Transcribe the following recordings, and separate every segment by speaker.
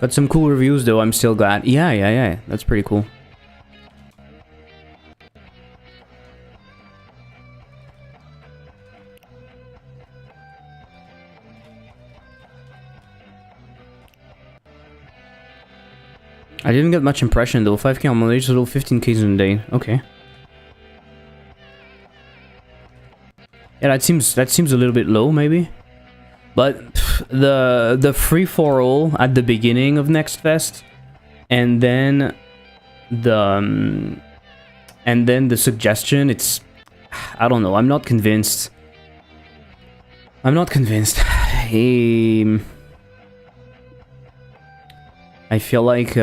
Speaker 1: Got some cool reviews though, I'm still glad. Yeah, that's pretty cool. I didn't get much impression though. 5k on Malaysia, total 15k in a day. Okay. Yeah, that seems a little bit low, maybe. But the free-for-all at the beginning of Next Fest, and then the suggestion, it's, I don't know. I'm not convinced. I feel like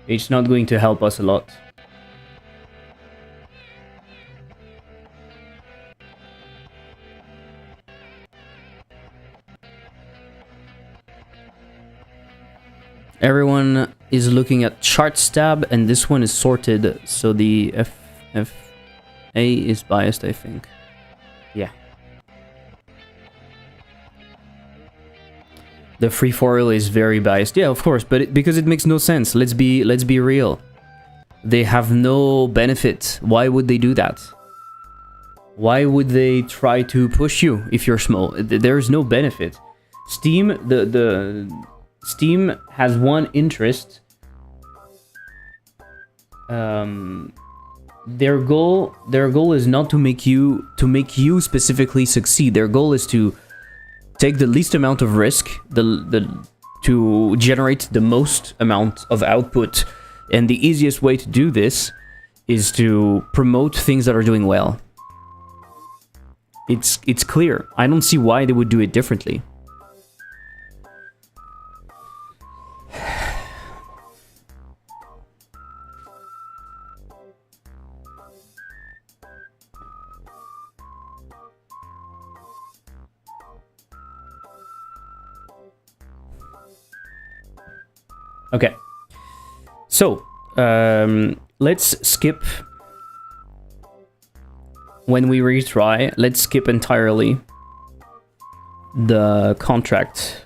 Speaker 1: it's not going to help us a lot. Everyone is looking at chart stab, and this one is sorted, so the FFA is biased, I think. Yeah. The free-for-all is very biased. Yeah, of course, but because it makes no sense. Let's be real. They have no benefit. Why would they do that? Why would they try to push you if you're small? There's no benefit. Steam, Steam has one interest. Their goal is not to make you specifically succeed. Their goal is to take the least amount of risk, to generate the most amount of output, and the easiest way to do this is to promote things that are doing well. It's clear. I don't see why they would do it differently. Okay, so let's skip when we retry. Let's skip entirely the contract.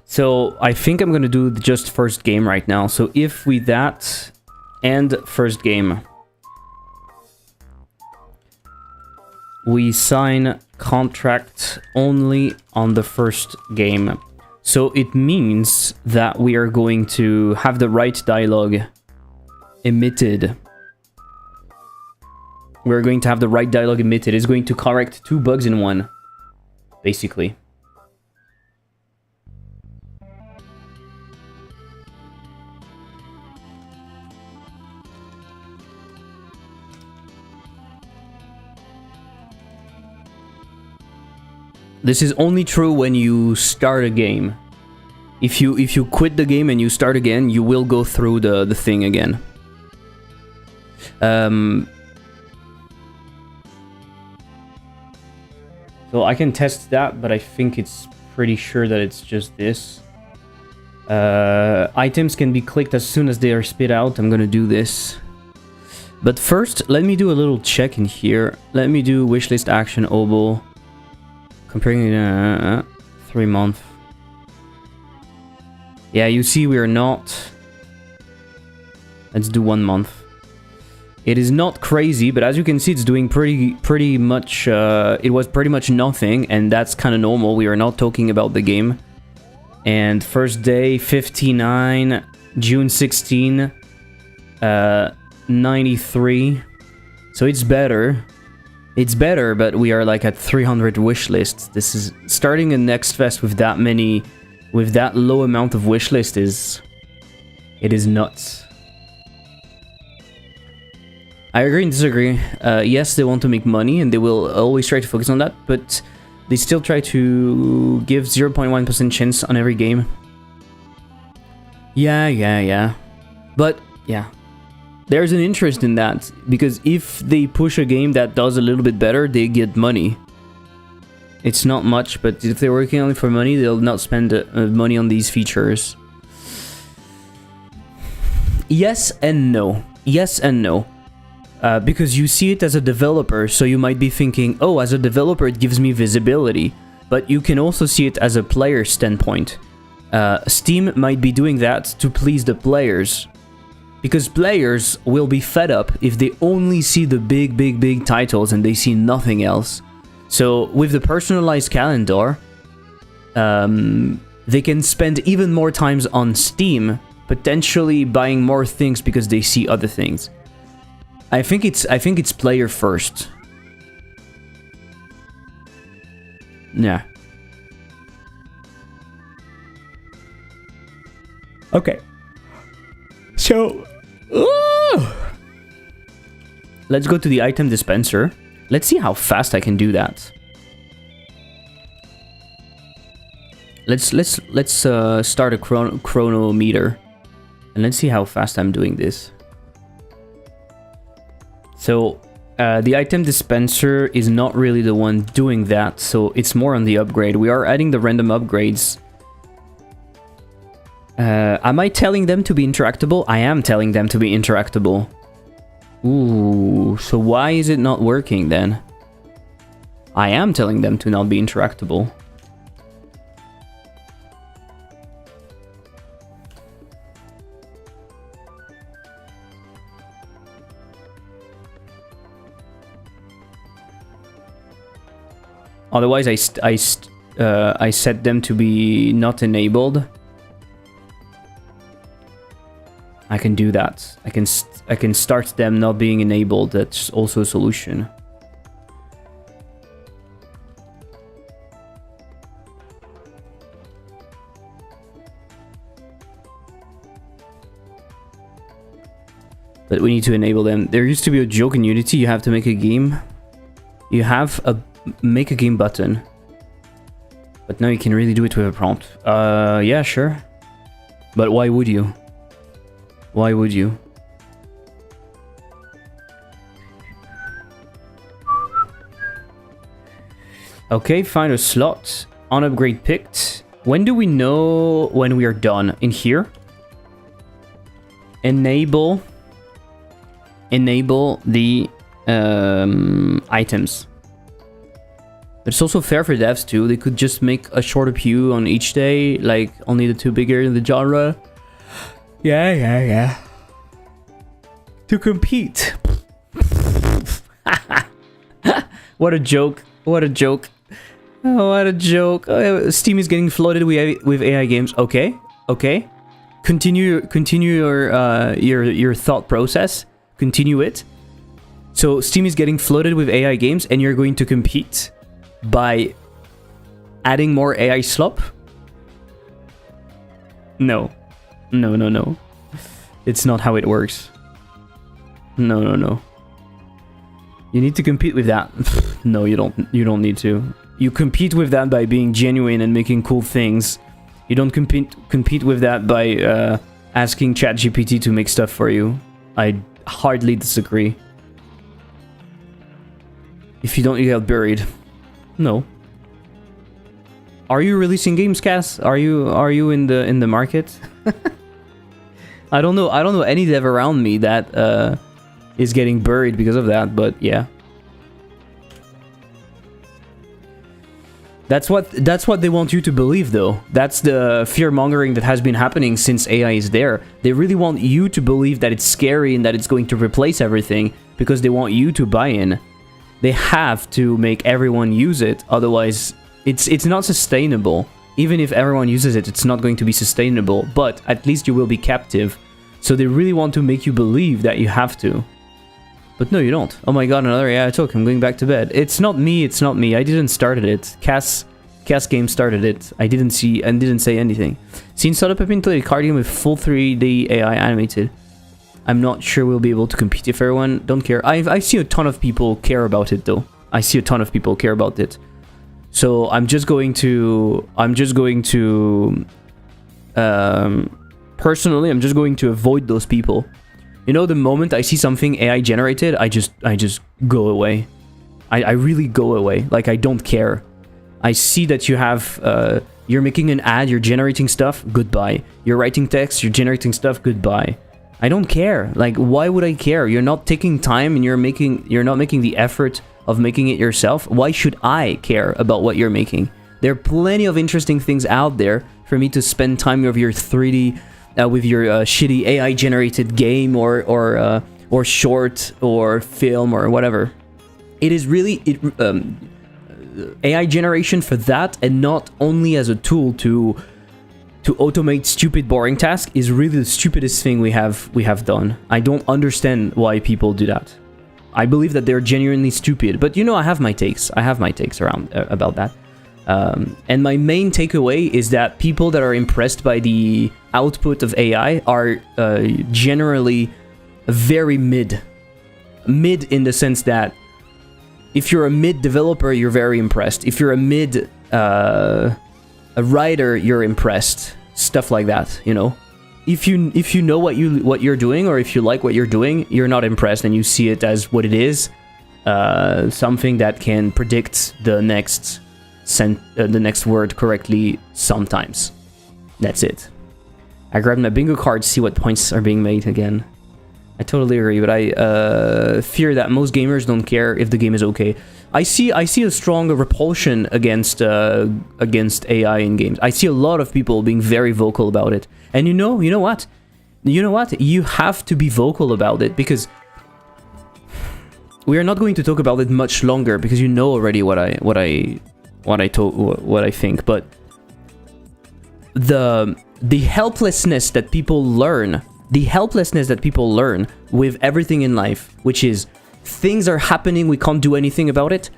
Speaker 1: So I think I'm gonna do just first game right now. So if we that and first game, we sign contract only on the first game. So it means that we are going to have the right dialogue emitted. We're going to have the right dialogue emitted. It's going to correct 2 bugs in one, basically. This is only true when you start a game. If you quit the game and you start again, you will go through the thing again. So I can test that, but I think it's pretty sure that it's just this. Items can be clicked as soon as they are spit out. I'm gonna do this. But first, let me do a little check in here. Let me do wishlist action O.B.O.L. Comparing 3 months. Yeah, you see we are not. Let's do 1 month. It is not crazy, but as you can see, it's doing pretty much. It was pretty much nothing, and that's kind of normal. We are not talking about the game. And first day 59, June 16, 93. So it's better. It's better, but we are like at 300 wish lists. This is starting a Next Fest with that many, with that low amount of wish list is, it is nuts. I agree and disagree. Yes, they want to make money and they will always try to focus on that, but they still try to give 0.1% chance on every game. Yeah. But yeah. There's an interest in that, because if they push a game that does a little bit better, they get money. It's not much, but if they're working only for money, they'll not spend money on these features. Yes and no. Yes and no. Because you see it as a developer, so you might be thinking, oh, as a developer it gives me visibility. But you can also see it as a player standpoint. Steam might be doing that to please the players. Because players will be fed up if they only see the big titles and they see nothing else. So with the personalized calendar, they can spend even more times on Steam, potentially buying more things because they see other things. I think it's player first. Yeah. Okay. So, let's go to the item dispenser. Let's see how fast I can do that. Let's start a chronometer, and let's see how fast I'm doing this. So, the item dispenser is not really the one doing that, so it's more on the upgrade. We are adding the random upgrades. Am I telling them to be interactable? I am telling them to be interactable. Ooh, so why is it not working then? I am telling them to not be interactable. Otherwise, I set them to be not enabled. I can do that. I can start them not being enabled. That's also a solution. But we need to enable them. There used to be a joke in Unity. You have to make a game. You have a make a game button. But now you can really do it with a prompt. Yeah, sure. But why would you? Why would you? Okay, find a slot. On upgrade picked. When do we know when we are done? In here? Enable the items. But it's also fair for devs too. They could just make a shorter queue on each day, like only the two bigger in the genre. Yeah. To compete. What a joke. What a joke. Oh, what a joke. Oh, Steam is getting flooded with AI games. Okay. Continue your thought process. Continue it. So Steam is getting flooded with AI games and you're going to compete by adding more AI slop? No. It's not how it works. No. You need to compete with that. No, you don't need to. You compete with that by being genuine and making cool things. You don't compete with that by asking ChatGPT to make stuff for you. I hardly disagree. If you don't, you get buried. No. Are you releasing games, Cass? Are you in the market? I don't know any dev around me that is getting buried because of that, but yeah. That's what they want you to believe, though. That's the fear-mongering that has been happening since AI is there. They really want you to believe that it's scary and that it's going to replace everything because they want you to buy in. They have to make everyone use it, otherwise it's not sustainable. Even if everyone uses it, it's not going to be sustainable, but at least you will be captive. So they really want to make you believe that you have to. But no, you don't. Oh my god, another AI talk. I'm going back to bed. It's not me. I didn't start it. Cass Game started it. I didn't say anything. Seen startup have been played a card game with full 3D AI animated. I'm not sure we'll be able to compete if everyone don't care. I see a ton of people care about it though. I see a ton of people care about it. So I'm just going to personally, I'm just going to avoid those people. You know, the moment I see something AI generated, I just go away. I really go away. Like, I don't care. I see that you have, you're making an ad, you're generating stuff, goodbye. You're writing text, you're generating stuff, goodbye. I don't care. Like, why would I care? You're not taking time and you're not making the effort of making it yourself. Why should I care about what you're making? There are plenty of interesting things out there for me to spend time with your 3D, with your shitty AI generated game or short or film or whatever. It is really AI generation for that, and not only as a tool to automate stupid boring tasks, is really the stupidest thing we have done. I don't understand why people do that. I believe that they're genuinely stupid, but you know, I have my takes. I have my takes around about that. And my main takeaway is that people that are impressed by the output of AI are generally very mid in the sense that if you're a mid developer, you're very impressed. If you're a mid a writer, you're impressed. Stuff like that, you know. If you know what you're doing, or if you like what you're doing, you're not impressed, and you see it as what it is, something that can predict the next word correctly sometimes. That's it. I grabbed my bingo card to see what points are being made again. I totally agree, but I fear that most gamers don't care if the game is okay. I see a strong repulsion against AI in games. I see a lot of people being very vocal about it. And you know what? You have to be vocal about it, because we are not going to talk about it much longer, because you know already what I think. But the helplessness that people learn. The helplessness that people learn with everything in life, which is things are happening, we can't do anything about it,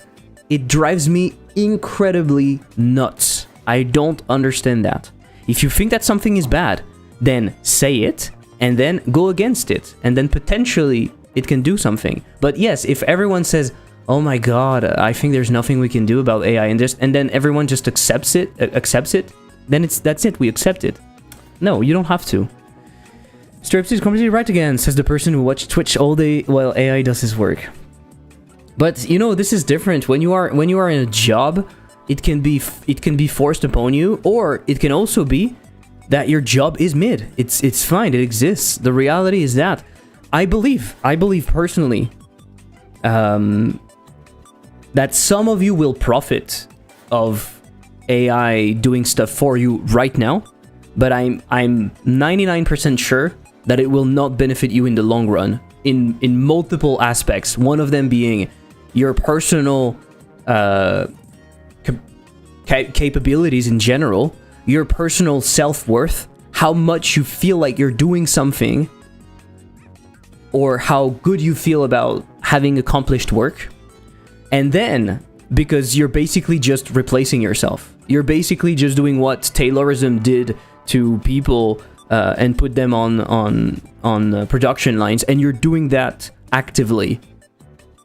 Speaker 1: it drives me incredibly nuts. I don't understand that. If you think that something is bad, then say it, and then go against it, and then potentially it can do something. But yes, if everyone says, oh my god, I think there's nothing we can do about AI, and then everyone just accepts it, then that's it, we accept it. No, you don't have to. Strips is completely right again, says the person who watched Twitch all day while AI does his work. But you know, this is different. When you are in a job, it can be forced upon you, or it can also be that your job is mid. It's fine. It exists. The reality is that I believe personally that some of you will profit of AI doing stuff for you right now, but I'm 99% sure that it will not benefit you in the long run in multiple aspects. One of them being your personal capabilities in general, your personal self-worth, how much you feel like you're doing something, or how good you feel about having accomplished work. And then, because you're basically just replacing yourself. You're basically just doing what Taylorism did to people and put them on production lines, and you're doing that actively,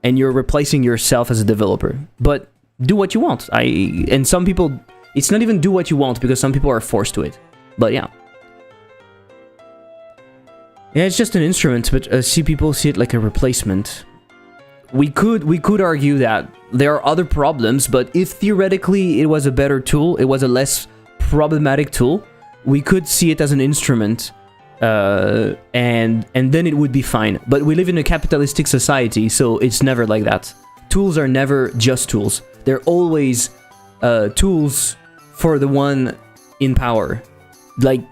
Speaker 1: and you're replacing yourself as a developer. But do what you want. And some people, it's not even do what you want, because some people are forced to it. But yeah. Yeah, it's just an instrument, but see, people see it like a replacement. We could argue that there are other problems, but if theoretically it was a better tool, it was a less problematic tool, we could see it as an instrument, and then it would be fine. But we live in a capitalistic society, so it's never like that. Tools are never just tools. They're always tools for the one in power. Like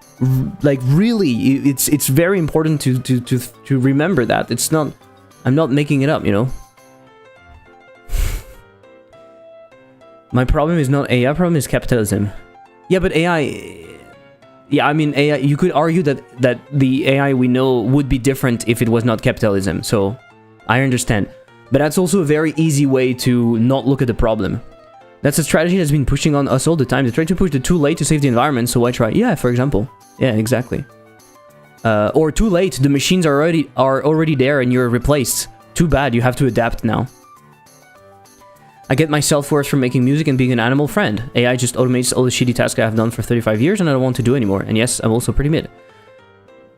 Speaker 1: really, it's very important to remember that. It's not. I'm not making it up, you know. My problem is not AI. Problem is capitalism. Yeah, but AI. Yeah, I mean AI. You could argue that the AI we know would be different if it was not capitalism. So I understand, but that's also a very easy way to not look at the problem. That's a strategy that's been pushing on us all the time. They try to push the too late to save the environment, so why try? Yeah, for example. Yeah, exactly. Or too late, the machines are already there and you're replaced. Too bad, you have to adapt now. I get my self-worth from making music and being an animal friend. AI just automates all the shitty tasks I have done for 35 years and I don't want to do anymore. And yes, I'm also pretty mid.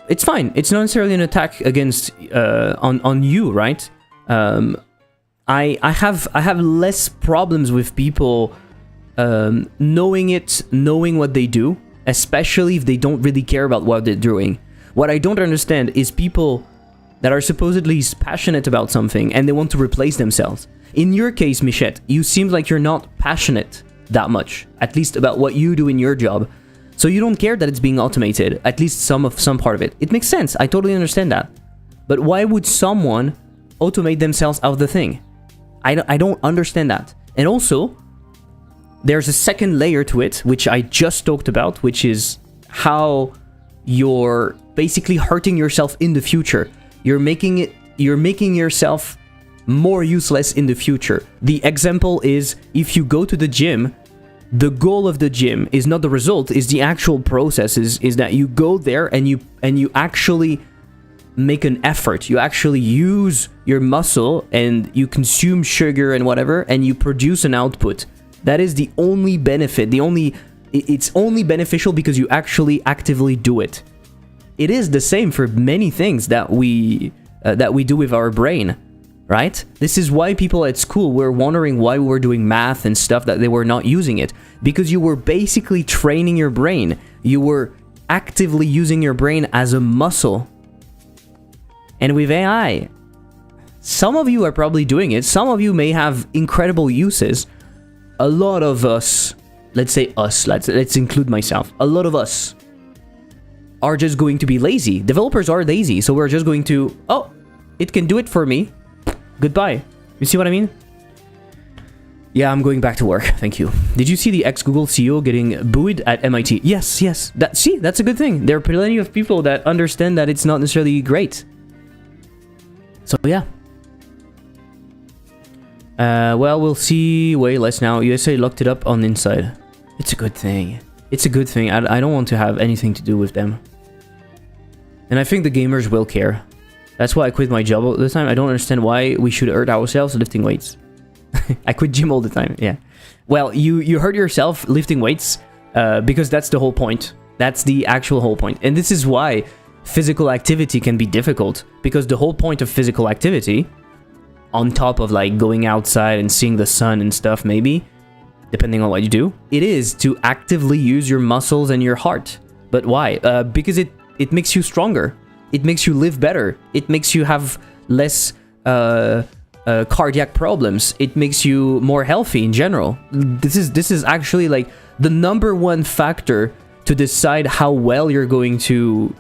Speaker 1: It's fine. It's not necessarily an attack against on you, right? I have less problems with people knowing what they do, especially if they don't really care about what they're doing. What I don't understand is people that are supposedly passionate about something and they want to replace themselves. In your case, Michette, you seem like you're not passionate that much, at least about what you do in your job. So you don't care that it's being automated, at least some part of it. It makes sense, I totally understand that. But why would someone automate themselves out of the thing? I don't understand that. And also, there's a second layer to it, which I just talked about, which is how you're basically hurting yourself in the future. You're making yourself more useless in the future. The example is, if you go to the gym, the goal of the gym is not the result, is the actual process, is that you go there and you actually make an effort. You actually use your muscle and you consume sugar and whatever, and you produce an output. That is the only benefit. It's only beneficial because you actually actively do it. It is the same for many things that we do with our brain, right? This is why people at school were wondering why we were doing math and stuff, that they were not using it, because you were basically training your brain. You were actively using your brain as a muscle. And with AI, some of you are probably doing it. Some of you may have incredible uses. A lot of us, let's say us, let's include myself. A lot of us are just going to be lazy. Developers are lazy, so we're just going to, oh, it can do it for me. Goodbye. You see what I mean? Yeah, I'm going back to work. Thank you. Did you see the ex-Google CEO getting buoyed at MIT? Yes. That's a good thing. There are plenty of people that understand that it's not necessarily great. So yeah. Well, we'll see way less now. USA locked it up on the inside. It's a good thing. It's a good thing. I don't want to have anything to do with them. And I think the gamers will care. That's why I quit my job all the time. I don't understand why we should hurt ourselves lifting weights. I quit gym all the time, yeah. Well, you hurt yourself lifting weights because that's the whole point. That's the actual whole point. And this is why physical activity can be difficult. Because the whole point of physical activity, on top of like going outside and seeing the sun and stuff maybe, depending on what you do, it is to actively use your muscles and your heart. But why? Because it makes you stronger. It makes you live better. It makes you have less cardiac problems. It makes you more healthy in general. This is actually like the number one factor to decide how well you're going to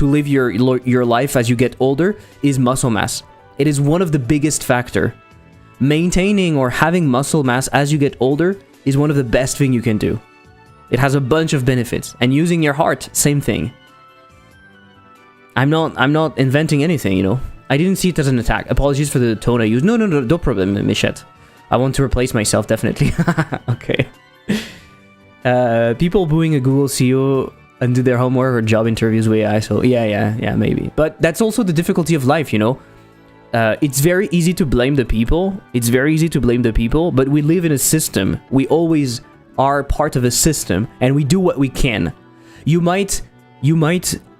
Speaker 1: live your life as you get older is muscle mass. It is one of the biggest factor. Maintaining or having muscle mass as you get older is one of the best thing you can do. It has a bunch of benefits. And using your heart, same thing. I'm not inventing anything, you know. I didn't see it as an attack. Apologies for the tone I used. No, no problem, Michette. I want to replace myself, definitely. Okay. People booing a Google CEO and do their homework or job interviews with AI, so yeah, maybe. But that's also the difficulty of life, you know. It's very easy to blame the people. But we live in a system. We always are part of a system, and we do what we can. You might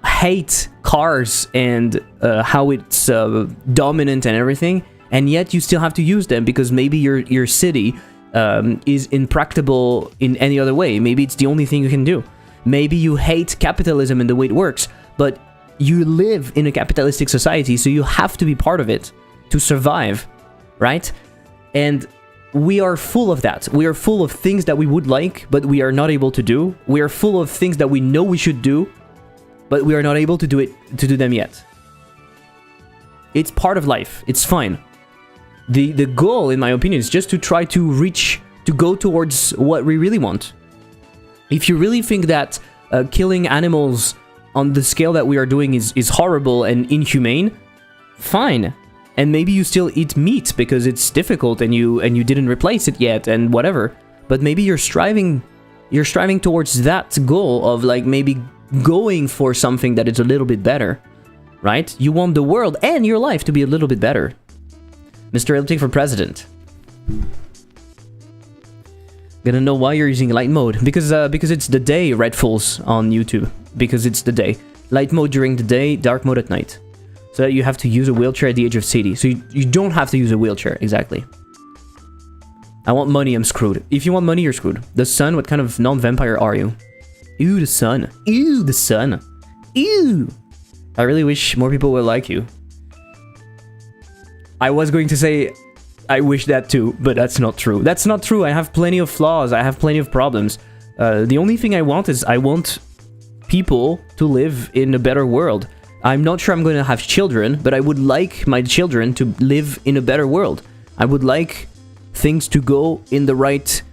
Speaker 1: hate cars and how it's dominant and everything, and yet you still have to use them because maybe your city is impracticable in any other way. Maybe it's the only thing you can do. Maybe you hate capitalism and the way it works, but you live in a capitalistic society, so you have to be part of it to survive, right? And we are full of that. We are full of things that we would like, but we are not able to do. We are full of things that we know we should do, but we are not able to do them yet. It's part of life. It's fine. The goal, in my opinion, is just to try to go towards what we really want. If you really think that killing animals on the scale that we are doing is horrible and inhumane, fine. And maybe you still eat meat because it's difficult and you didn't replace it yet and whatever. But maybe you're striving towards that goal of like maybe going for something that is a little bit better, right? You want the world and your life to be a little bit better. Mr. Elliptic for president. Gonna know why you're using light mode. Because it's the day, Red Fools on YouTube. Because it's the day. Light mode during the day, dark mode at night. So you have to use a wheelchair at the age of 60. So you don't have to use a wheelchair, exactly. I want money, I'm screwed. If you want money, you're screwed. The sun, what kind of non-vampire are you? Ew, the sun. Ew, the sun. Ew. I really wish more people would like you. I was going to say, I wish that too, but that's not true. That's not true. I have plenty of flaws. I have plenty of problems. The only thing I want is I want people to live in a better world. I'm not sure I'm going to have children, but I would like my children to live in a better world. I would like things to go in the right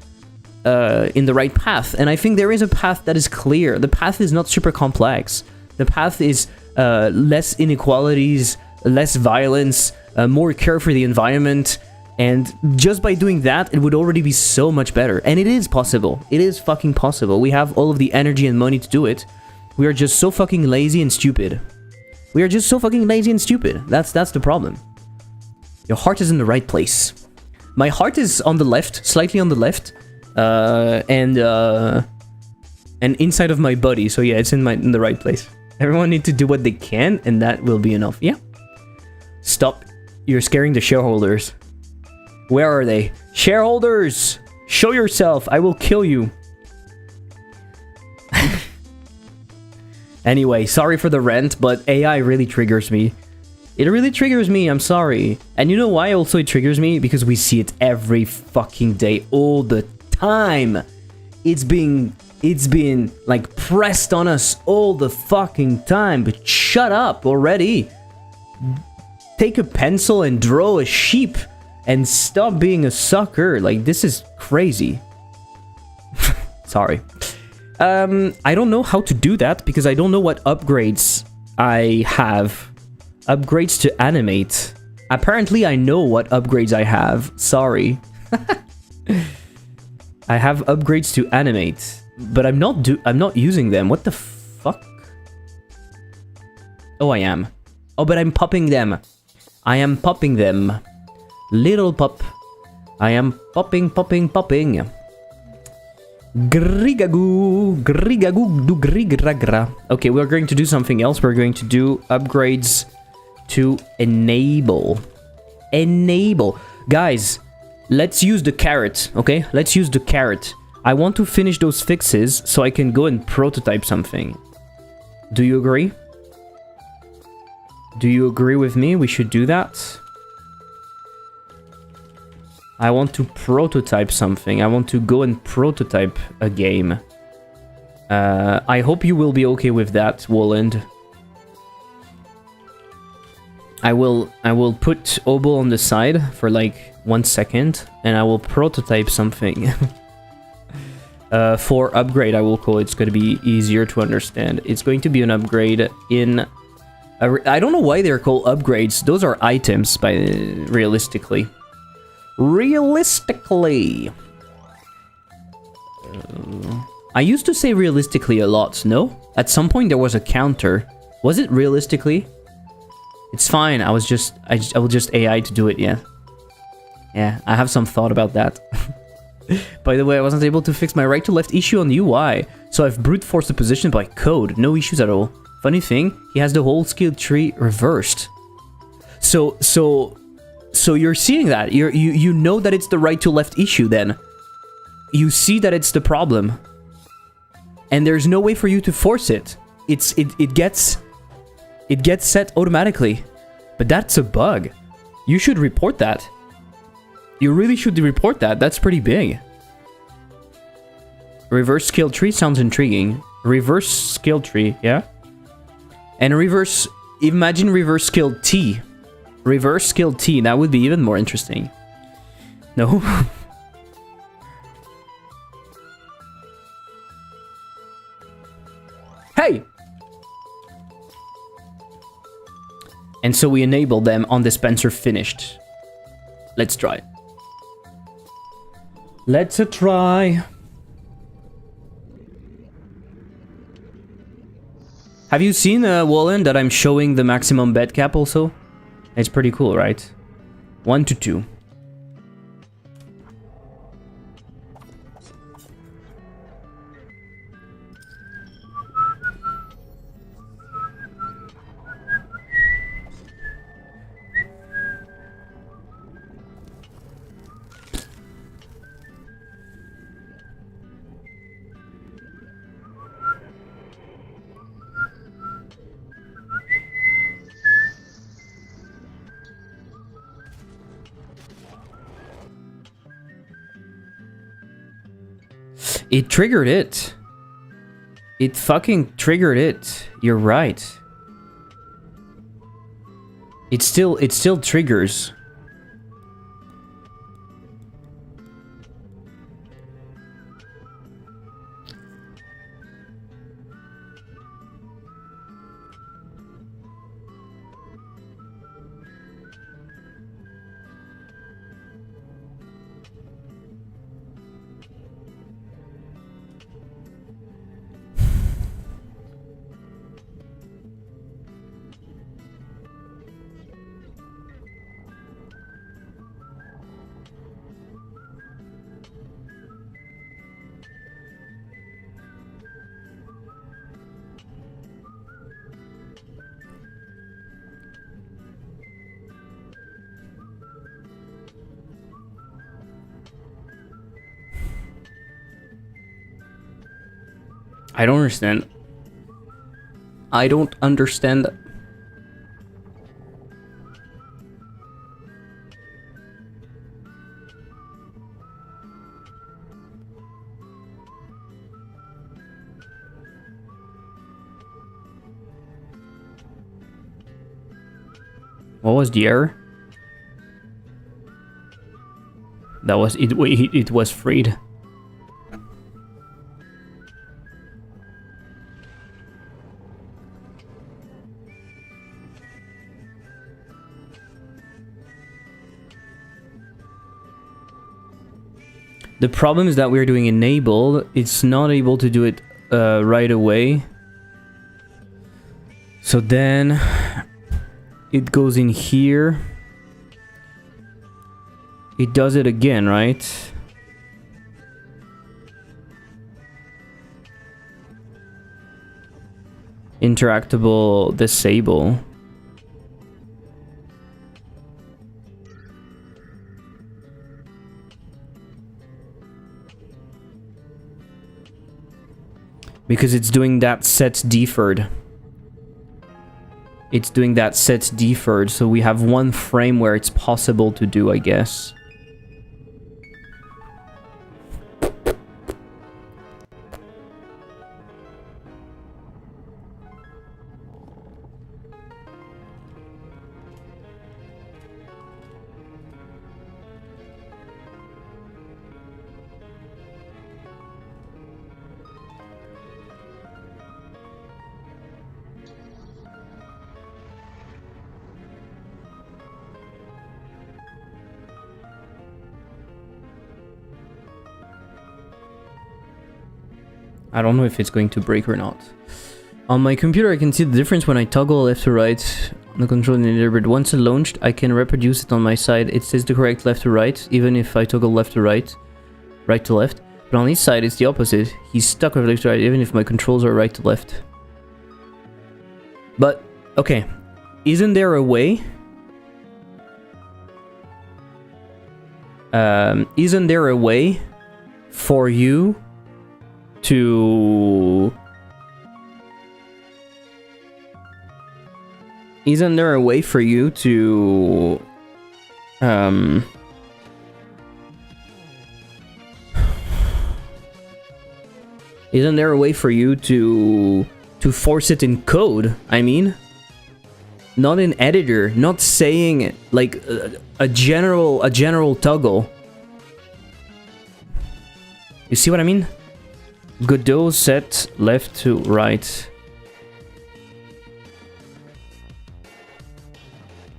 Speaker 1: path, and I think there is a path that is clear. The path is not super complex. The path is less inequalities, less violence, more care for the environment, and just by doing that, it would already be so much better. And it is possible. It is fucking possible. We have all of the energy and money to do it. We are just so fucking lazy and stupid. We are just so fucking lazy and stupid. That's the problem. Your heart is in the right place. My heart is on the left, slightly on the left, and inside of my body. So yeah, it's in the right place. Everyone needs to do what they can, and that will be enough. Yeah. Stop. You're scaring the shareholders. Where are they? Shareholders! Show yourself! I will kill you! Anyway, sorry for the rant, but AI really triggers me. It really triggers me, I'm sorry. And you know why also it triggers me? Because we see it every fucking day, all the time. It's been like pressed on us all the fucking time, but shut up already. Take a pencil and draw a sheep. And stop being a sucker. Like, this is crazy. Sorry. I don't know how to do that because I don't know what upgrades I have. Upgrades to animate. Apparently, I know what upgrades I have. Sorry. I have upgrades to animate, but I'm not using them. What the fuck? Oh, I am. Oh, but I'm popping them. I am popping them. Little pup. I am popping. Grigagoo, grigagoo, do grigragra. Okay, we're going to do something else. We're going to do upgrades to enable. Enable. Guys, let's use the carrot, okay? Let's use the carrot. I want to finish those fixes so I can go and prototype something. Do you agree? Do you agree with me? We should do that. I want to prototype something. I want to go and prototype a game. I hope you will be okay with that, Woland. I will put O.B.O.L on the side for like 1 second, and I will prototype something. For upgrade, I will call it. It's going to be easier to understand. It's going to be an upgrade in... I don't know why they're called upgrades. Those are items, realistically. Realistically. I used to say realistically a lot, no? At some point there was a counter. Was it realistically? It's fine, I will just AI to do it, yeah. Yeah, I have some thought about that. By the way, I wasn't able to fix my right to left issue on UI, so I've brute forced the position by code. No issues at all. Funny thing, he has the whole skill tree reversed. So you're seeing that. You know that it's the right to left issue then. You see that it's the problem. And there's no way for you to force it. It gets set automatically. But that's a bug. You should report that. You really should report that. That's pretty big. Reverse skill tree sounds intriguing. Reverse skill tree, yeah? And imagine reverse skill T. Reverse skill T, that would be even more interesting. No? Hey! And so we enable them on dispenser finished. Let's try. Let's try. Have you seen, Wallen, that I'm showing the maximum bed cap also? It's pretty cool, right? 1 to 2. It triggered it. It fucking triggered it. You're right. It still triggers. I don't understand. I don't understand. What was the error? That was it. It was freed. The problem is that we're doing enable. It's not able to do it right away. So then it goes in here. It does it again, right? Interactable disable. Because it's doing that set deferred. It's doing that set deferred, so we have one frame where it's possible to do, I guess. I don't know if it's going to break or not. On my computer, I can see the difference when I toggle left to right on the control indicator, but once it's launched, I can reproduce it on my side. It says the correct left to right, even if I toggle left to right, right to left. But on his side, it's the opposite. He's stuck with left to right, even if my controls are right to left. But, okay. Isn't there a way? Isn't there a way for you to... Isn't there a way for you to... Isn't there a way for you to force it in code? I mean, not in editor, not saying like a general toggle. You see what I mean? Godot set left to right.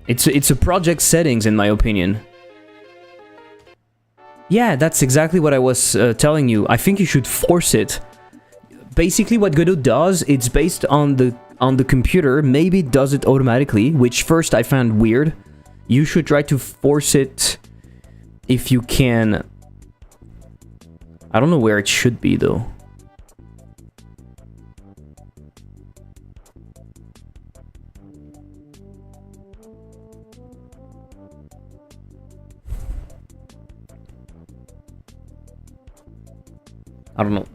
Speaker 1: It's a project settings, in my opinion. Yeah, that's exactly what I was telling you. I think you should force it. Basically, what Godot does, it's based on the computer. Maybe it does it automatically, which first I found weird. You should try to force it if you can. I don't know where it should be though. I don't know.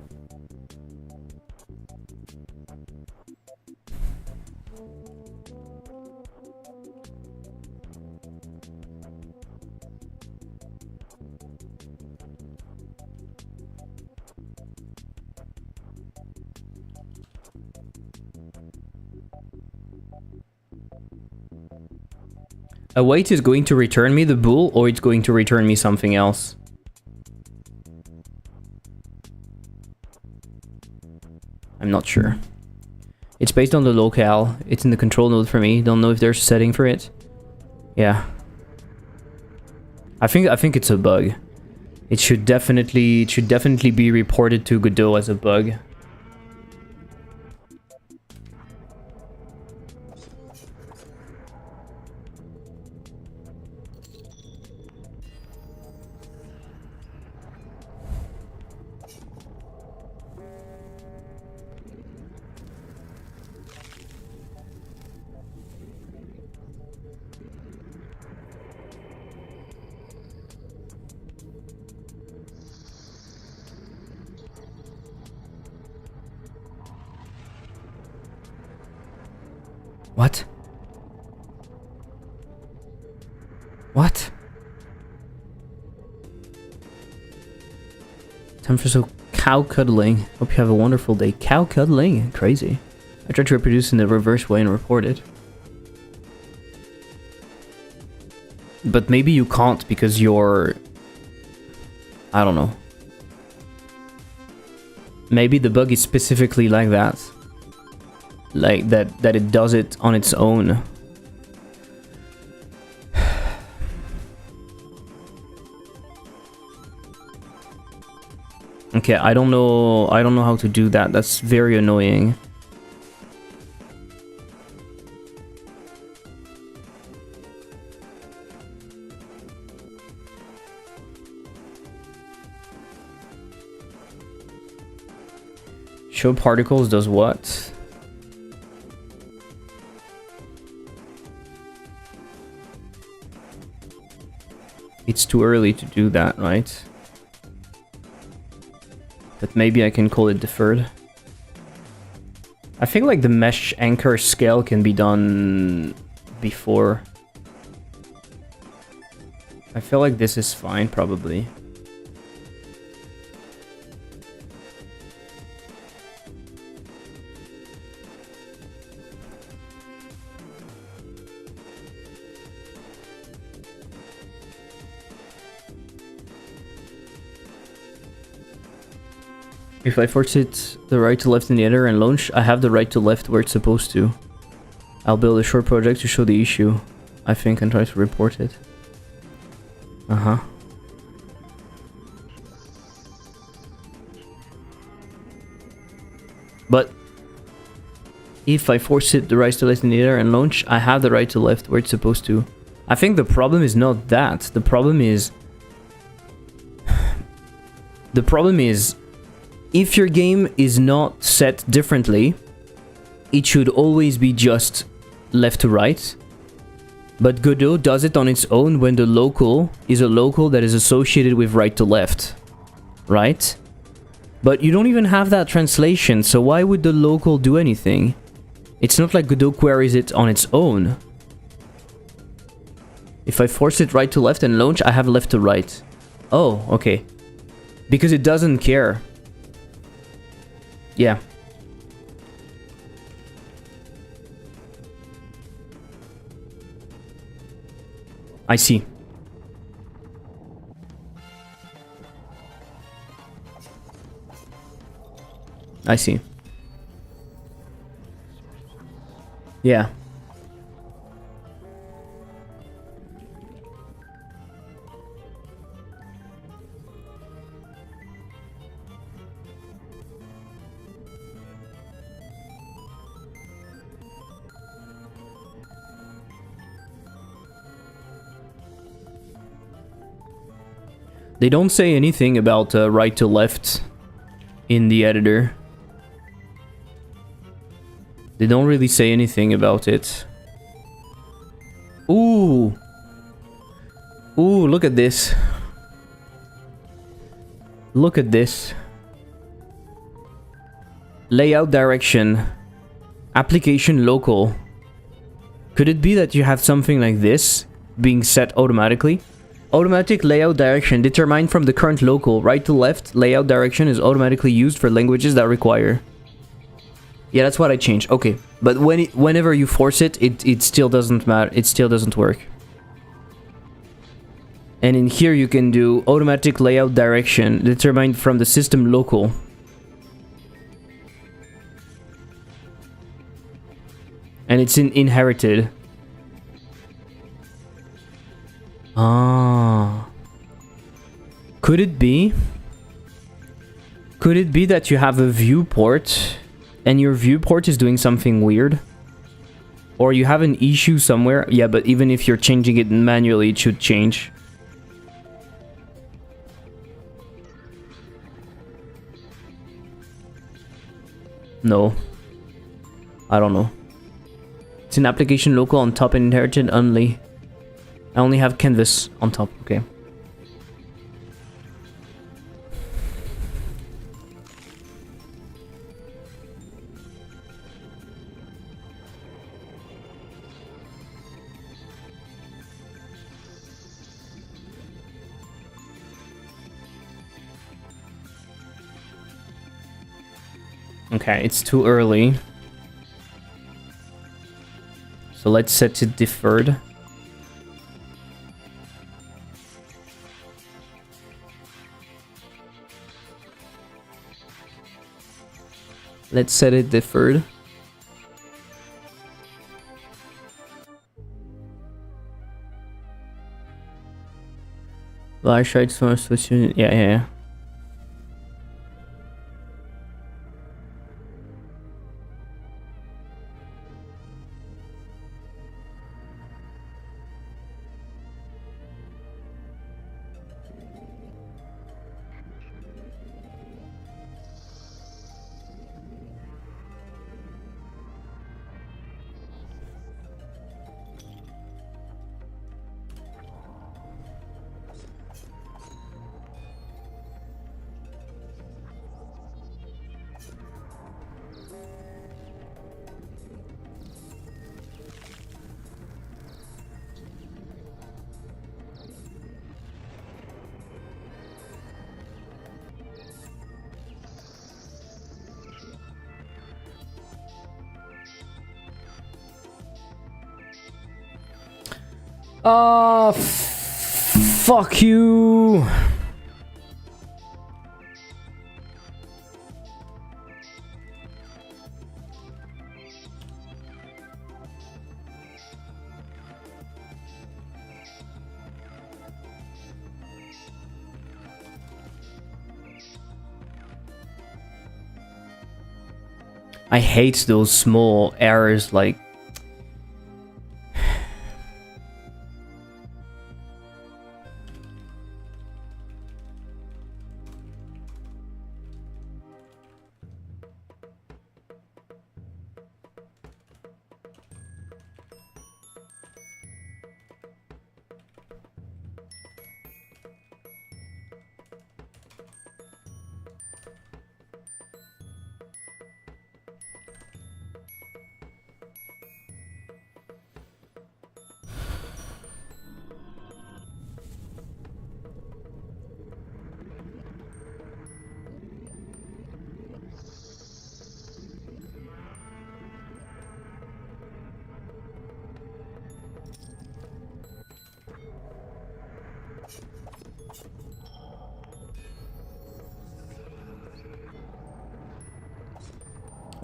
Speaker 1: Await is going to return me the bool, or it's going to return me something else. I'm not sure. It's based on the locale. It's in the control node for me. Don't know if there's a setting for it. Yeah. I think it's a bug. It should definitely be reported to Godot as a bug. What? What? Time for some cow cuddling. Hope you have a wonderful day. Cow cuddling? Crazy. I tried to reproduce in the reverse way and report it. But maybe you can't because you're... I don't know. Maybe the bug is specifically like that. Like that it does it on its own. Okay, I don't know how to do that. That's very annoying. Show particles does what? It's too early to do that, right? But maybe I can call it deferred. I think like the mesh anchor scale can be done before. I feel like this is fine, probably. If I force it the right to left in the editor and launch, I have the right to left where it's supposed to. I'll build a short project to show the issue, I think, and try to report it. Uh-huh. But if I force it the right to left in the editor and launch, I have the right to left where it's supposed to. I think the problem is not that. The problem is... if your game is not set differently, it should always be just left to right. But Godot does it on its own when the local is a local that is associated with right to left. Right? But you don't even have that translation, so why would the local do anything? It's not like Godot queries it on its own. If I force it right to left and launch, I have left to right. Oh, okay. Because it doesn't care. Yeah. I see. I see. Yeah. They don't say anything about right to left in the editor. They don't really say anything about it. Ooh. Ooh, look at this. Look at this. Layout direction. Application local. Could it be that you have something like this being set automatically? Automatic layout direction determined from the current local. Right to left layout direction is automatically used for languages that require. Yeah, that's what I changed. Okay, but whenever you force it, it still doesn't matter. It still doesn't work. And in here you can do automatic layout direction determined from the system local. And it's inherited. Ah. Could it be? Could it be that you have a viewport and your viewport is doing something weird? Or you have an issue somewhere? Yeah, but even if you're changing it manually, it should change. No. I don't know. It's an application local on top and inherited only. I only have canvas on top, okay. Okay, it's too early. So let's set it deferred. Let's set it deferred. Well, I tried to switch. Yeah. Oh, fuck you. I hate those small errors like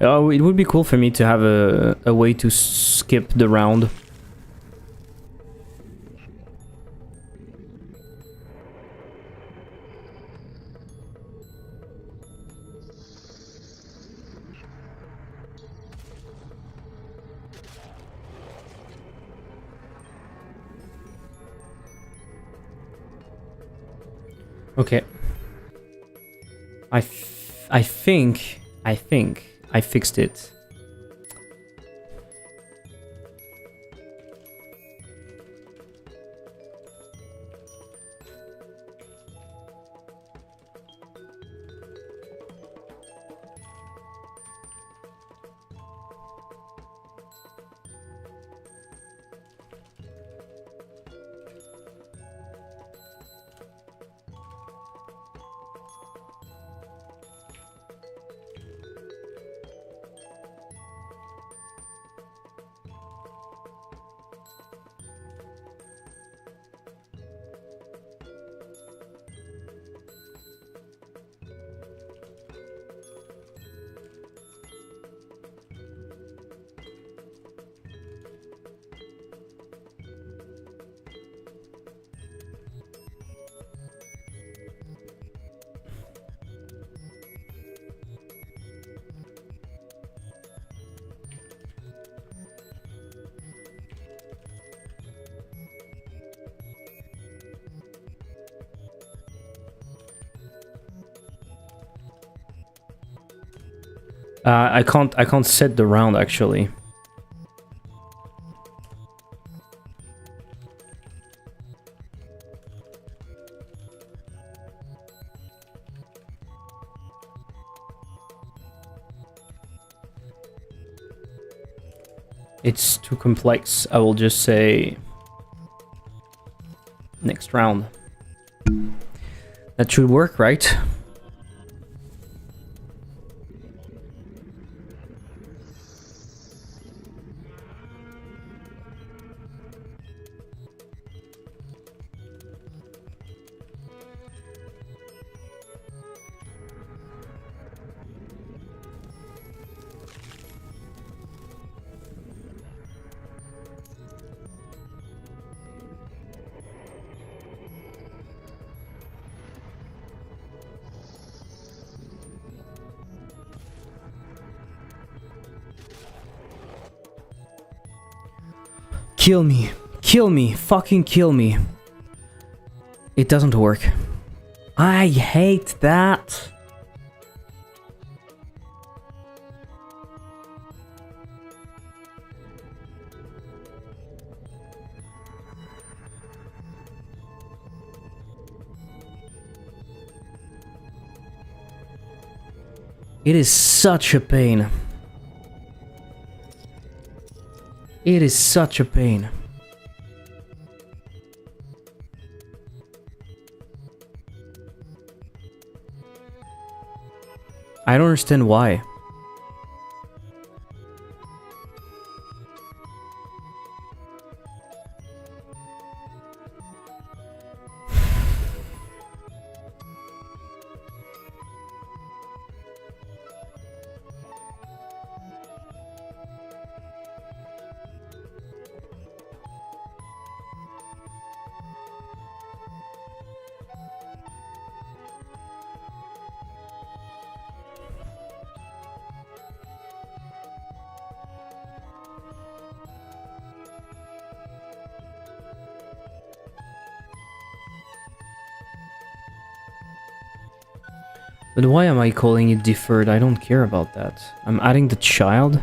Speaker 1: oh, it would be cool for me to have a way to skip the round. Okay. I think I fixed it. I can't set the round actually. It's too complex. I will just say next round. That should work, right? Kill me. Kill me. Fucking kill me. It doesn't work. I hate that. It is such a pain. It is such a pain. I don't understand why. But why am I calling it deferred? I don't care about that. I'm adding the child.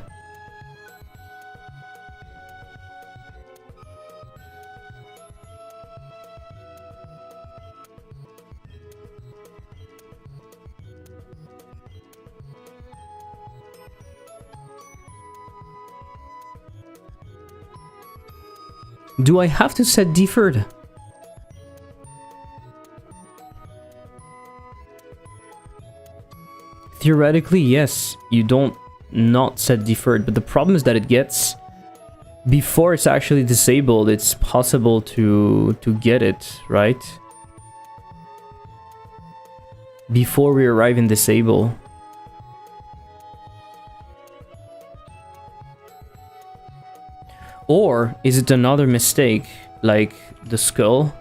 Speaker 1: Do I have to set deferred? Theoretically, yes, you don't not set deferred, but the problem is that it gets... Before it's actually disabled, it's possible to get it, right? Before we arrive in disable. Or is it another mistake, like the skull?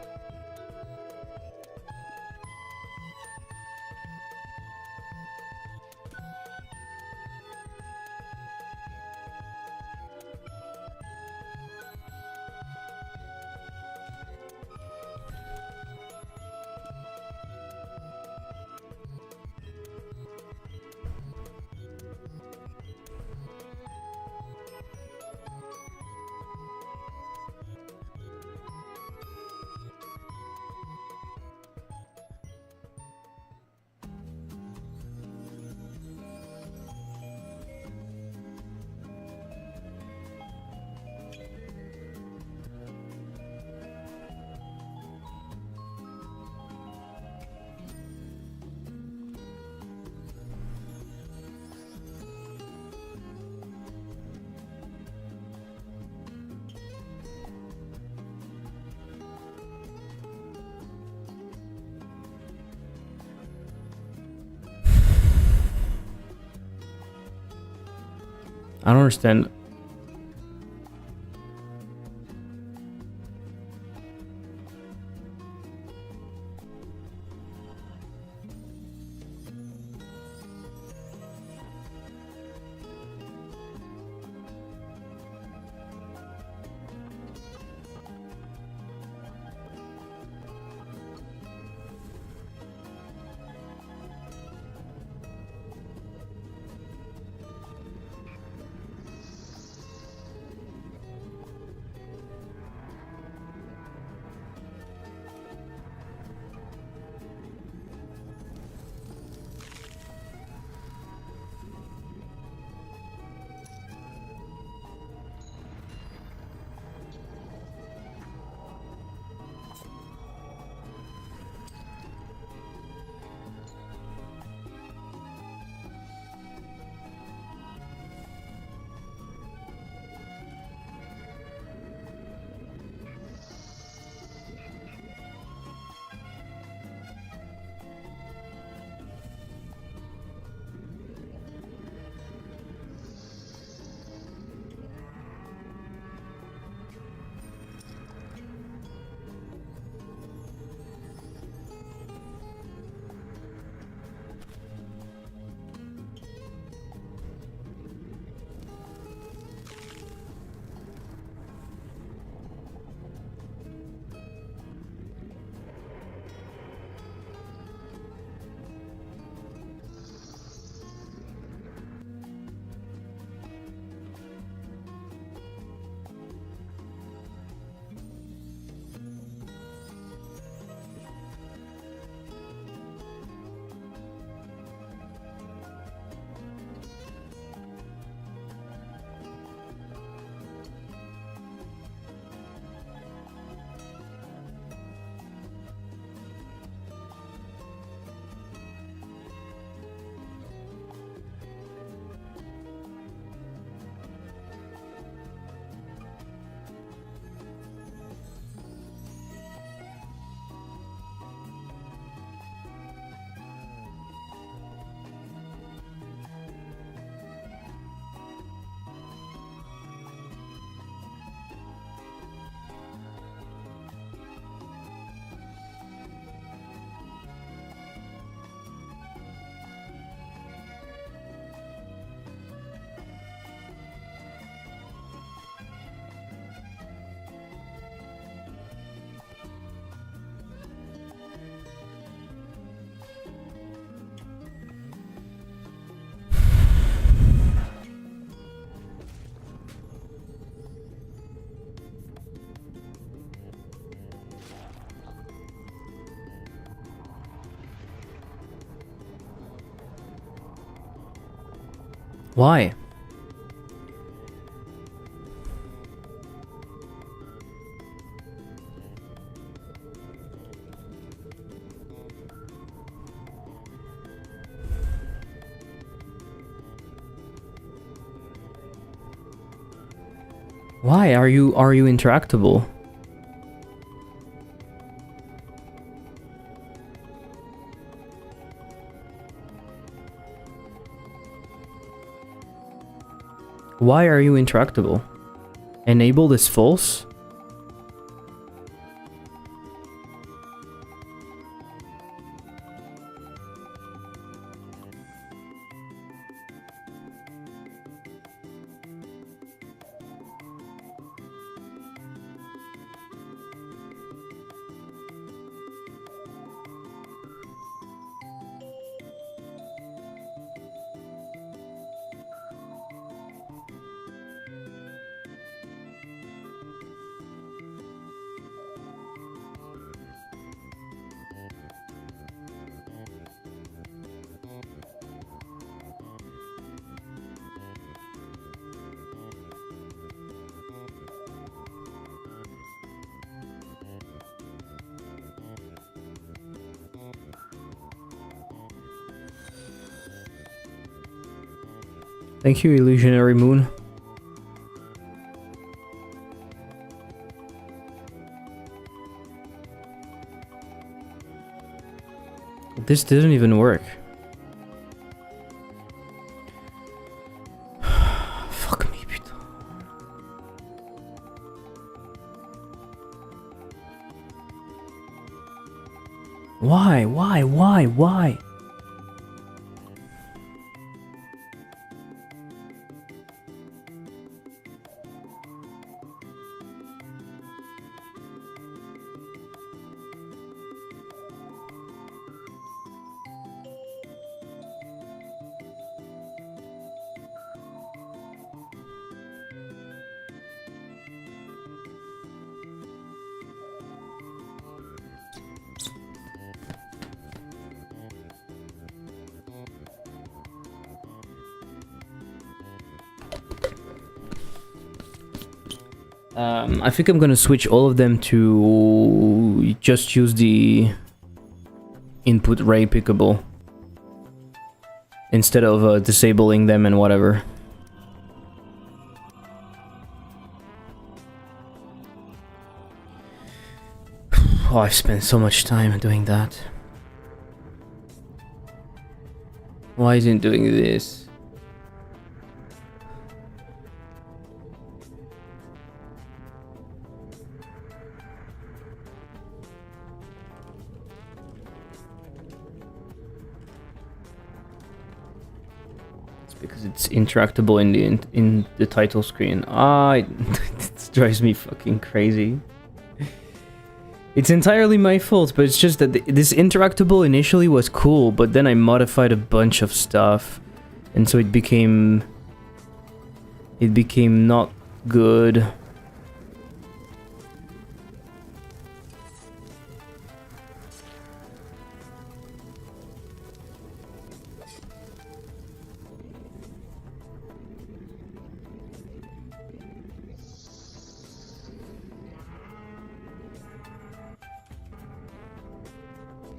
Speaker 1: I don't understand. Why? Why are you interactable? Why are you interactable? Enable is false? Thank you, Illusionary Moon. This didn't even work. Fuck me, putain. Why? I think I'm gonna switch all of them to just use the input ray pickable instead of disabling them and whatever. Oh, I've spent so much time doing that. Why isn't it doing this? Because it's interactable in the title screen. It drives me fucking crazy. It's entirely my fault, but it's just that this interactable initially was cool, but then I modified a bunch of stuff, and so it became not good.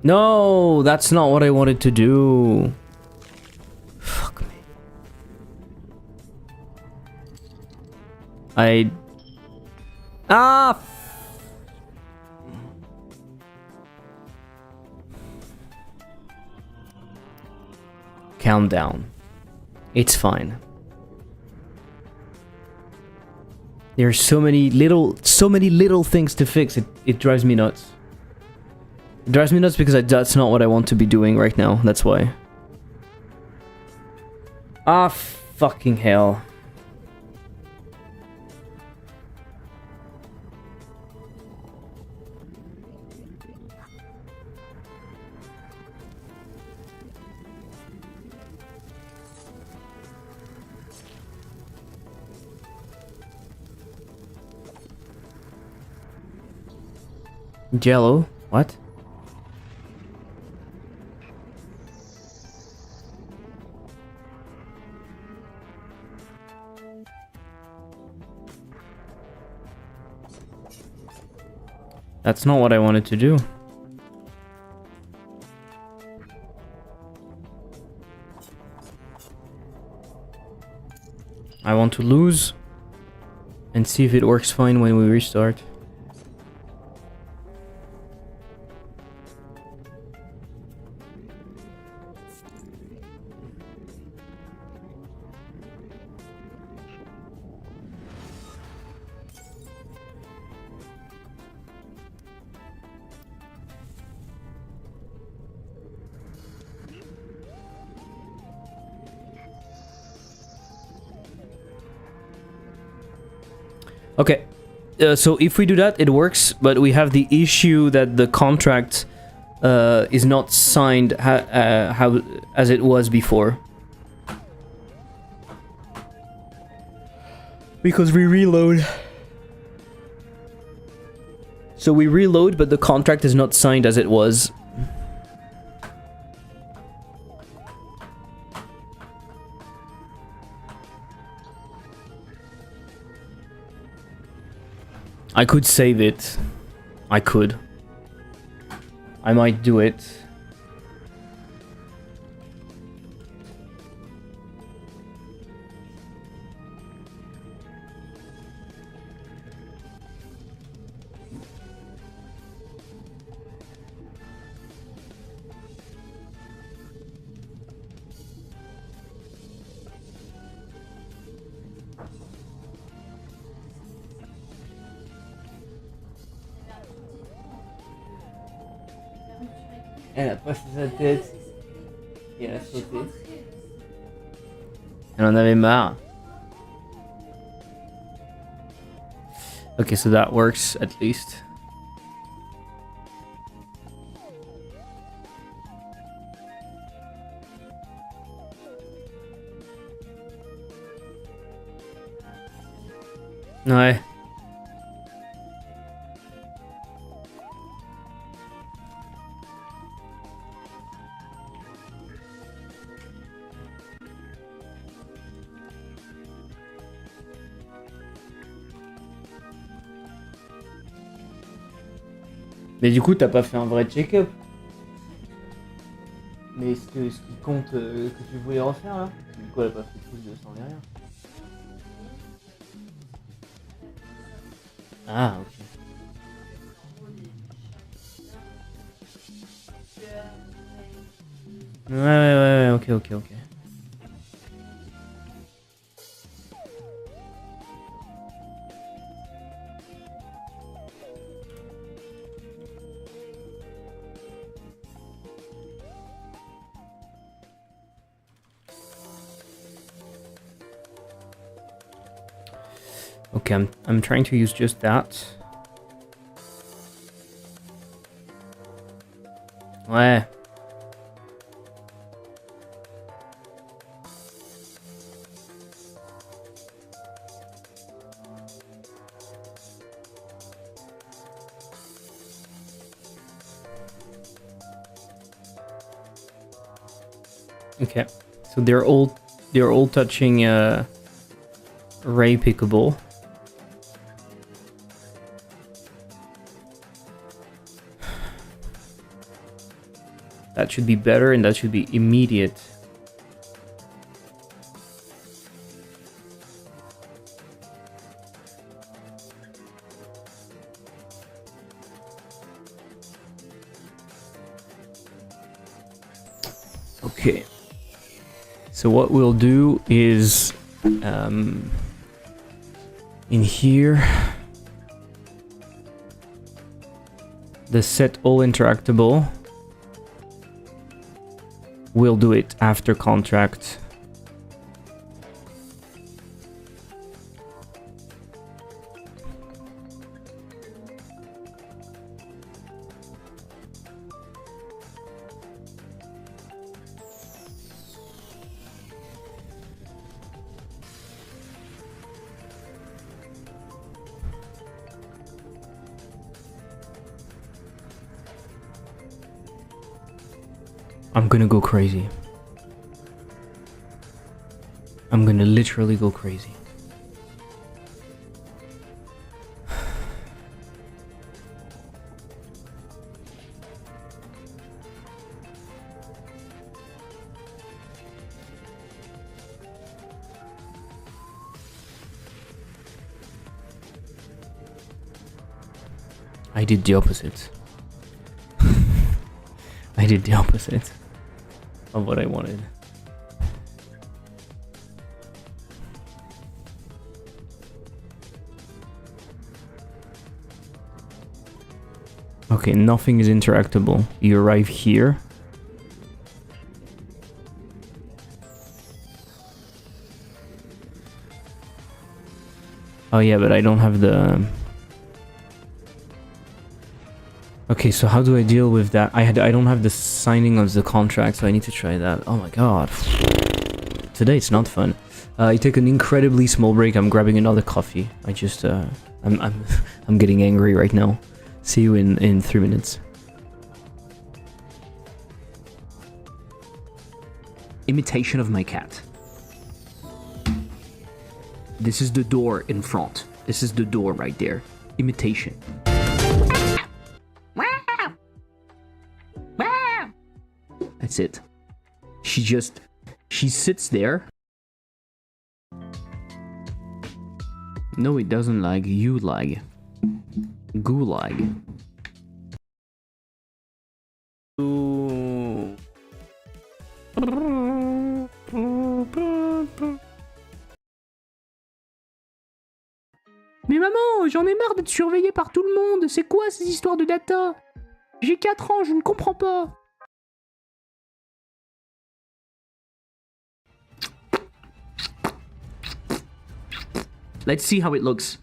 Speaker 1: No, that's not what I wanted to do. Fuck me. Calm down. It's fine. There are so many little things to fix. It drives me nuts. It drives me nuts because that's not what I want to be doing right now. That's why. Fucking hell. Jello? What? That's not what I wanted to do. I want to lose and see if it works fine when we restart. Okay, so if we do that, it works, but we have the issue that the contract is not signed how as it was before. Because we reload. So we reload, but the contract is not signed as it was. I could save it. I could. I might do it. Elle a passé sa tête. Et elle a sauté. Elle en avait marre. Okay, so that works at least. Ouais. Mais du coup, t'as pas fait un vrai check-up. Mais ce qui compte que tu voulais refaire là, du coup, elle a pas fait plus de sang ni rien. Ah, ok. Ouais, ok. Okay, I'm trying to use just that. Ouais. Okay, so they're all touching ray pickable. That should be better, and that should be immediate. Okay. So what we'll do is in here, the set all interactable. We'll do it after contract. I'm gonna go crazy. I'm gonna literally go crazy. I did the opposite. I did the opposite of what I wanted. Okay, nothing is interactable. You arrive here. Oh yeah, but I don't have the... Okay, so how do I deal with that? I don't have the signing of the contract, so I need to try that. Oh my god. Today it's not fun. I take an incredibly small break. I'm grabbing another coffee. I just I'm getting angry right now. See you in 3 minutes. Imitation of my cat. This is the door in front. This is the door right there. Imitation. That's it. She sits there. No, it doesn't lag. You lag. Gulag. Mais maman, j'en ai marre d'être surveillé par tout le monde. C'est quoi ces histoires de data? J'ai 4 ans, je ne comprends pas. Let's see how it looks.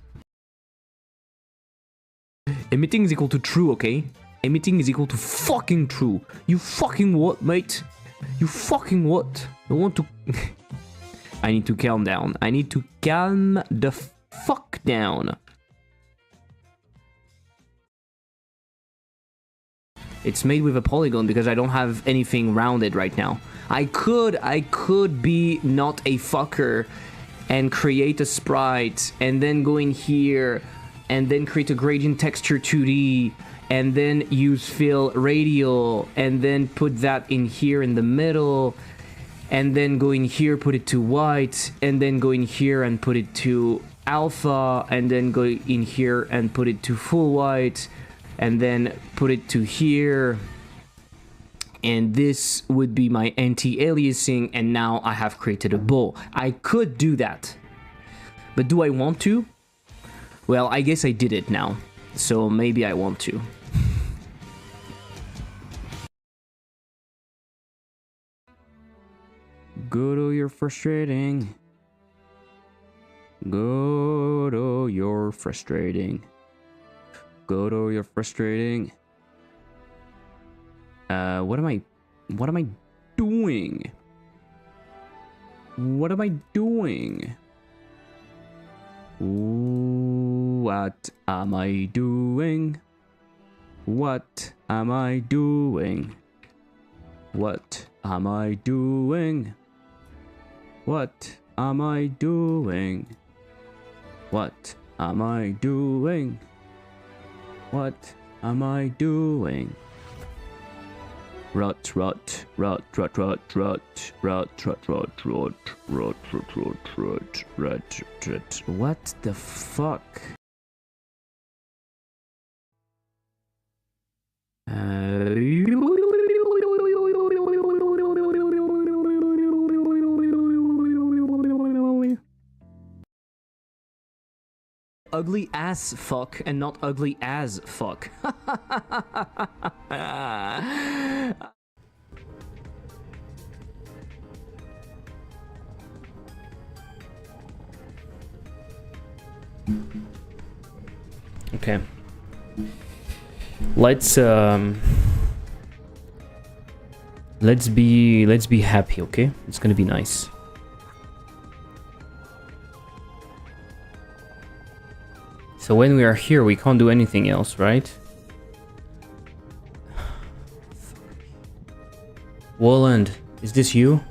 Speaker 1: Emitting is equal to true, okay? Emitting is equal to fucking true. You fucking what, mate? You fucking what? I want to... I need to calm down. I need to calm the fuck down. It's made with a polygon because I don't have anything rounded right now. I could be not a fucker and create a sprite and then go in here and then create a gradient texture 2D and then use fill radial and then put that in here in the middle and then go in here, put it to white, and then go in here and put it to alpha, and then go in here and put it to full white, and then put it to here. And this would be my anti-aliasing, and now I have created a bowl. I could do that. But do I want to? Well, I guess I did it now. So maybe I want to. Go you're frustrating. Go you're frustrating. Go you're frustrating. What am I doing? What am I doing? What am I doing? What am I doing? What am I doing? What am I doing? What am I doing? What am I doing? Rot. What the fuck? Ugly ass fuck and not ugly as fuck. Okay. Let's be happy, okay? It's gonna be nice. So when we are here, we can't do anything else, right? Woland, is this you?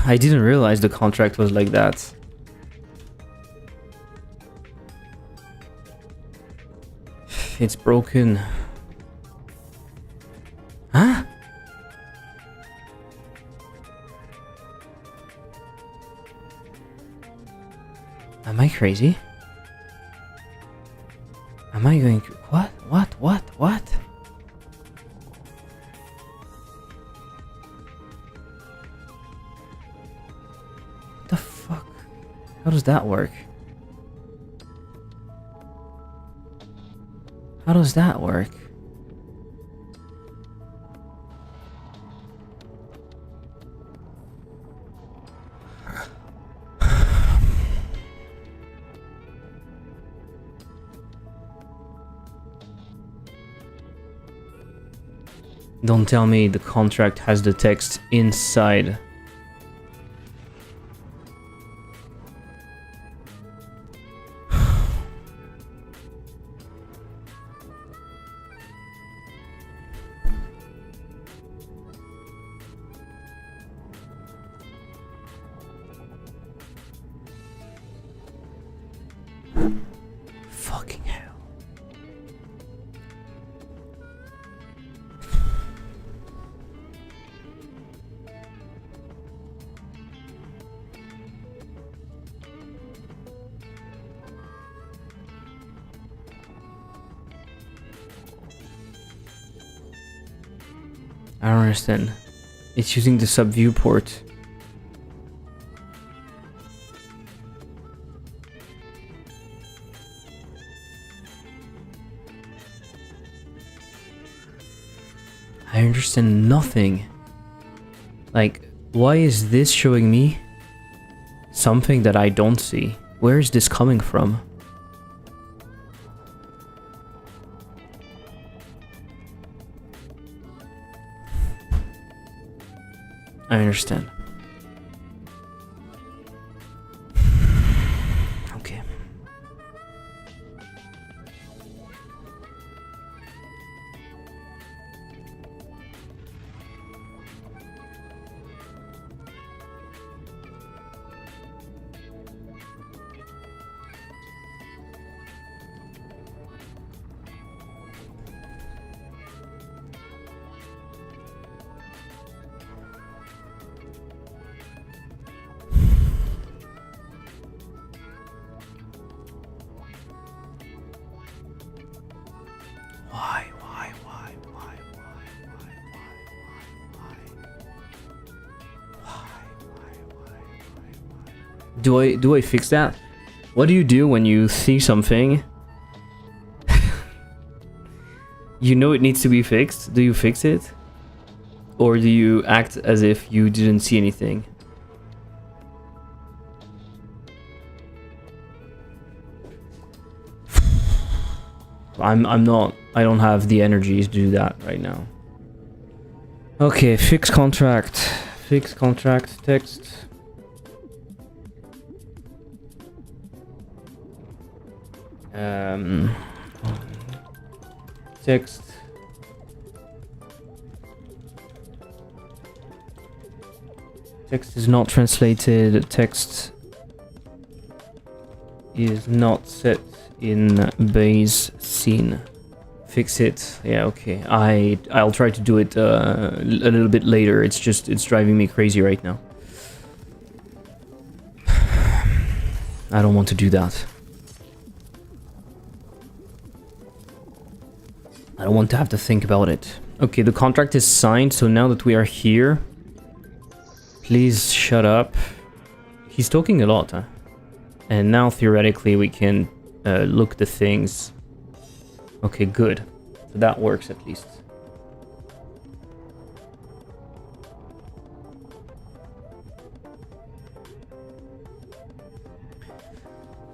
Speaker 1: I didn't realize the contract was like that. It's broken. Huh? Am I crazy? Am I going to... What? What? What? The fuck? How does that work? How does that work? Don't tell me the contract has the text inside. Fucking hell. I don't understand. It's using the sub viewport. I understand nothing. Like, why is this showing me something that I don't see? Where is this coming from? I understand. Okay. Do I fix that? What do you do when you see something? You know it needs to be fixed. Do you fix it? Or do you act as if you didn't see anything? I'm not, I don't have the energy to do that right now. Okay, fix contract. Fix contract text. Text. Text is not translated. Text is not set in base scene. Fix it. Yeah, okay. I'll try to do it a little bit later. It's driving me crazy right now. I don't want to do that. I don't want to have to think about it. Okay, the contract is signed, so now that we are here, please shut up. He's talking a lot, huh? And now theoretically we can look the things. Okay, good. So that works at least.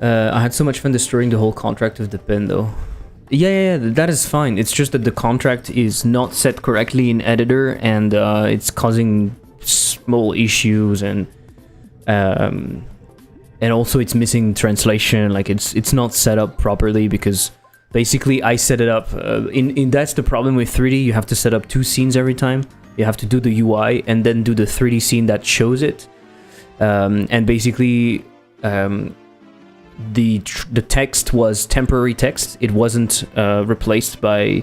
Speaker 1: I had so much fun destroying the whole contract of the pen though. Yeah, that is fine. It's just that the contract is not set correctly in editor, and it's causing small issues, and also it's missing translation. Like it's not set up properly because basically I set it up. In that's the problem with 3D. You have to set up 2 scenes every time. You have to do the UI and then do the 3D scene that shows it, and basically. The text was temporary text. It wasn't replaced by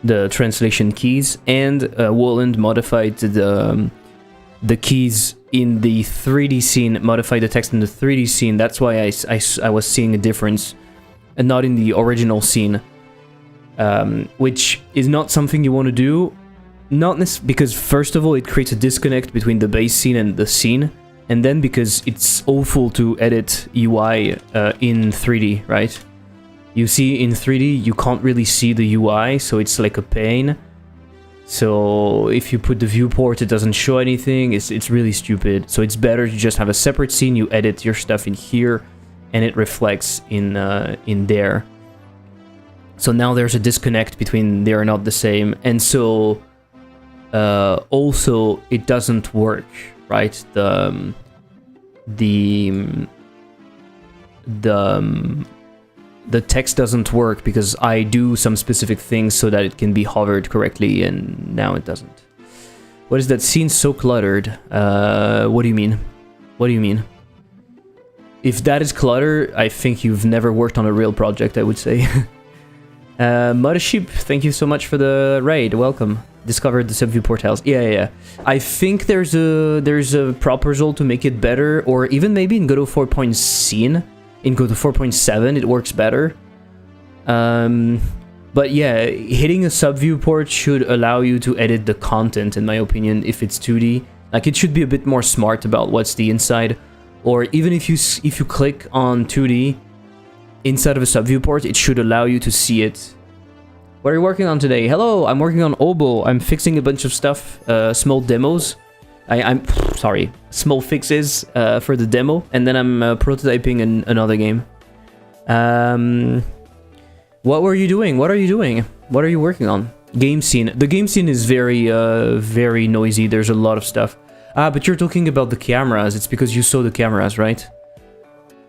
Speaker 1: the translation keys, and Woland modified the keys in the 3D scene, modified the text in the 3D scene. That's why I was seeing a difference, and not in the original scene. which is not something you want to do. Not because first of all, it creates a disconnect between the base scene and the scene, and then because it's awful to edit UI in 3D, right? You see, in 3D, you can't really see the UI, so it's like a pain. So if you put the viewport, it doesn't show anything. It's really stupid. So it's better to just have a separate scene. You edit your stuff in here, and it reflects in there. So now there's a disconnect between they are not the same, and so also it doesn't work, right? The text doesn't work because I do some specific things so that it can be hovered correctly, and now it doesn't. What is that scene so cluttered? What do you mean? What do you mean? If that is clutter, I think you've never worked on a real project, I would say. Mudasheep, thank you so much for the raid. Welcome. Discovered the subview portals. Yeah. I think there's a proposal to make it better, or even maybe in Godot 4.7 scene. In Godot 4.7, it works better. But yeah, hitting a subview port should allow you to edit the content, in my opinion, if it's 2D. Like, it should be a bit more smart about what's the inside. Or even if you click on 2D inside of a subview port, it should allow you to see it. What are you working on today? Hello, I'm working on O.B.O.L. I'm fixing a bunch of stuff, small demos. I'm sorry, small fixes for the demo, and then I'm prototyping another game. What were you doing? What are you doing? What are you working on? Game scene. The game scene is very noisy. There's a lot of stuff. But you're talking about the cameras. It's because you saw the cameras, right?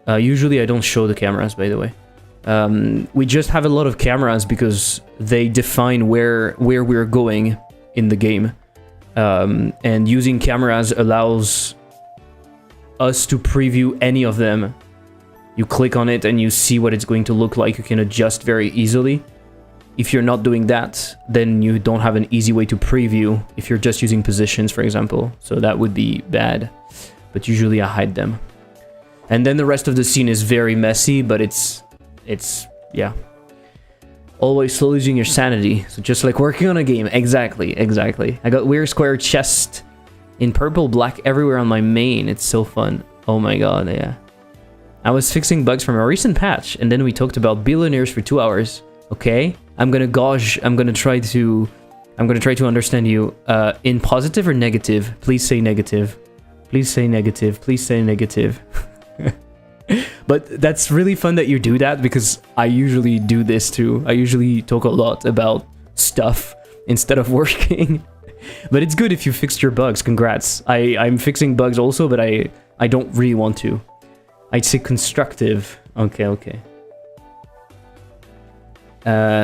Speaker 1: Usually I don't show the cameras, by the way. We just have a lot of cameras because they define where we're going in the game. And using cameras allows us to preview any of them. You click on it and you see what it's going to look like. You can adjust very easily. If you're not doing that, then you don't have an easy way to preview if you're just using positions, for example. So that would be bad. But usually I hide them. And then the rest of the scene is very messy, but it's yeah. Always slow losing your sanity. So just like working on a game. Exactly. I got weird square chest in purple, black everywhere on my main. It's so fun. Oh my god, yeah. I was fixing bugs from a recent patch, and then we talked about billionaires for 2 hours. Okay, I'm gonna try to understand you. In positive or negative? Please say negative. Please say negative. Please say negative. But that's really fun that you do that, because I usually do this too. I usually talk a lot about stuff instead of working. But it's good if you fixed your bugs. Congrats. I'm fixing bugs also, but I don't really want to. I'd say constructive. Okay.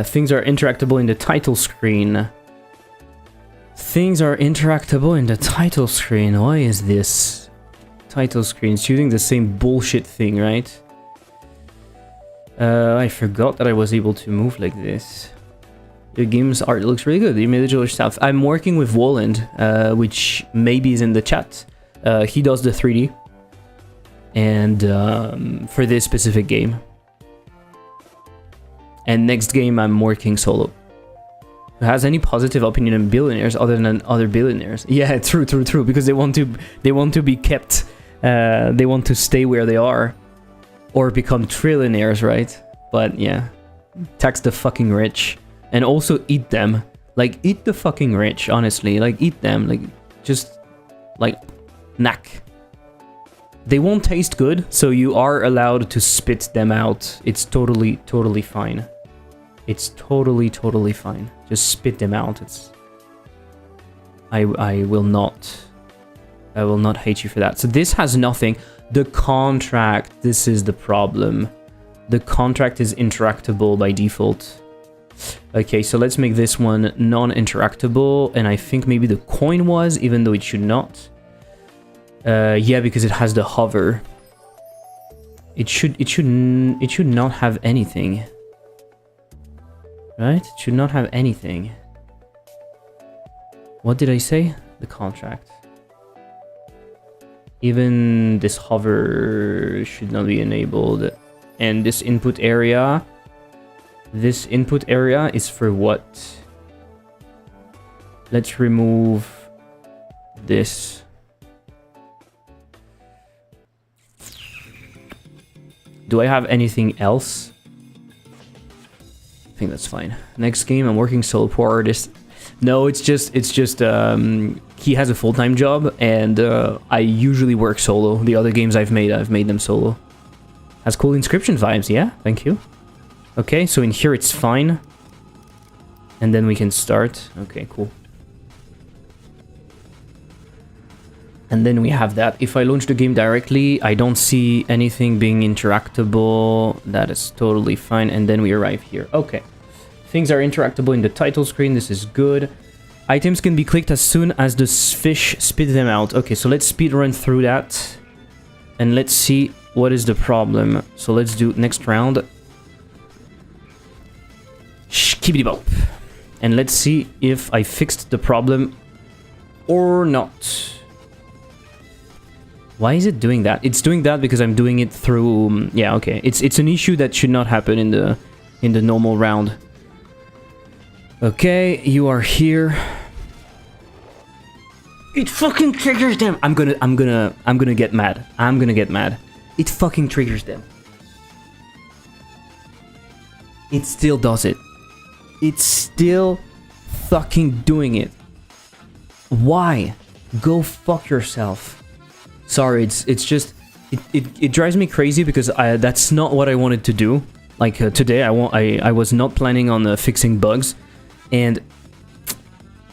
Speaker 1: Things are interactable in the title screen. Things are interactable in the title screen. Why is this? Title screen. It's using the same bullshit thing, right? I forgot that I was able to move like this. The game's art looks really good. The individual stuff. I'm working with Woland, which maybe is in the chat. He does the 3D. And for this specific game. And next game I'm working solo. Who has any positive opinion on billionaires other than other billionaires? Yeah, true. Because they want to be kept. They want to stay where they are, or become trillionaires, right? But yeah, tax the fucking rich, and also eat them. Like, eat the fucking rich, honestly. Like, eat them. Like, just like knack. They won't taste good, so you are allowed to spit them out. It's totally fine. It's totally fine. Just spit them out. I will not hate you for that. So this has nothing. The contract, this is the problem. The contract is interactable by default. Okay, so let's make this one non-interactable, and I think maybe the coin was, even though it should not. Yeah, because it has the hover. It should not have anything. Right? It should not have anything. What did I say? The contract. Even this hover should not be enabled. And this input area This input area is for what? Let's remove this. Do I have anything else? I think that's fine. Next game, I'm working solo poor artist. No, it's just he has a full-time job, and I usually work solo. The other games I've made them solo. Has cool inscription vibes, yeah? Thank you. Okay, so in here it's fine. And then we can start. Okay, cool. And then we have that. If I launch the game directly, I don't see anything being interactable. That is totally fine. And then we arrive here. Okay. Things are interactable in the title screen. This is good. Items can be clicked as soon as the fish spits them out. Okay, so let's speed run through that. And let's see what is the problem. So let's do next round. Skibbity-bop. And let's see if I fixed the problem or not. Why is it doing that? It's doing that because I'm doing it through... yeah, okay. It's an issue that should not happen in the normal round. Okay, you are here. It fucking triggers them. I'm gonna get mad. I'm gonna get mad. It fucking triggers them. It still does it. It's still fucking doing it. Why? Go fuck yourself. Sorry, it's just it drives me crazy because that's not what I wanted to do. Like today, I was not planning on fixing bugs, and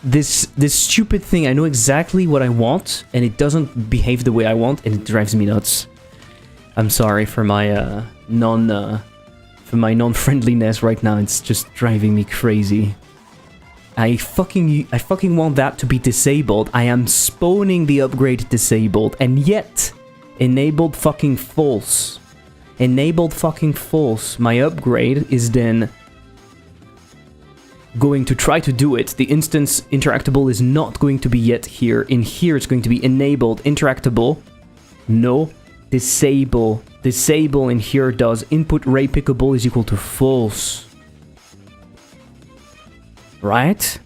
Speaker 1: this stupid thing. I know exactly what I want, and it doesn't behave the way I want, and it drives me nuts. I'm sorry for my non-friendliness right now. It's just driving me crazy. I fucking want that to be disabled. I am spawning the upgrade disabled, and yet enabled fucking false. Enabled fucking false. My upgrade is then going to try to do it. The instance interactable is not going to be yet here. In here it's going to be enabled interactable. No. Disable. Disable in here does input ray pickable is equal to false. Right?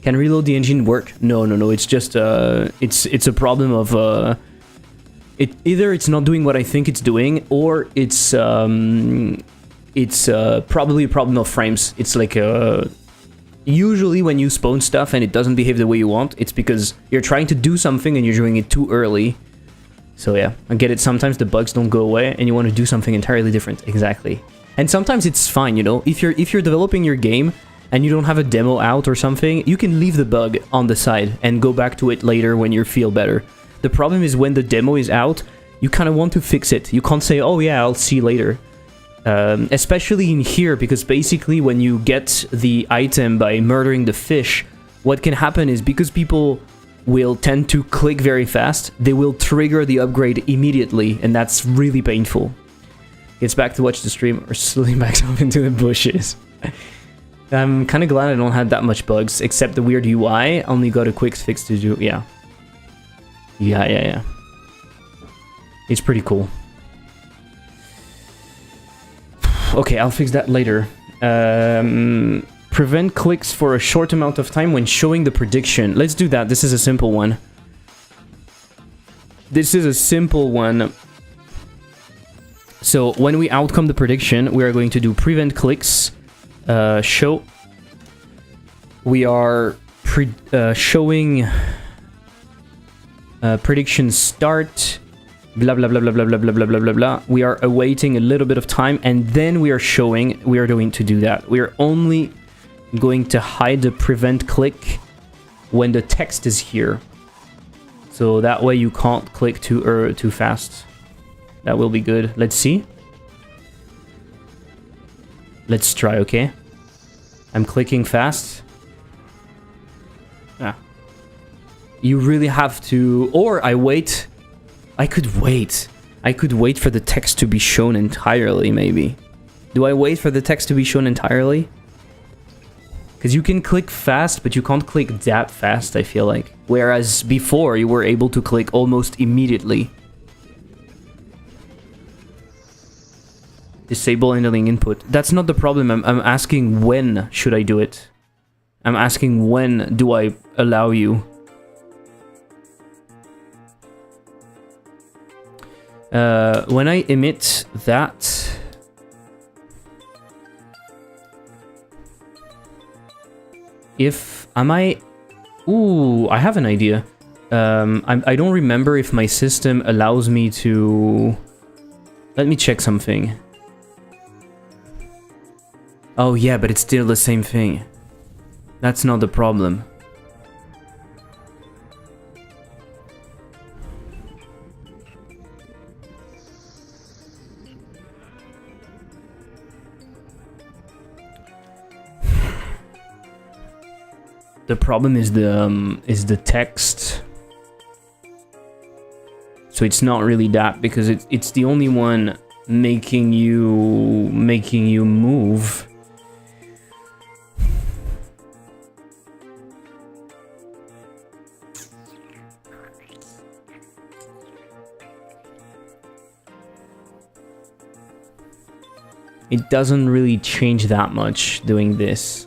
Speaker 1: Can reload the engine work? No. It's just it's a problem of either it's not doing what I think it's doing, or it's probably a problem of frames. It's like usually when you spawn stuff and it doesn't behave the way you want, it's because you're trying to do something and you're doing it too early. So yeah, I get it. Sometimes the bugs don't go away and you want to do something entirely different. Exactly. And sometimes it's fine, you know. If you're developing your game and you don't have a demo out or something, you can leave the bug on the side and go back to it later when you feel better. The problem is when the demo is out, you kind of want to fix it. You can't say, oh yeah, I'll see later. Especially in here, because basically when you get the item by murdering the fish, what can happen is because people will tend to click very fast, they will trigger the upgrade immediately, and that's really painful. Gets back to watch the stream or slowly backs off into the bushes. I'm kind of glad I don't have that much bugs, except the weird UI. Only got a quick fix to do. Yeah. It's pretty cool. Okay, I'll fix that later. Prevent clicks for a short amount of time when showing the prediction. Let's do that. This is a simple one. So when we outcome the prediction, we are going to do prevent clicks. Show. We are showing prediction start. Blah blah blah blah blah blah blah blah blah blah blah. We are awaiting a little bit of time, and then we are showing. We are going to do that. We are only going to hide the prevent click when the text is here, so that way you can't click too fast. That will be good. Let's see. Let's try. Okay, I'm clicking fast. You really have to, or I wait. I could wait for the text to be shown entirely, maybe. Do I wait for the text to be shown entirely? Because you can click fast, but you can't click that fast, I feel like. Whereas before, you were able to click almost immediately. Disable handling input. That's not the problem. I'm asking when should I do it. I'm asking when do I allow you. When I emit that... If... Am I... Ooh, I have an idea. I don't remember if my system allows me to... Let me check something. Oh yeah, but it's still the same thing. That's not the problem. The problem is the text. So it's not really that, because it's the only one making you move. It doesn't really change that much doing this.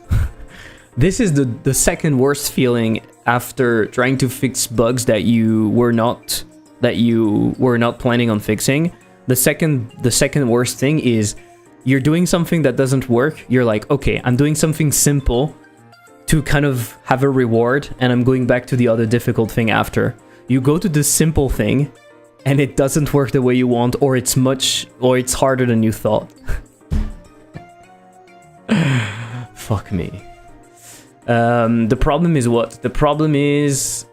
Speaker 1: This is the second worst feeling after trying to fix bugs that you were not planning on fixing. The second worst thing is you're doing something that doesn't work. You're like, okay, I'm doing something simple to kind of have a reward, and I'm going back to the other difficult thing after. You go to the simple thing, and it doesn't work the way you want, or it's harder than you thought. Fuck me. The problem is what? The problem is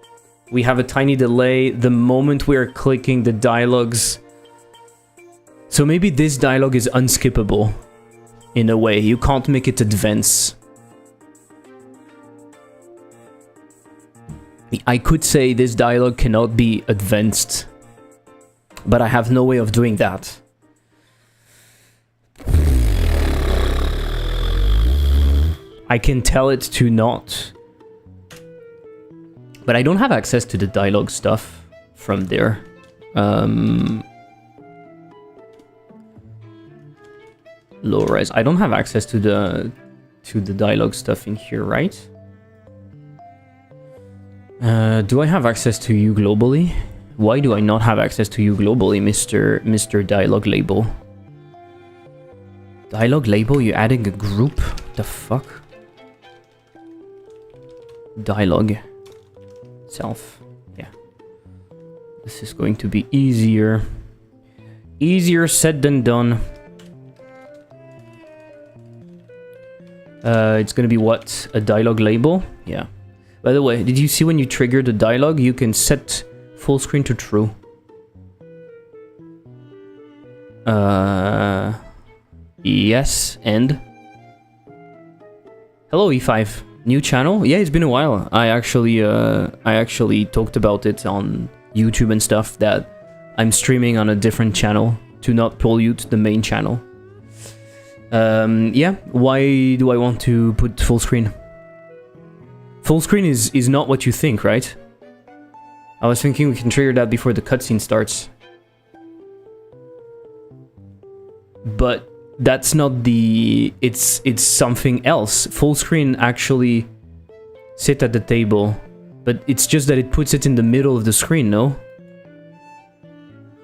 Speaker 1: we have a tiny delay the moment we're clicking the dialogues. So maybe this dialogue is unskippable in a way. You can't make it advance. I could say this dialogue cannot be advanced, but I have no way of doing that. I can tell it to not. But I don't have access to the dialogue stuff from there. Low res. I don't have access to the dialogue stuff in here, right? Do I have access to you globally? Why do I not have access to you globally, Mr. Dialogue Label? Dialogue Label? You adding a group? The fuck? Dialogue self. Yeah. This is going to be easier. Easier said than done. It's gonna be what? A dialogue label? Yeah. By the way, did you see when you trigger the dialogue, you can set full screen to true? Yes, and? Hello, E5. New channel? Yeah, it's been a while. I actually talked about it on YouTube and stuff, that I'm streaming on a different channel to not pollute the main channel. Yeah, why do I want to put full screen? Full screen is not what you think, right? I was thinking we can trigger that before the cutscene starts. But that's not the... It's something else. Full screen actually sit at the table. But it's just that it puts it in the middle of the screen, no?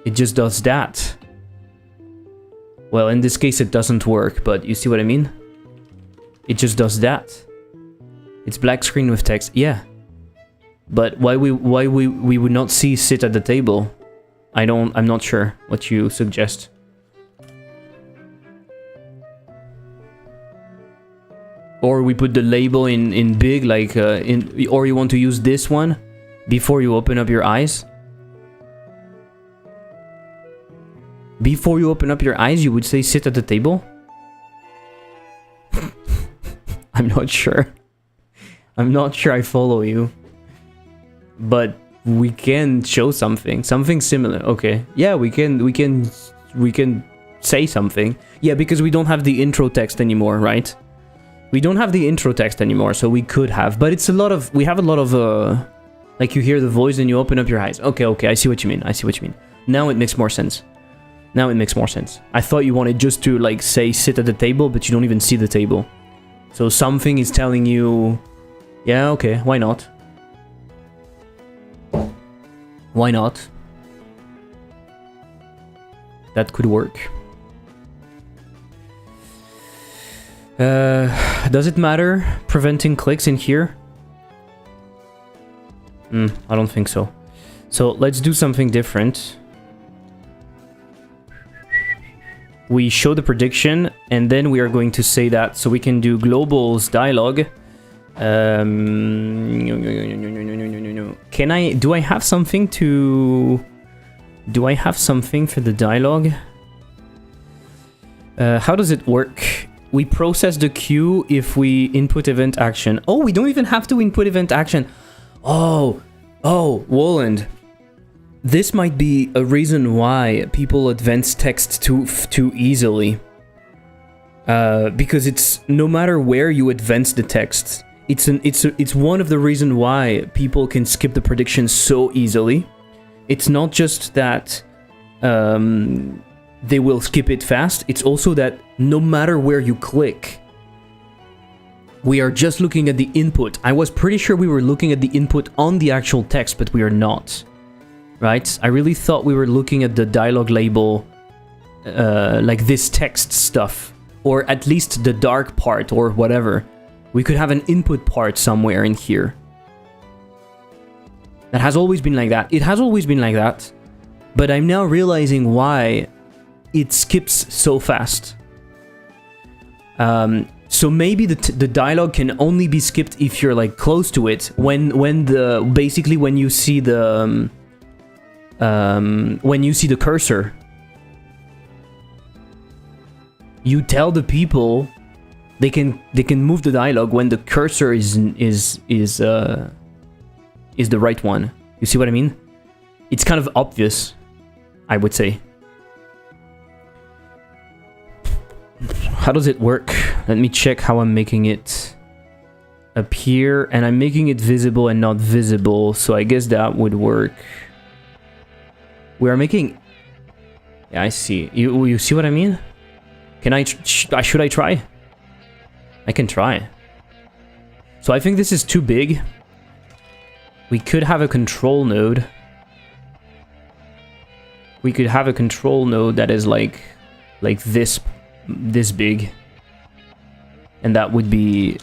Speaker 1: It just does that. Well, in this case it doesn't work, but you see what I mean? It just does that. It's black screen with text, yeah. But why we would not see sit at the table? I'm not sure what you suggest. Or we put the label in big, like or you want to use this one before you open up your eyes? Before you open up your eyes, you would say sit at the table? I'm not sure. I'm not sure I follow you. But we can show something similar. Okay. Yeah, we can say something. Yeah, because we don't have the intro text anymore, right? We don't have the intro text anymore, so we could have, but it's a lot of, we have a lot of, like you hear the voice and you open up your eyes. Okay, okay, I see what you mean, I see what you mean. Now it makes more sense. Now it makes more sense. I thought you wanted just to, like, say sit at the table, but you don't even see the table. So something is telling you, yeah, okay, why not? Why not? That could work. Does it matter preventing clicks in here? I don't think so. So let's do something different. We show the prediction, and then we are going to say that, so we can do global's dialogue. Can I, do I have something to, do I have something for the dialogue? How does it work? We process the queue if we input event action. Oh, we don't even have to input event action. Oh, Woland. This might be a reason why people advance text too easily. Because it's, no matter where you advance the text, it's one of the reasons why people can skip the prediction so easily. It's not just that they will skip it fast, it's also that no matter where you click, we are just looking at the input. I was pretty sure we were looking at the input on the actual text, but we are not. Right? I really thought we were looking at the dialogue label, like this text stuff, or at least the dark part or whatever. We could have an input part somewhere in here. That has always been like that. It has always been like that, but I'm now realizing why it skips so fast. So maybe the dialogue can only be skipped if you're like close to it. When you see the cursor, you tell the people they can move the dialogue when the cursor is the right one. You see what I mean? It's kind of obvious, I would say. How does it work? Let me check how I'm making it appear, and I'm making it visible and not visible, so I guess that would work. We are making... Yeah, I see. You see what I mean? Can I... should I try? I can try. So I think this is too big. We could have a control node. We could have a control node that is like this big. And that would be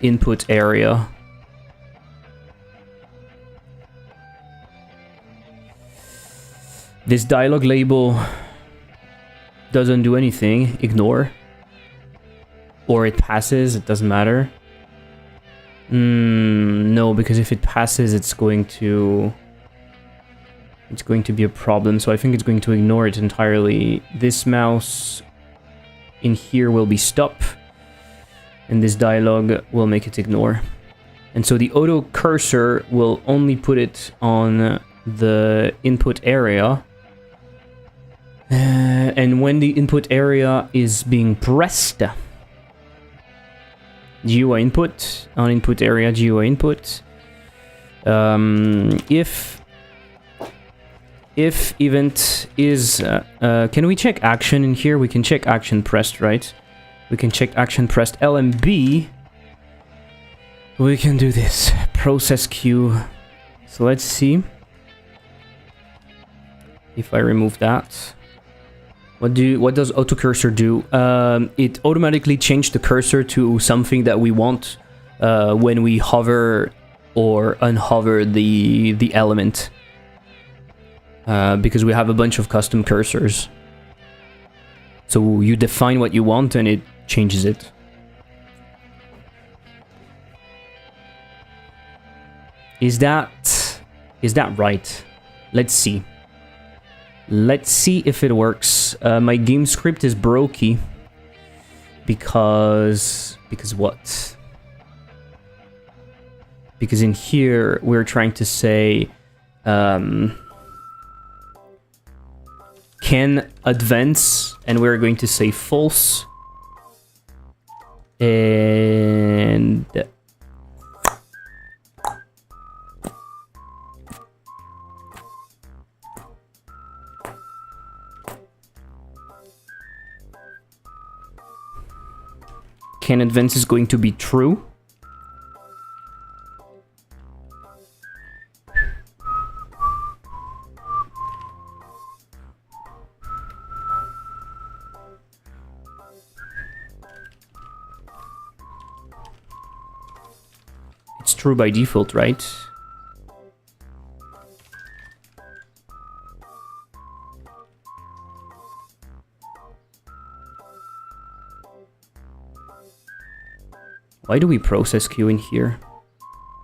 Speaker 1: input area. This dialogue label doesn't do anything. Ignore. Or it passes, it doesn't matter. No, because if it passes, it's going to be a problem. So I think it's going to ignore it entirely. This mouse in here will be stop. And this dialogue will make it ignore. And so the auto cursor will only put it on the input area. And when the input area is being pressed, GUI input, on input area, GUI input. If event is, can we check action in here? We can check action pressed, right? We can check action pressed LMB. We can do this. Process queue. So let's see if I remove that. What does auto cursor do? It automatically changed the cursor to something that we want when we hover or unhover the element. Because we have a bunch of custom cursors. So you define what you want and it changes it. Is that right? Let's see. Let's see if it works. My game script is brokey. Because what? Because in here we're trying to say can advance, and we're going to say false. And can advance is going to be true. It's true by default, right? Why do we process queue in here?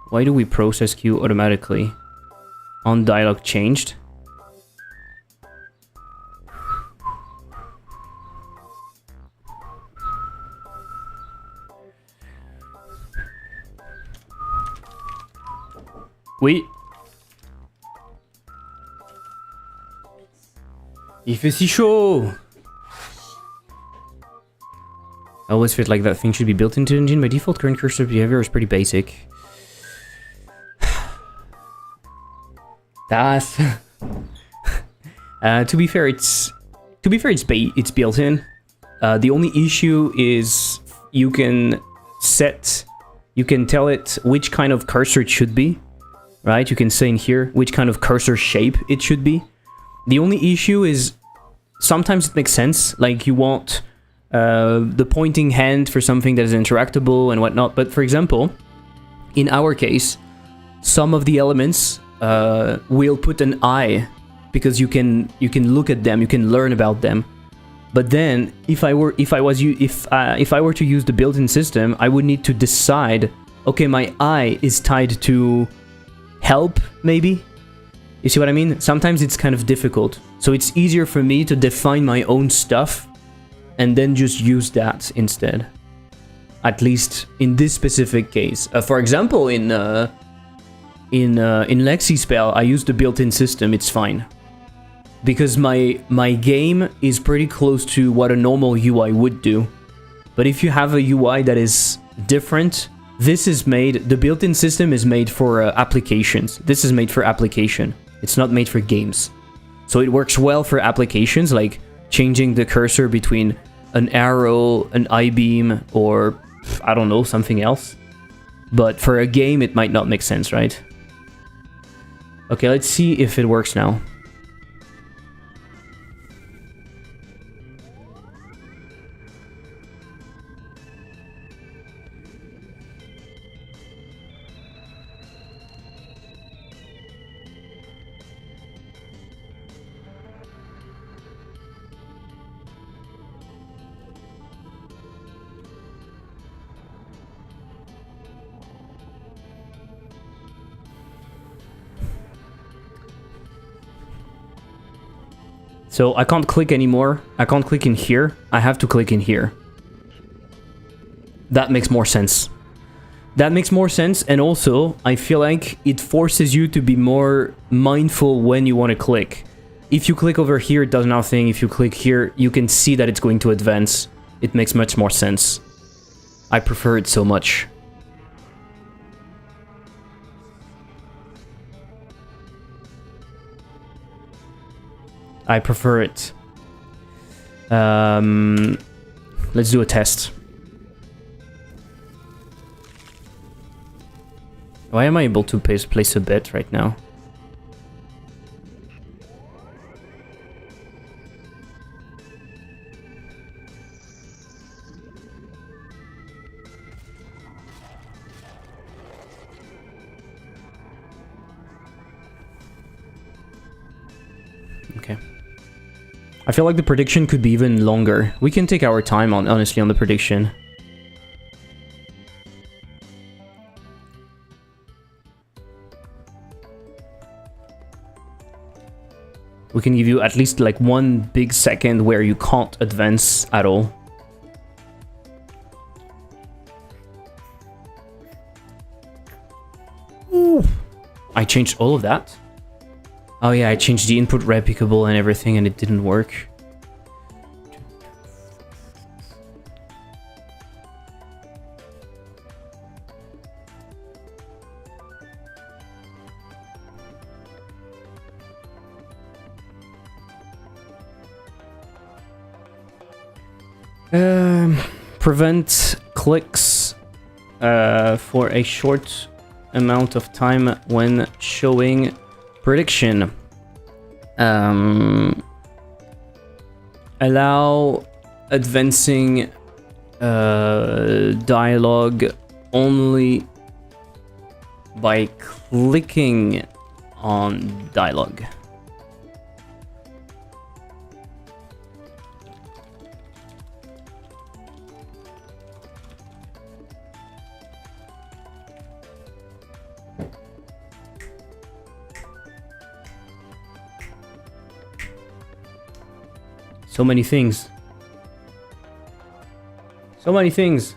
Speaker 1: Why do we process queue automatically? On dialog changed. Oui. Il fait si chaud. I always feel like that thing should be built into the engine by default. Current cursor behavior is pretty basic. That's to be fair, it's built in. The only issue is you can tell it which kind of cursor it should be, right? You can say in here which kind of cursor shape it should be. The only issue is sometimes it makes sense, like you want the pointing hand for something that is interactable and whatnot. But for example, in our case, some of the elements will put an eye because you can look at them, you can learn about them. But then, if I were to use the built-in system, I would need to decide. Okay, my eye is tied to help, maybe. You see what I mean? Sometimes it's kind of difficult, so it's easier for me to define my own stuff and then just use that instead. At least in this specific case. For example, in Lexispell, I use the built-in system. It's fine. Because my game is pretty close to what a normal UI would do. But if you have a UI that is different, the built-in system is made for applications. This is made for application. It's not made for games. So it works well for applications, like changing the cursor between an arrow, an I-beam, or I don't know, something else. But for a game, it might not make sense, right? Okay, let's see if it works now. So I can't click anymore. I can't click in here. I have to click in here. That makes more sense. That makes more sense, and also I feel like it forces you to be more mindful when you want to click. If you click over here, it does nothing. If you click here, you can see that it's going to advance. It makes much more sense. I prefer it so much. I prefer it. Let's do a test. Why am I able to place a bet right now? Okay. I feel like the prediction could be even longer. We can take our time honestly on the prediction. We can give you at least like 1 big second where you can't advance at all. Ooh. I changed all of that. Oh yeah, I changed the input replicable and everything and it didn't work. Prevent clicks for a short amount of time when showing prediction. Allow advancing dialogue only by clicking on dialogue. So many things. So many things.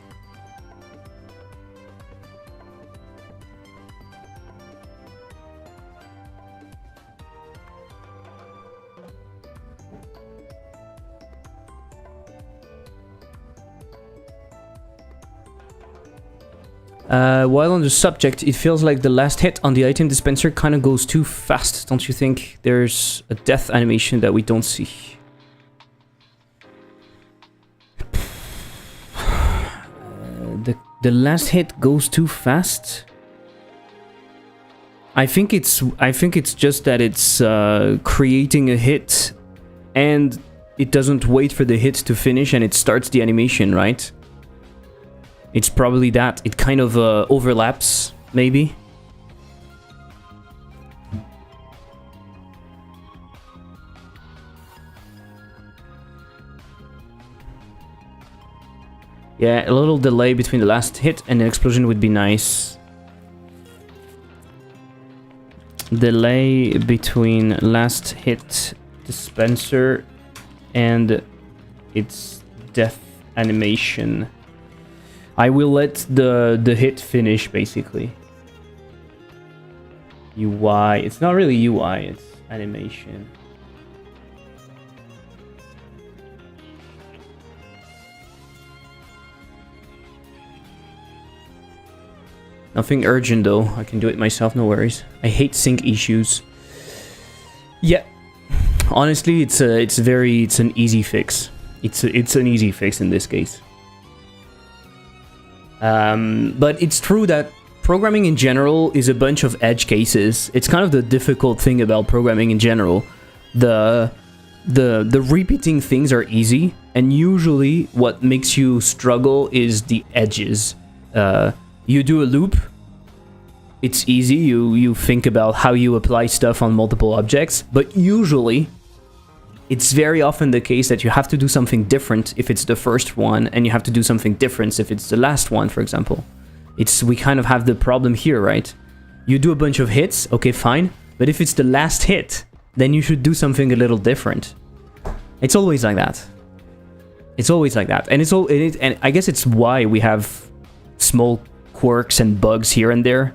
Speaker 1: While on the subject, it feels like the last hit on the item dispenser kind of goes too fast, don't you think? There's a death animation that we don't see. The last hit goes too fast. I think it's just that it's creating a hit, and it doesn't wait for the hit to finish, and it starts the animation, right? It's probably that. It kind of overlaps, maybe. Yeah, a little delay between the last hit and the explosion would be nice. Delay between last hit dispenser and its death animation. I will let the hit finish, basically. UI. It's not really UI, it's animation. Nothing urgent though. I can do it myself, no worries. I hate sync issues. Yeah. Honestly, it's an easy fix. It's an easy fix in this case. But it's true that programming in general is a bunch of edge cases. It's kind of the difficult thing about programming in general. The repeating things are easy, and usually what makes you struggle is the edges. You do a loop, it's easy, you think about how you apply stuff on multiple objects, but usually it's very often the case that you have to do something different if it's the first one, and you have to do something different if it's the last one, for example. We kind of have the problem here, right? You do a bunch of hits, okay, fine, but if it's the last hit, then you should do something a little different. It's always like that. It's always like that, and and I guess it's why we have small quirks and bugs here and there,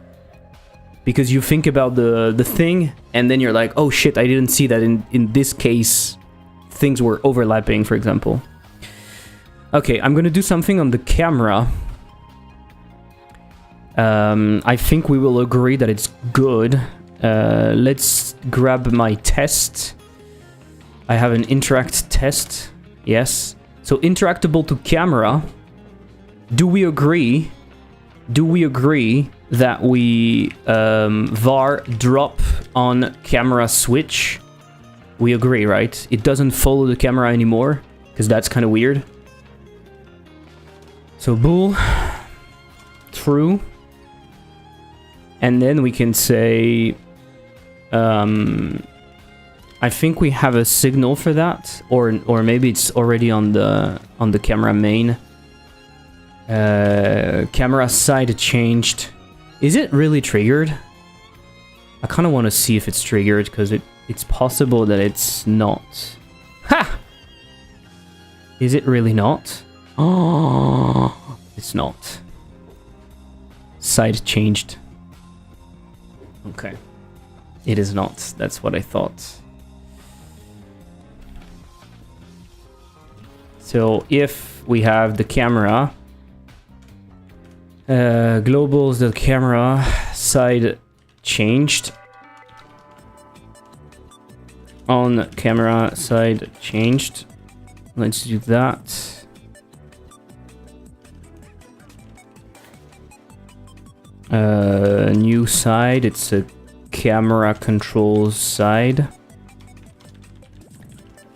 Speaker 1: because you think about the thing and then you're like, oh shit, I didn't see that in this case things were overlapping, for example. Okay, I'm gonna do something on the camera. I think we will agree that it's good. Let's grab my test. I have an interact test. Yes, so interactable to camera. Do we agree that we var drop on camera switch? We agree, right? It doesn't follow the camera anymore, because that's kind of weird. So bool, true. And then we can say, I think we have a signal for that, or maybe it's already on the camera main. Camera side changed. Is it really triggered? I kind of want to see if it's triggered, because it's possible that it's not. Ha! Is it really not? Oh, it's not. Side changed. Okay. It is not. That's what I thought. So if we have the camera, globals, the camera side changed. On camera side changed. Let's do that. New side, it's a camera controls side.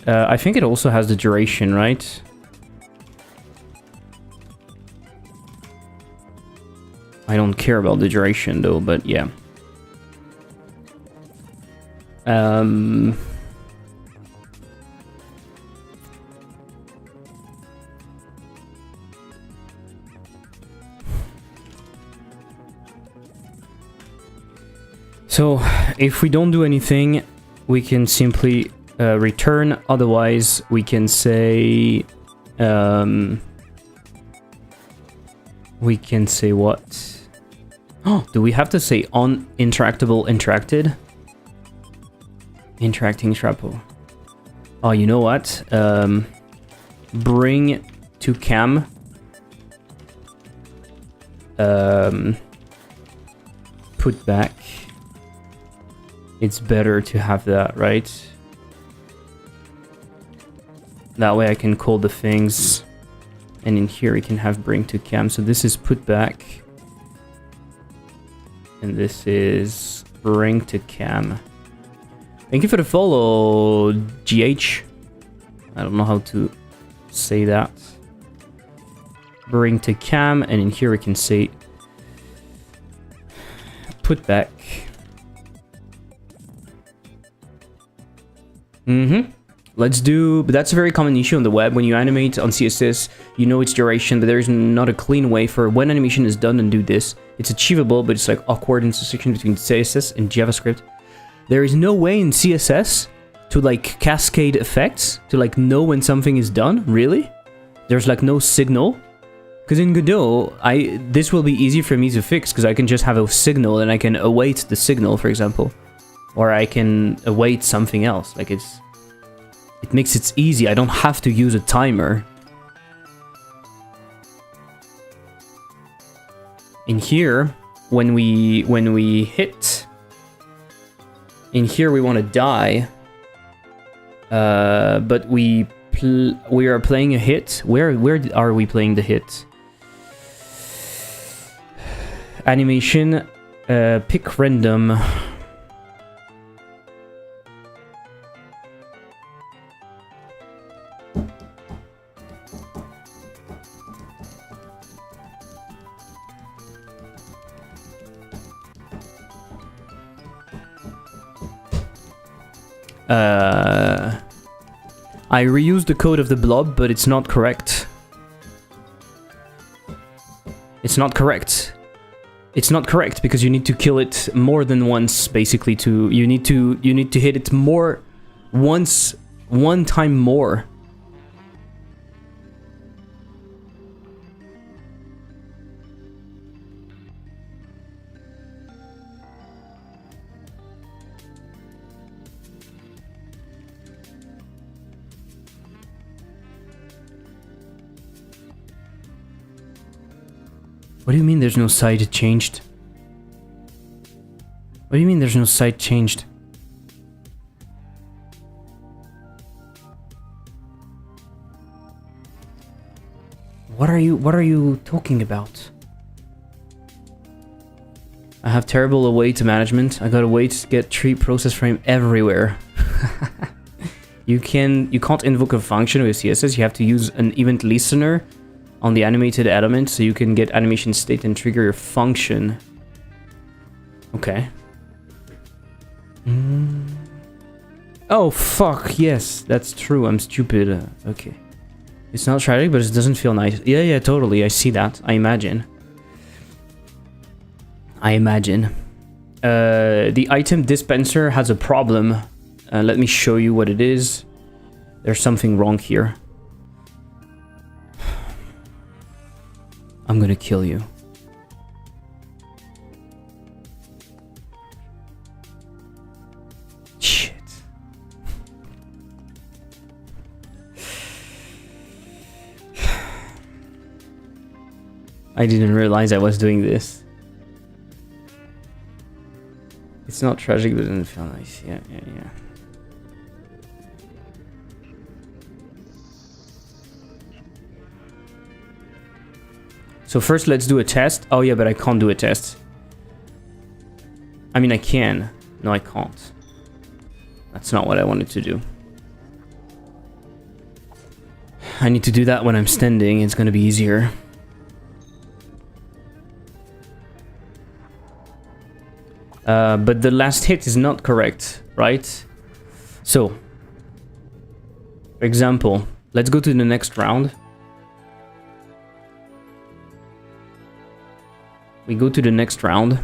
Speaker 1: I think it also has the duration, right? I don't care about the duration though, but yeah. So, if we don't do anything, we can simply return. Otherwise, we can say... we can say what? Oh, do we have to say on interactable interacted? Interacting trapo. Oh, you know what? Bring to cam. Put back. It's better to have that, right? That way I can call the things. And in here we can have bring to cam. So this is put back. And this is bring to cam. Thank you for the follow, GH. I don't know how to say that. Bring to cam. And in here we can say put back. Let's do, but that's a very common issue on the web. When you animate on CSS, you know its duration, but there's not a clean way for when animation is done and do this. It's achievable, but it's like awkward intersection between CSS and JavaScript. There is no way in CSS to like cascade effects, to like know when something is done, really? There's like no signal. Because in Godot, this will be easy for me to fix, because I can just have a signal and I can await the signal, for example. Or I can await something else, like it makes it easy. I don't have to use a timer. In here, when we hit, in here we want to die, but we are playing a hit. Where are we playing the hit? Animation, pick random. I reused the code of the blob, but it's not correct. It's not correct. It's not correct because you need to kill it more than once, basically. You need to hit it more once, one time more. What do you mean there's no side changed? What do you mean there's no side changed? What are you talking about? I have terrible await management. I gotta wait to get tree process frame everywhere. You can't invoke a function with CSS. You have to use an event listener on the animated element so you can get animation state and trigger your function. Okay. Oh fuck, yes, that's true. I'm stupid. Okay. It's not tragic, but it doesn't feel nice. Yeah, totally. I see that. I imagine. The item dispenser has a problem. Let me show you what it is. There's something wrong here. I'm gonna kill you. Shit. I didn't realize I was doing this. It's not tragic, but it doesn't feel nice. Yeah. So first let's do a test. Oh yeah, but I can't do a test. I mean, I can. No, I can't. That's not what I wanted to do. I need to do that when I'm standing. It's gonna be easier. But the last hit is not correct, right? So, for example, let's go to the next round. We go to the next round.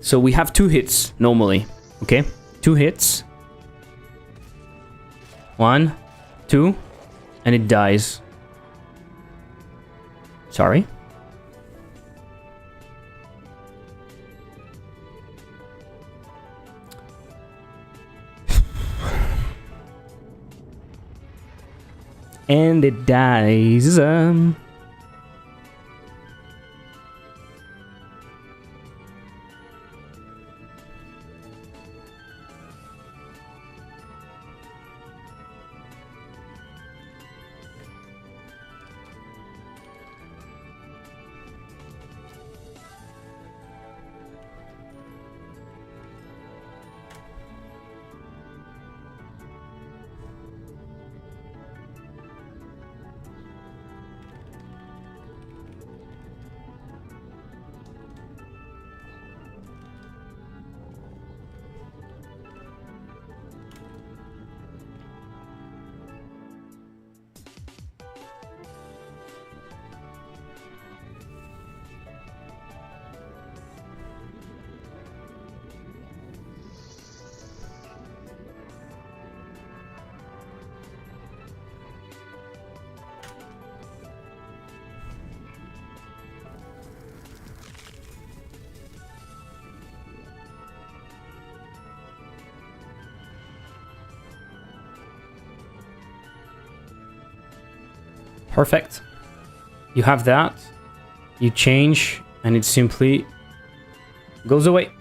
Speaker 1: So we have 2 hits normally, okay? 2 hits. 1, 2, and it dies. Sorry. And it dies. Perfect. You have that. You change, and it simply goes away.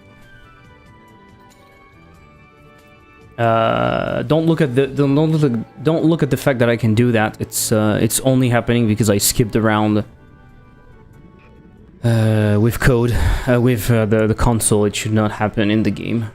Speaker 1: Don't look at the fact that I can do that. It's only happening because I skipped around with code with the console. It should not happen in the game.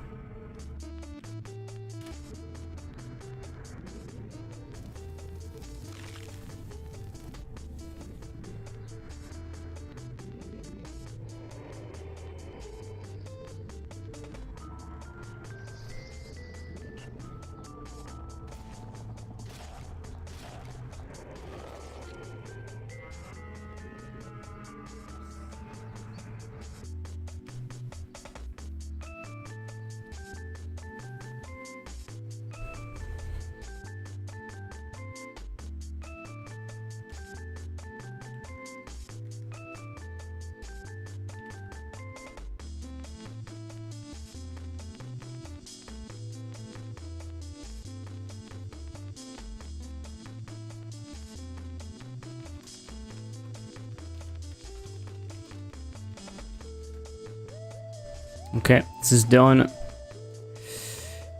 Speaker 1: Okay, this is done.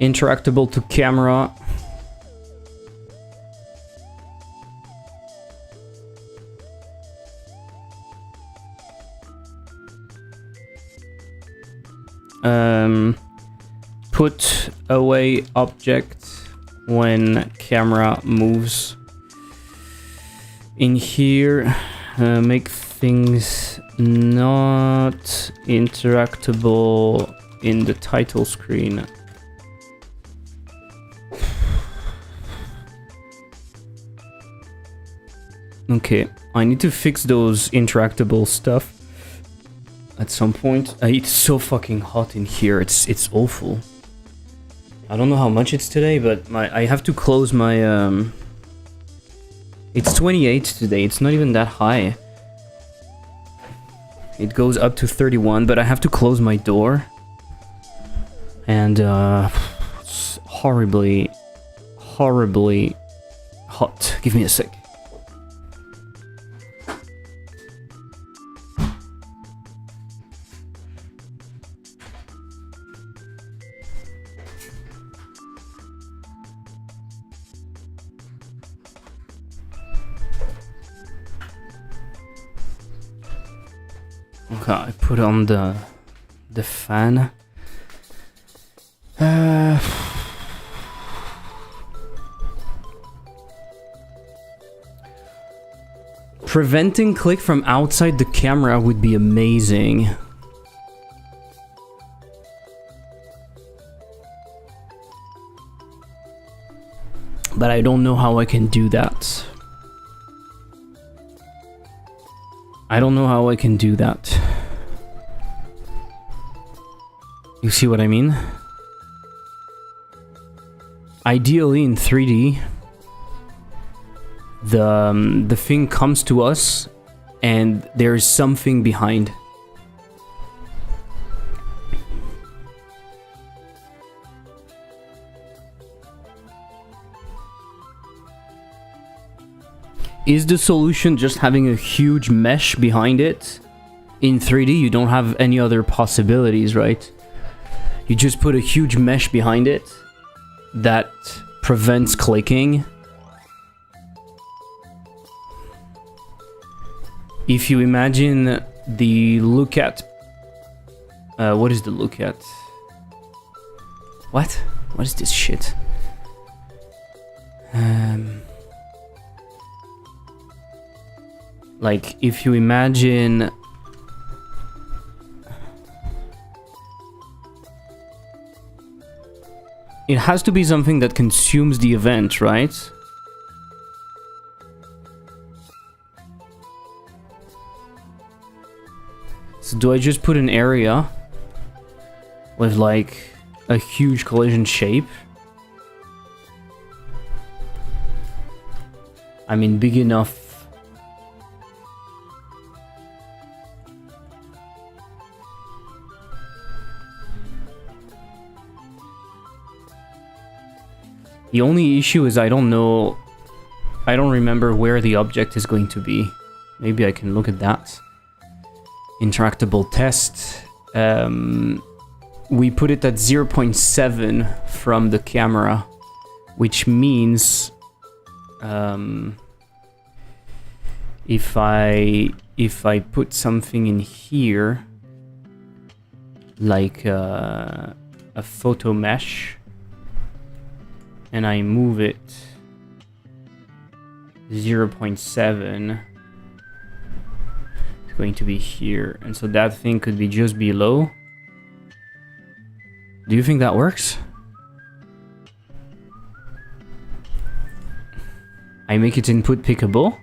Speaker 1: Interactable to camera. Put away object when camera moves. In here, make things not interactable in the title screen. Okay, I need to fix those interactable stuff at some point. It's so fucking hot in here. It's awful. I don't know how much it's today, but I have to close my It's 28 today. It's not even that high. It goes up to 31, but I have to close my door. And it's horribly hot. Give me a sec. Okay, I put on the fan. Preventing click from outside the camera would be amazing. But I don't know how I can do that. I don't know how I can do that. You see what I mean? Ideally in 3D, the thing comes to us and there's something behind. Is the solution just having a huge mesh behind it? In 3D, you don't have any other possibilities, right? You just put a huge mesh behind it that prevents clicking. If you imagine the look at... what is the look at? What? What is this shit? Like, if you imagine... It has to be something that consumes the event, right? So do I just put an area with like a huge collision shape? I mean, big enough. The only issue is I don't know, I don't remember where the object is going to be. Maybe I can look at that. Interactable test. We put it at 0.7 from the camera, which means if I put something in here, like a photo mesh, and I move it 0.7, it's going to be here, and so that thing could be just below. Do you think that works? I make it input pickable,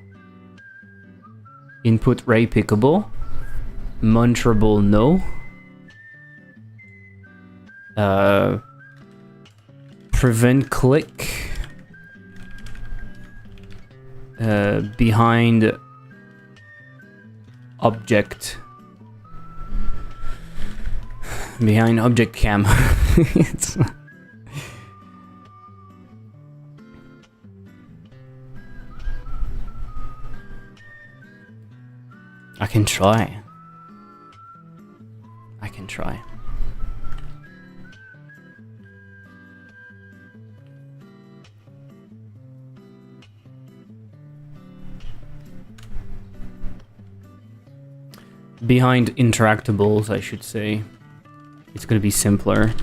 Speaker 1: input ray pickable, mounterable no, prevent click behind object cam. I can try. Behind interactables, I should say. It's gonna be simpler.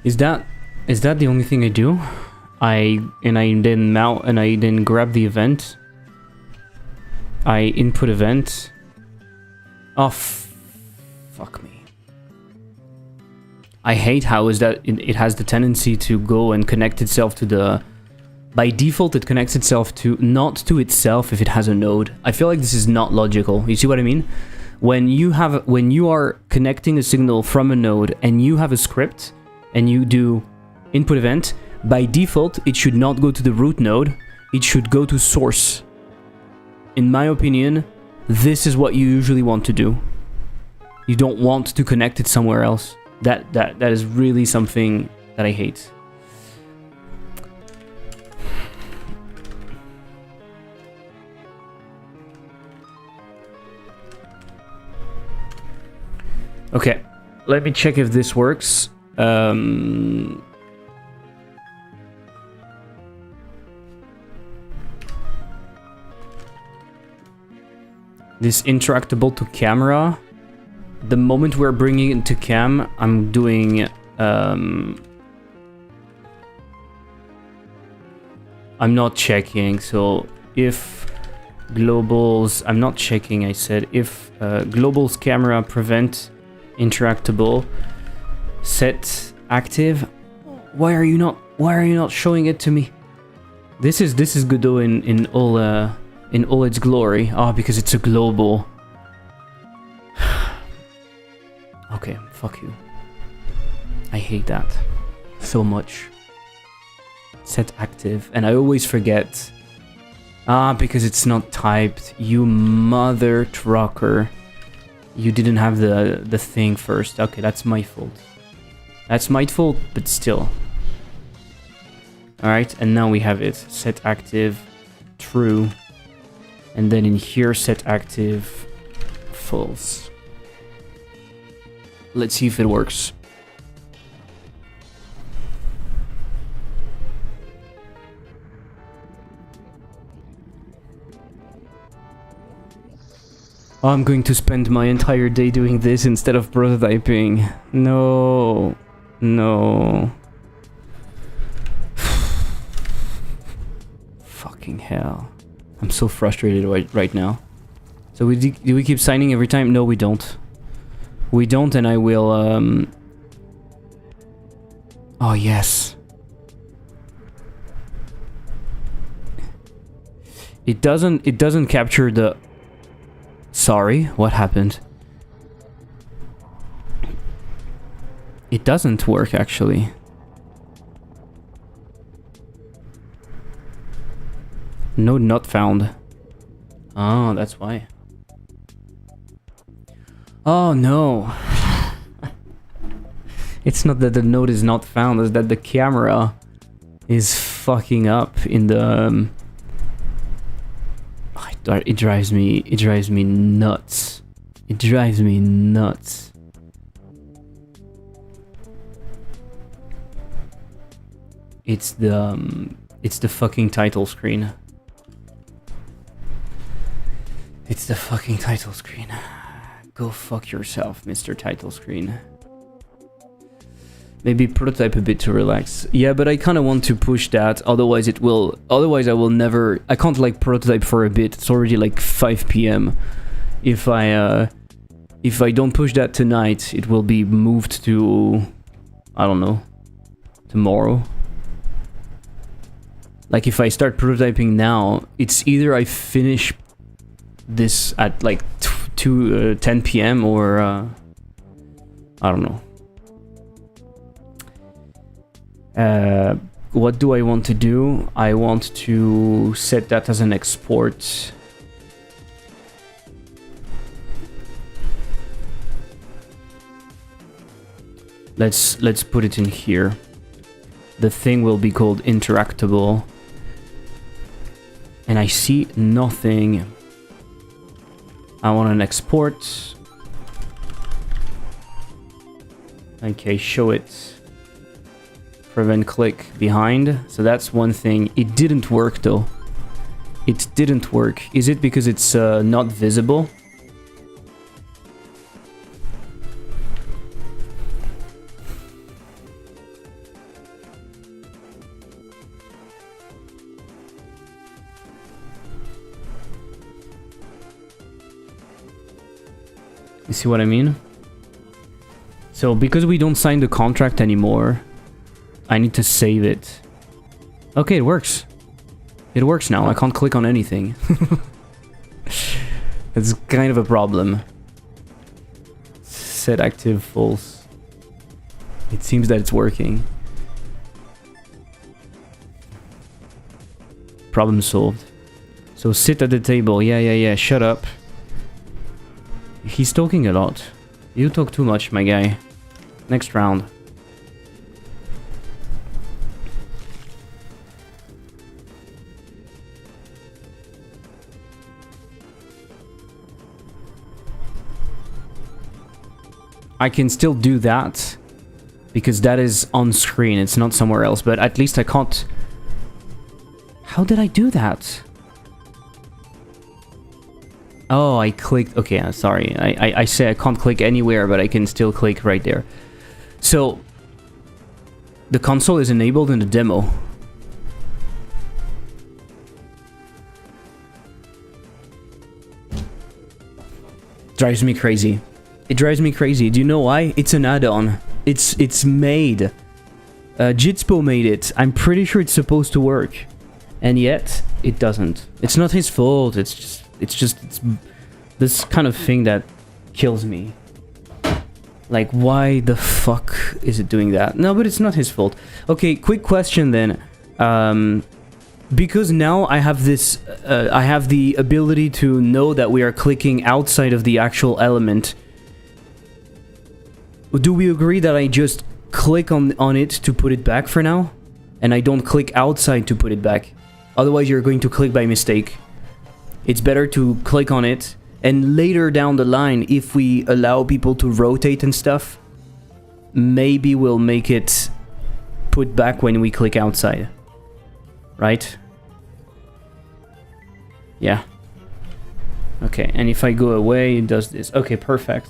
Speaker 1: Is that the only thing I do? I then grab the event. I input event. Oh, fuck me. I hate how is that it has the tendency to go and connect itself to the... By default, it connects itself to... Not to itself if it has a node. I feel like this is not logical. You see what I mean? When you are connecting a signal from a node and you have a script and you do input event, by default, it should not go to the root node. It should go to source. In my opinion, this is what you usually want to do. You don't want to connect it somewhere else. That is really something that I hate. Okay, let me check if this works. This interactable to camera. The moment we're bringing it to cam, I'm doing... I'm not checking, so if globals... I'm not checking, I said if globals camera prevent interactable set active. Why are you not showing it to me? This is Godot in all its glory. Oh, because it's a global. Okay, fuck you. I hate that so much. Set active, and I always forget. Ah, because it's not typed. You mother trucker. You didn't have the thing first. Okay, that's my fault. That's my fault, but still. Alright, and now we have it. Set active, true. And then in here, set active, false. Let's see if it works. Oh, I'm going to spend my entire day doing this instead of prototyping. No. No. Fucking hell. I'm so frustrated right now. So do we keep signing every time? No, we don't. We don't, and I will... Oh, yes. It doesn't capture the... Sorry, what happened? It doesn't work, actually. Node not found. Oh, that's why. Oh, no. It's not that the node is not found, it's that the camera is fucking up in the... It drives me nuts. It drives me nuts. It's the fucking title screen. It's the fucking title screen. Go fuck yourself, Mr. Title Screen. Maybe prototype a bit to relax. Yeah, but I kind of want to push that. Otherwise I will never... I can't like prototype for a bit. It's already like 5 PM. If I don't push that tonight, it will be moved to... I don't know. Tomorrow. Like if I start prototyping now, it's either I finish this at like 10 PM or... I don't know. What do I want to do? I want to set that as an export. Let's put it in here. The thing will be called interactable. And I see nothing. I want an export. Okay, show it. Prevent click behind. So that's one thing. It didn't work though. It didn't work. Is it because it's not visible? You see what I mean? So because we don't sign the contract anymore, I need to save it. Okay, it works. It works now. I can't click on anything. It's kind of a problem. Set active false. It seems that it's working. Problem solved. So sit at the table. Yeah. Shut up. He's talking a lot. You talk too much, my guy. Next round. I can still do that because that is on screen. It's not somewhere else, but at least I can't... How did I do that? Oh, I clicked... Okay, sorry. I say I can't click anywhere, but I can still click right there. So, the console is enabled in the demo. Drives me crazy. It drives me crazy. Do you know why? It's an add-on. It's made. Jitspo made it. I'm pretty sure it's supposed to work. And yet, it doesn't. It's not his fault. It's this kind of thing that kills me. Like, why the fuck is it doing that? No, but it's not his fault. Okay, quick question then. Because now I have this... I have the ability to know that we are clicking outside of the actual element. Do we agree that I just click on it to put it back for now? And I don't click outside to put it back? Otherwise you're going to click by mistake. It's better to click on it, and later down the line, if we allow people to rotate and stuff, maybe we'll make it put back when we click outside. Right? Yeah. Okay, and if I go away, it does this. Okay, perfect.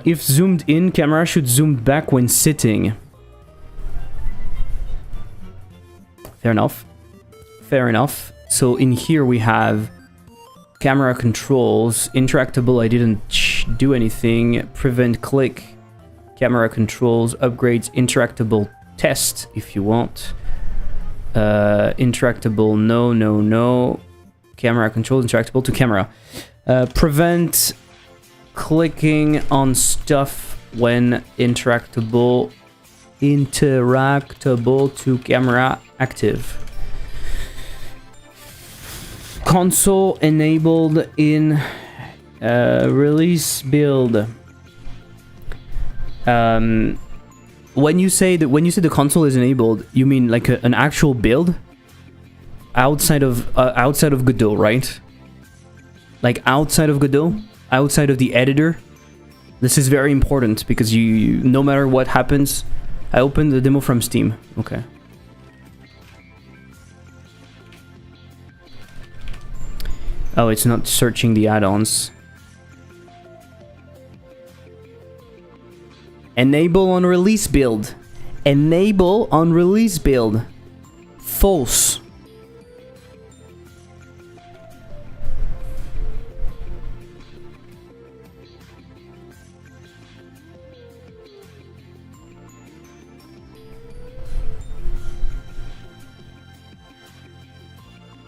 Speaker 1: If zoomed in, camera should zoom back when sitting. Fair enough. Fair enough. So in here we have camera controls, interactable, I didn't do anything, prevent click, camera controls, upgrades, interactable test if you want. Interactable, no. Camera controls, interactable to camera. Prevent clicking on stuff when interactable to camera active. Console enabled in release build. When you say the console is enabled, you mean like an actual build outside of Godot, right? Like outside of Godot? Outside of the editor. This is very important because you no matter what happens. I opened the demo from Steam. Okay. Oh, it's not searching the add-ons. Enable on release build. Enable on release build. False.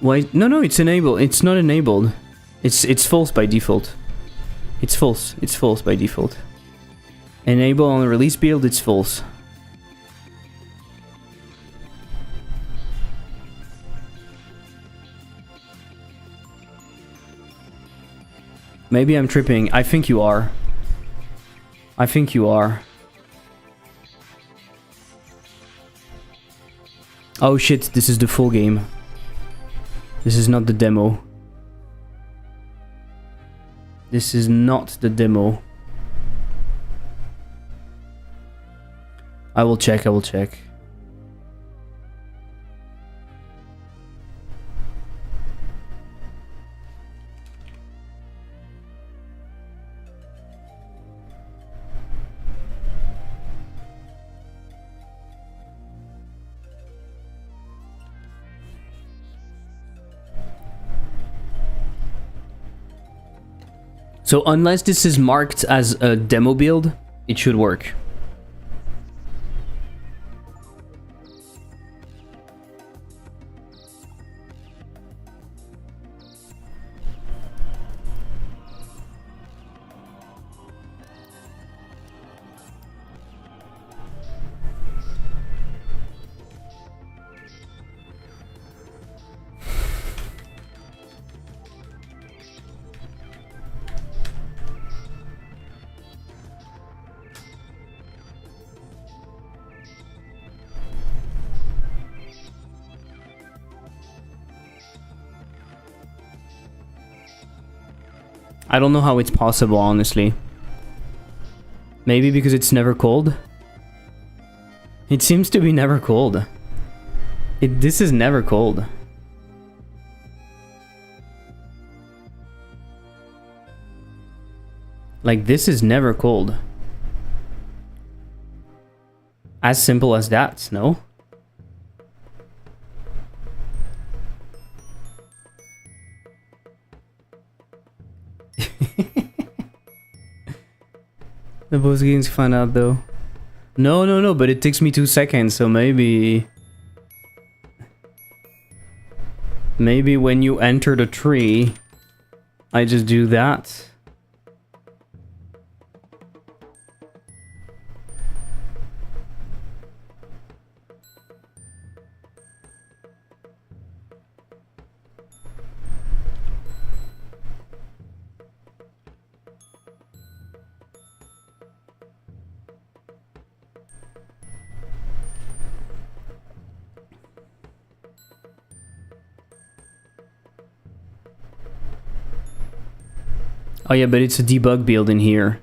Speaker 1: Why? No, it's enabled. It's not enabled. It's false by default. It's false. It's false by default. Enable on release build, it's false. Maybe I'm tripping. I think you are. I think you are. Oh shit, this is the full game. This is not the demo. This is not the demo. I will check, I will check. So unless this is marked as a demo build, it should work. I don't know how it's possible, honestly. Maybe because it's never cold? It seems to be never cold. This is never cold. Like, this is never cold. As simple as that, no? The boss games find out though. No, but it takes me 2 seconds, so maybe... Maybe when you enter the tree, I just do that. Oh yeah, but it's a debug build in here.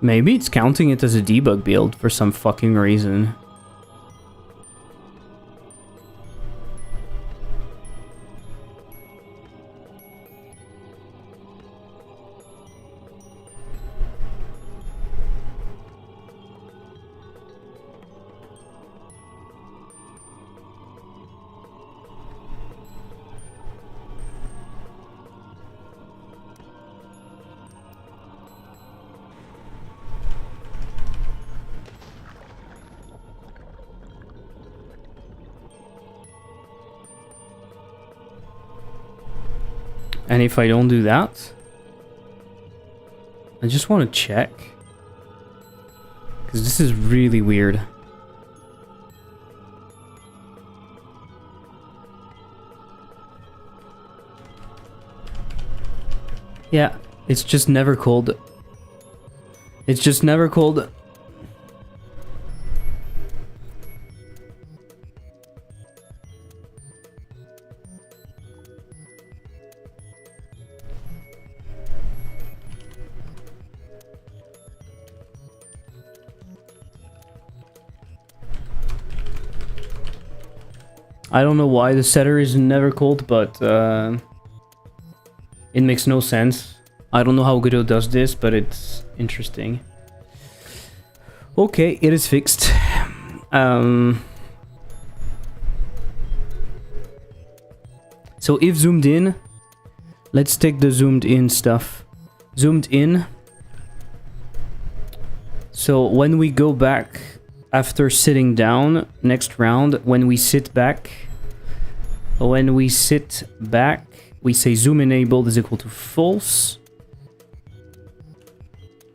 Speaker 1: Maybe it's counting it as a debug build for some fucking reason. And if I don't do that, I just want to check. Because this is really weird. Yeah, it's just never cold. It's just never cold. I don't know why the setter is never cold, but it makes no sense. I don't know how Godot does this, but it's interesting. Okay, it is fixed. So if zoomed in, let's take the zoomed in stuff. Zoomed in. So when we go back after sitting down, next round, when we sit back, we say zoom enabled is equal to false.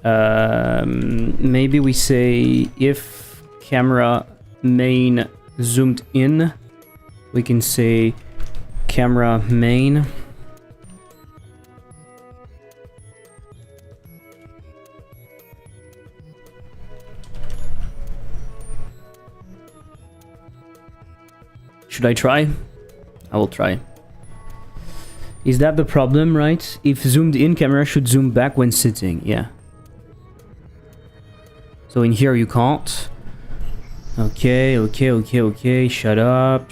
Speaker 1: Maybe we say if camera main zoomed in, we can say camera main. Should I try? I will try. Is that the problem, right? If zoomed in, camera should zoom back when sitting. Yeah. So in here you can't. Okay. Shut up.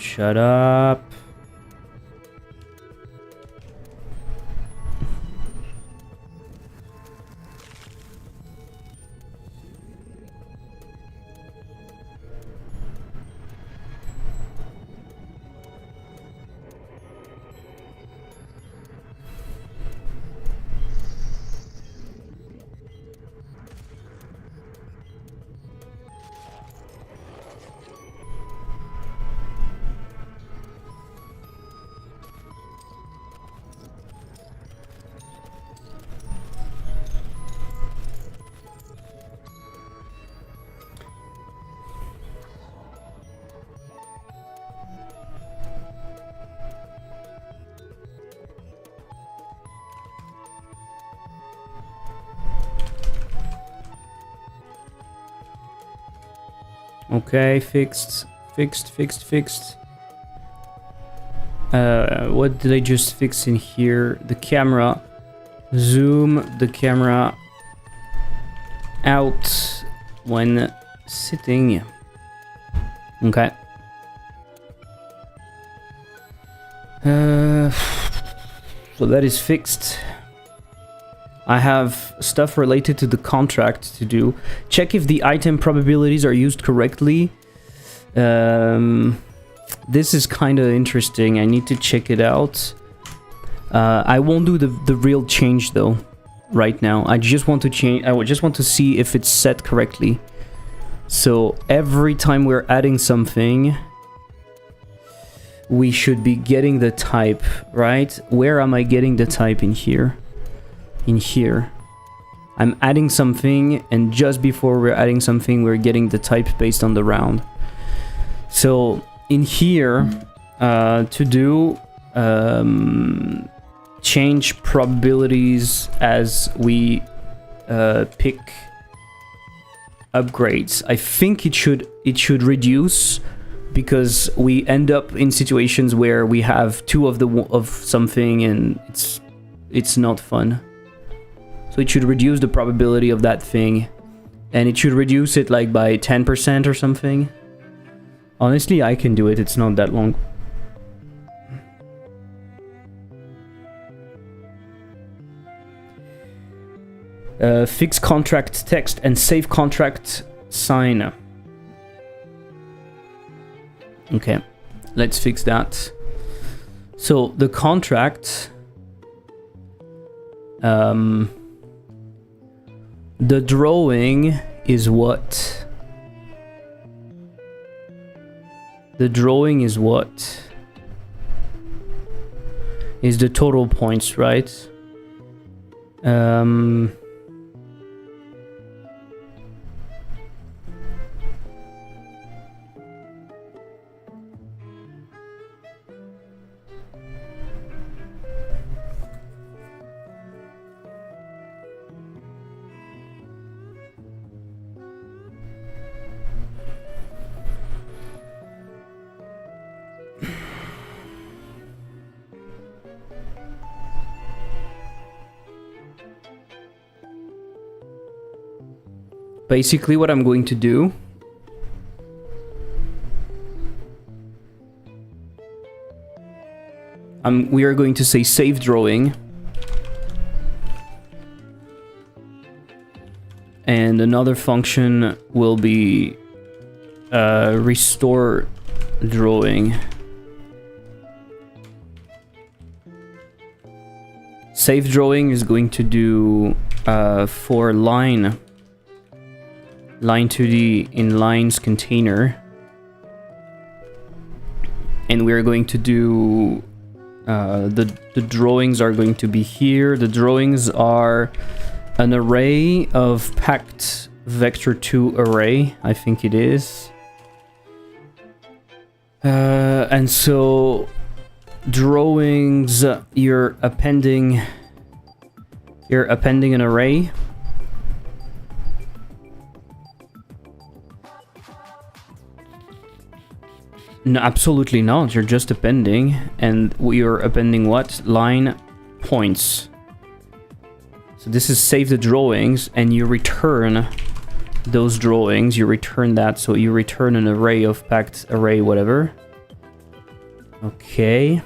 Speaker 1: Okay, fixed. What did I just fix in here? The camera. Zoom the camera out when sitting. Okay. So that is fixed. I have stuff related to the contract to do. Check if the item probabilities are used correctly. This is kind of interesting. I need to check it out. I won't do the real change though right now. I just want to change. I just want to see if it's set correctly. So every time we're adding something, we should be getting the type, right? Where am I getting the type? In here. In here. I'm adding something, and just before we're adding something, we're getting the type based on the round. So in here, to do change probabilities as we pick upgrades. I think it should reduce, because we end up in situations where we have two of something, and it's not fun. So it should reduce the probability of that thing, and it should reduce it like by 10% or something. Honestly, I can do it. It's not that long. Fix contract text and save contract sign. Okay, let's fix that. So the contract, the drawing is what? The drawing is what? Is the total points, right? Basically, what I'm going to do, we are going to say save drawing, and another function will be restore drawing. Save drawing is going to do for line 2D in lines container, and we're going to do the drawings are going to be here. The drawings are an array of packed vector2 array, I think it is. And so drawings, you're appending an array. No, absolutely not. You're just appending, and we are appending what? Line points. So this is save the drawings, and you return those drawings. You return that, so you return an array of packed array, whatever. Okay.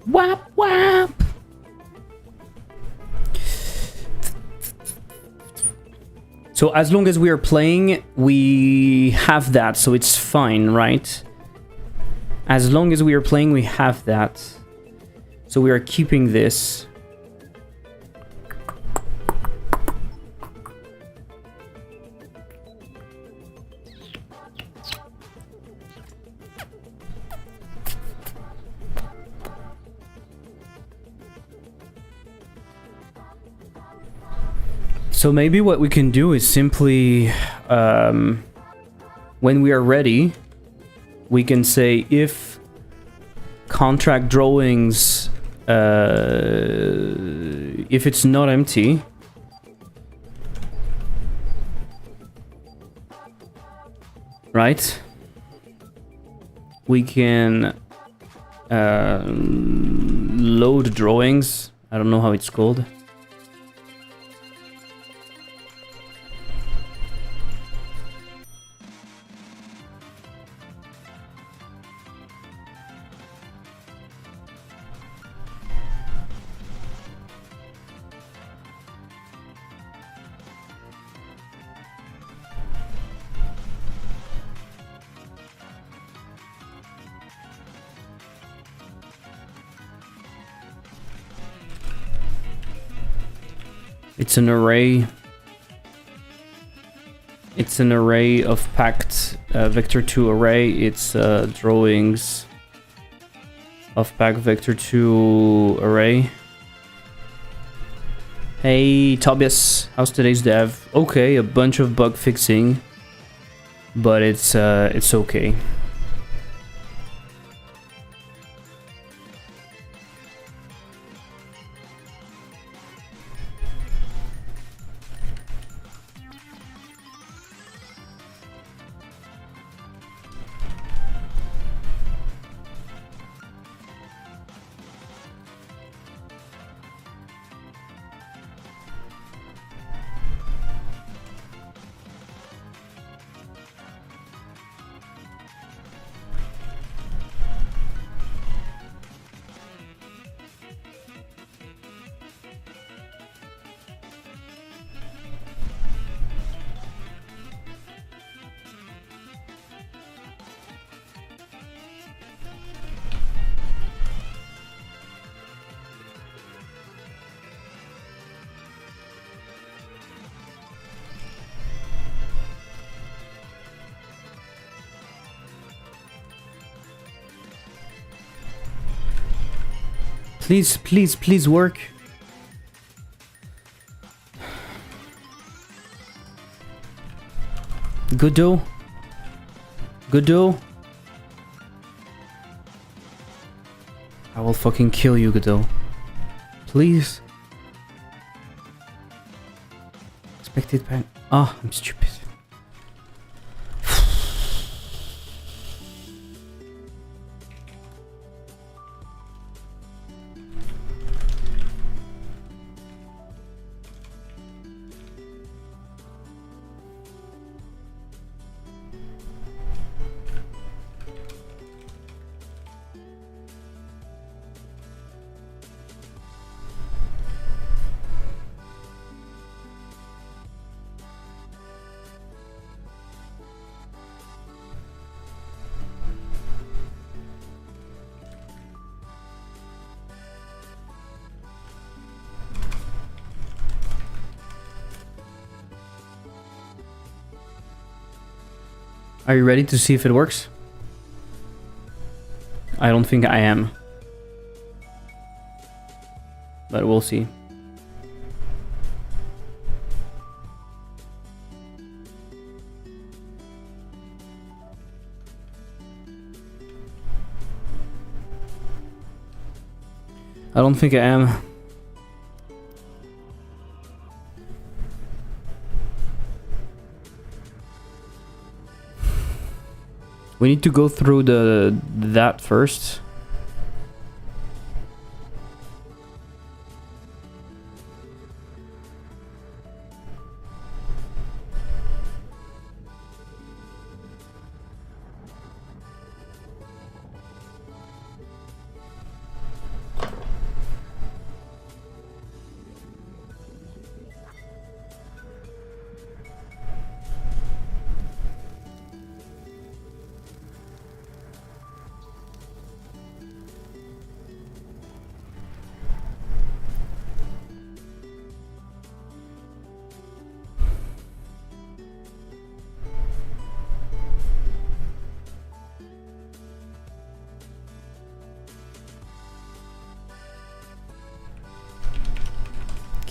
Speaker 1: Whap whap. So as long as we are playing, we have that, so it's fine, right? As long as we are playing, we have that. So we are keeping this. So maybe what we can do is simply, when we are ready, we can say if contract drawings, if it's not empty, right? We can load drawings. I don't know how it's called. It's an array. It's an array of packed vector2 array. It's drawings of packed vector2 array. Hey Tobias, how's today's dev? Okay, a bunch of bug fixing, but it's okay. Please, please, please work. Godot. Godot. I will fucking kill you, Godot. Please. Expected pan. Ah, I'm stupid. Are you ready to see if it works? I don't think I am. But we'll see. I don't think I am. We need to go through that first.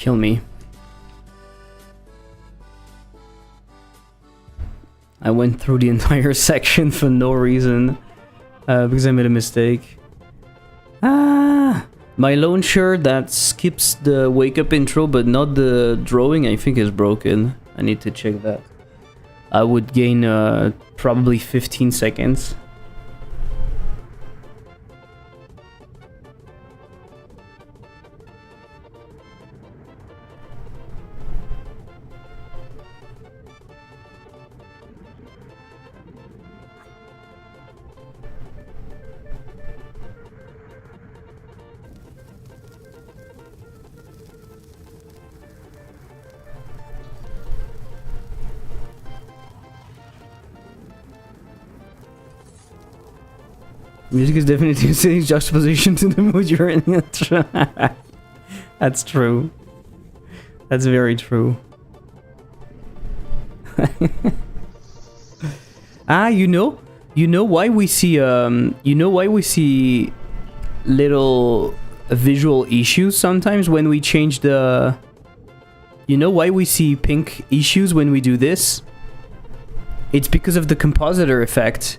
Speaker 1: Kill me. I went through the entire section for no reason. Because I made a mistake. Ah! My launcher that skips the wake up intro but not the drawing, I think is broken. I need to check that. I would gain probably 15 seconds. Music is definitely a stage juxtaposition to the mood you're in. That's true. That's very true. Ah, you know why we see little visual issues sometimes when we change the. You know why we see pink issues when we do this? It's because of the compositor effect.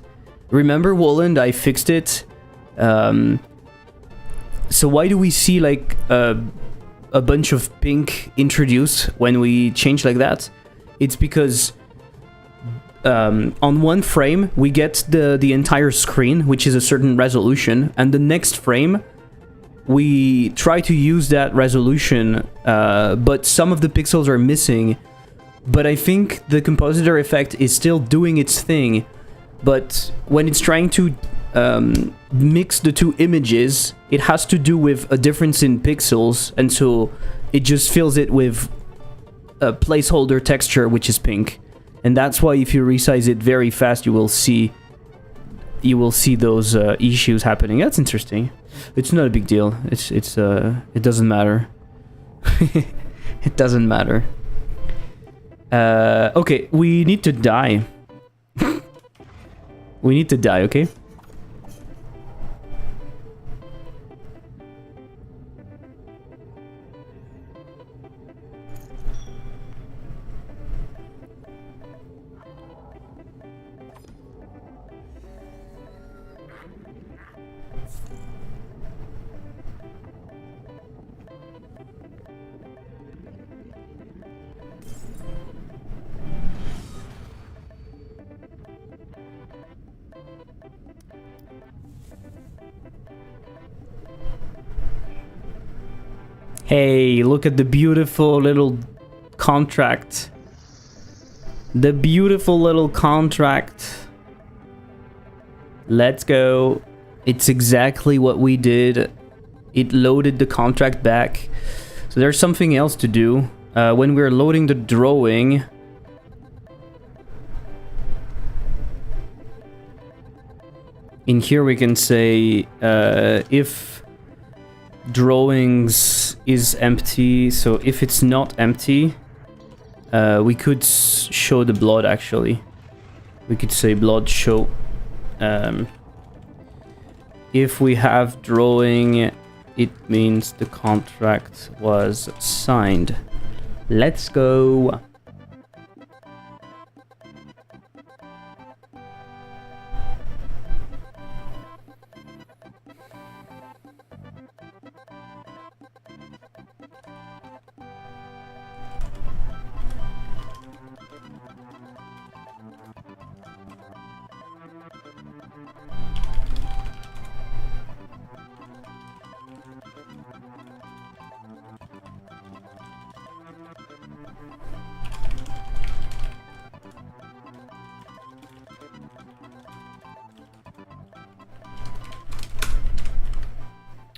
Speaker 1: Remember, Woland, I fixed it. So why do we see like a bunch of pink introduced when we change like that? It's because on one frame we get the entire screen, which is a certain resolution, and the next frame we try to use that resolution, but some of the pixels are missing. But I think the compositor effect is still doing its thing. But when it's trying to mix the two images, it has to do with a difference in pixels, and so it just fills it with a placeholder texture, which is pink. And that's why if you resize it very fast, you will see those issues happening. That's interesting. It's not a big deal. It doesn't matter. It doesn't matter. Okay, we need to die. We need to die, okay? Hey, look at the beautiful little contract. The beautiful little contract. Let's go. It's exactly what we did. It loaded the contract back. So there's something else to do. When we're loading the drawing, in here we can say if drawings is empty, so if it's not empty, we could show the blood. Actually, we could say blood show. If we have drawing, it means the contract was signed. Let's go.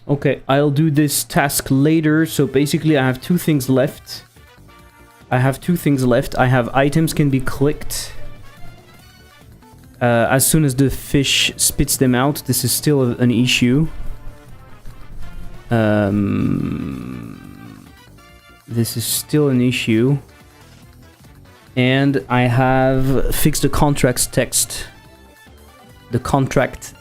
Speaker 1: Okay, I'll do this task later. So basically I have two things left. I have items can be clicked. As soon as the fish spits them out, this is still an issue. This is still an issue. And I have fixed the contract's text. The contract.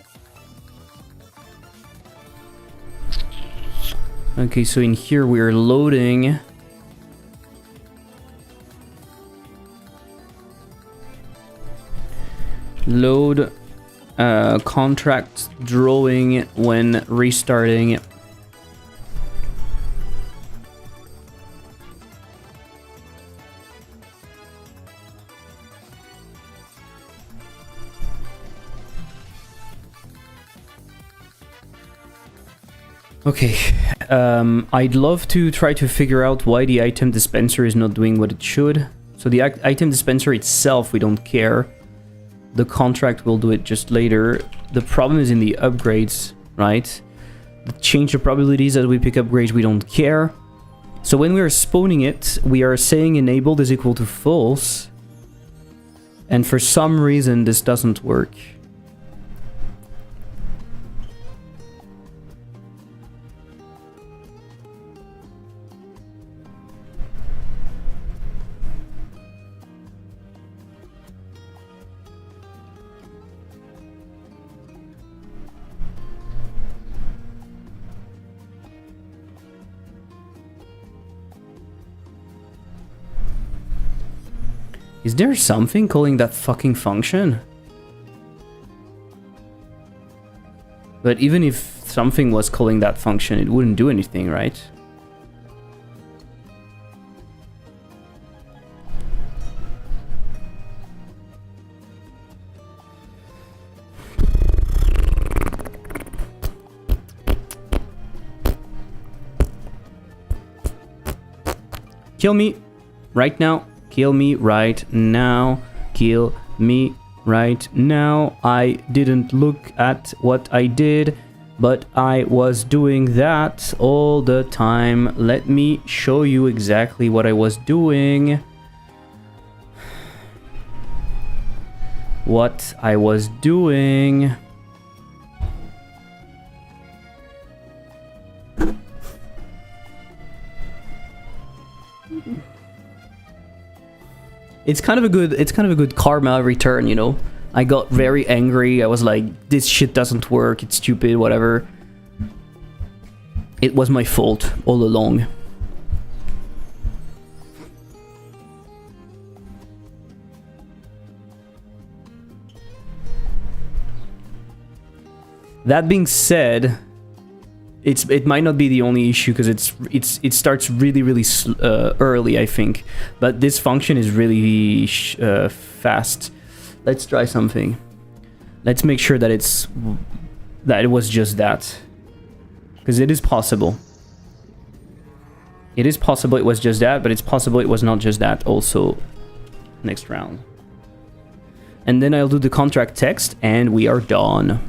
Speaker 1: Okay, so in here we're loading Load contract drawing when restarting. Okay, I'd love to try to figure out why the item dispenser is not doing what it should. So the item dispenser itself, we don't care. The contract will do it just later. The problem is in the upgrades, right? The change the probabilities as we pick upgrades, we don't care. So when we are spawning it, we are saying enabled is equal to false. And for some reason, this doesn't work. Is there something calling that fucking function? But even if something was calling that function, it wouldn't do anything, right? Kill me right now. Kill me right now. Kill me right now. I didn't look at what I did, but I was doing that all the time. Let me show you exactly what I was doing. What I was doing. It's kind of a good karma return, you know. I got very angry. I was like, this shit doesn't work. It's stupid, whatever. It was my fault all along. That being said, it might not be the only issue because it starts really early, I think, but this function is really fast. Let's try something. Let's make sure that it was just that, because it is possible. It is possible it was just that, but it's possible it was not just that also next round. And then I'll do the contract text and we are done.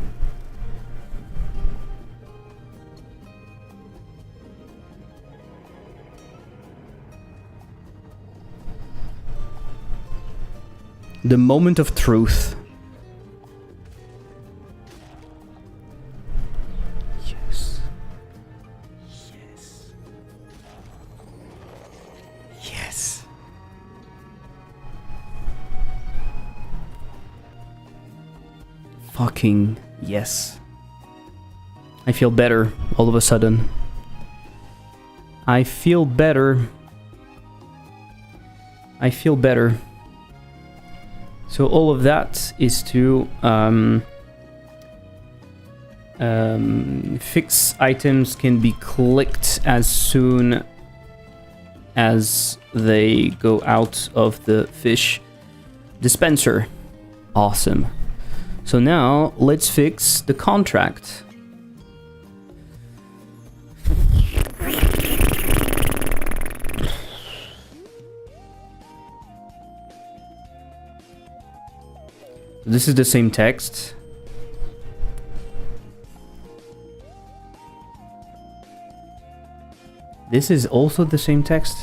Speaker 1: The moment of truth. Yes. Yes. Yes. Fucking yes. I feel better all of a sudden. I feel better. I feel better. So all of that is to fix items can be clicked as soon as they go out of the fish dispenser. Awesome. So now let's fix the contract. This is the same text. This is also the same text.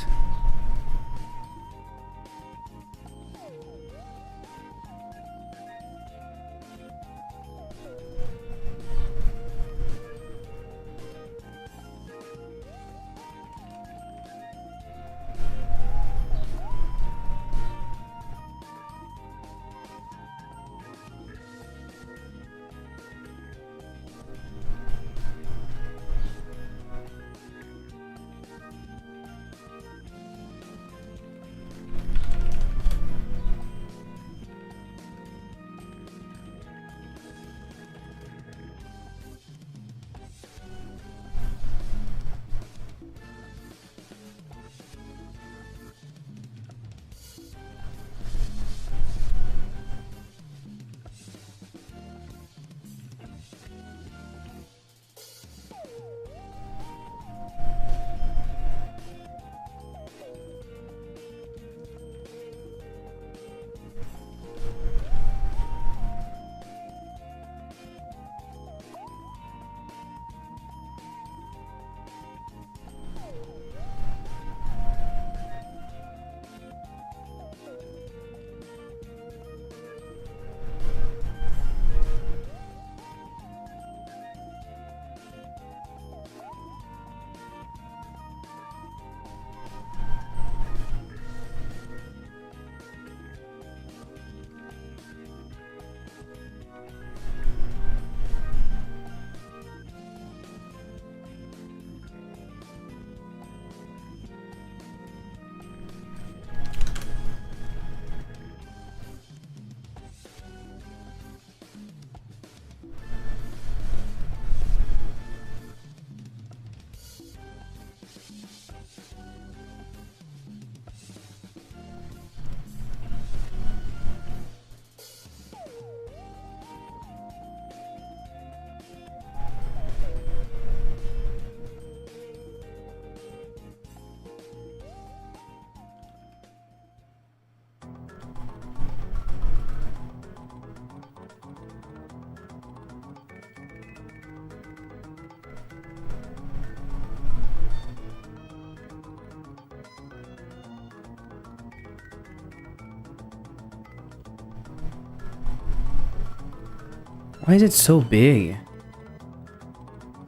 Speaker 1: Why is it so big?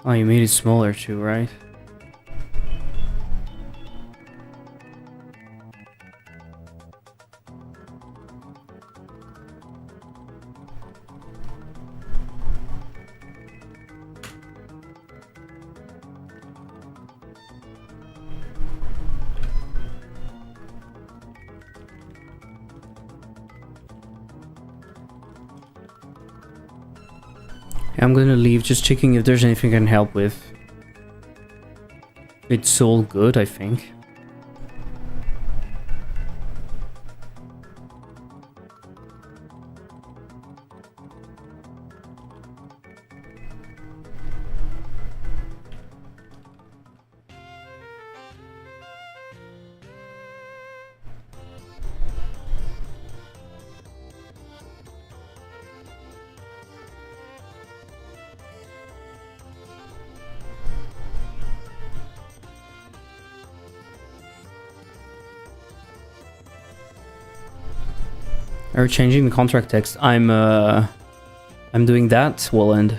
Speaker 1: Oh, you made it smaller too, right? I'm gonna leave, just checking if there's anything I can help with. It's all good, I think. Are changing the contract text? I'm doing that. Will end.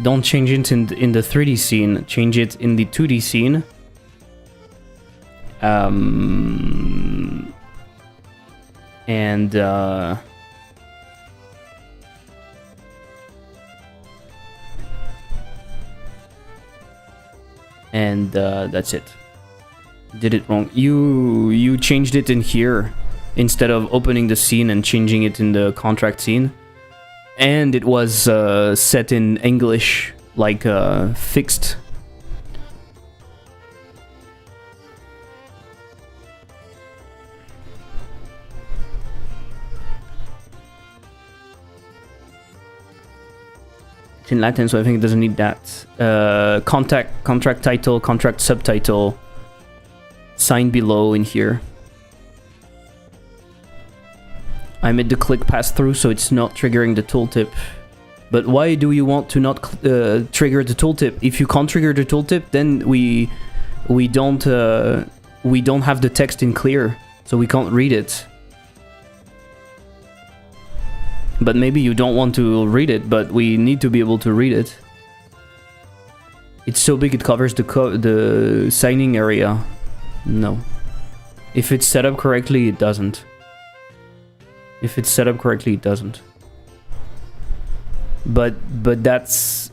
Speaker 1: Don't change it in the 3D scene. Change it in the 2D scene. That's it. Did it wrong. You changed it in here instead of opening the scene and changing it in the contract scene, and it was set in English, like fixed. It's in Latin, so I think it doesn't need that. Contract title, contract subtitle. Sign below in here. I made the click pass through so it's not triggering the tooltip. But why do you want to not trigger the tooltip? If you can't trigger the tooltip, then we don't have the text in clear, so we can't read it. But maybe you don't want to read it, but we need to be able to read it. It's so big it covers the signing area. No. If it's set up correctly, it doesn't. If it's set up correctly, it doesn't. But that's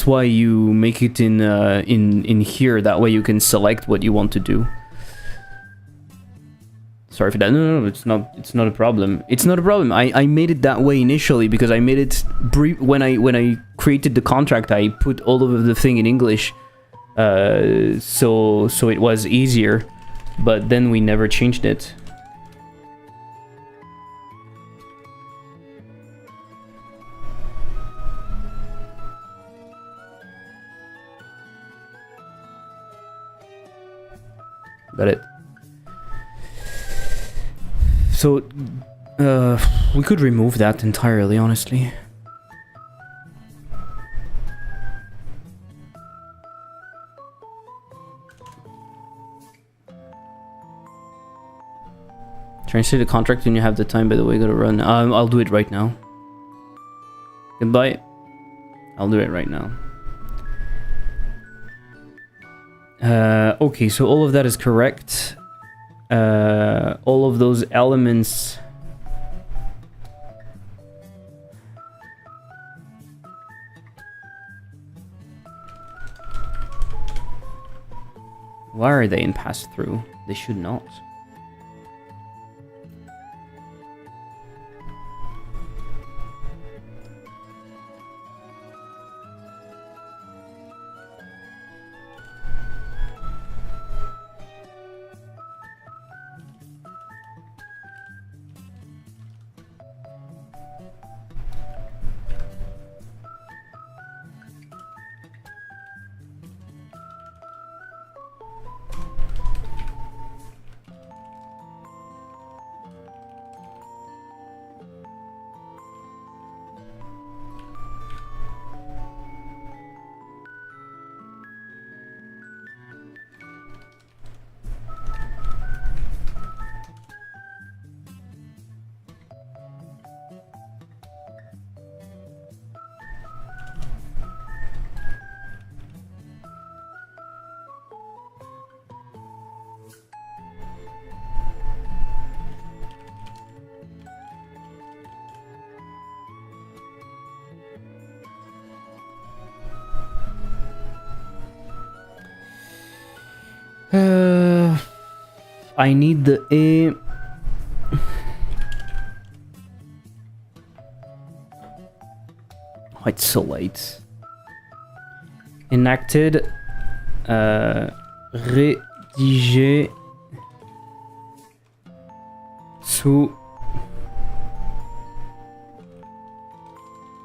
Speaker 1: why you make it in here. That way you can select what you want to do. Sorry for that. No, it's not a problem. It's not a problem. I made it that way initially because I made it when I created the contract. I put all of the thing in English. So it was easier, but then we never changed it. Got it. So we could remove that entirely, honestly. Translate the contract when you have the time, by the way, gotta run. I'll do it right now. Goodbye. I'll do it right now. Okay, so all of that is correct. All of those elements... Why are they in pass-through? They should not. I need the A. Oh, it's so late. Enacted. Rédigé. Sous.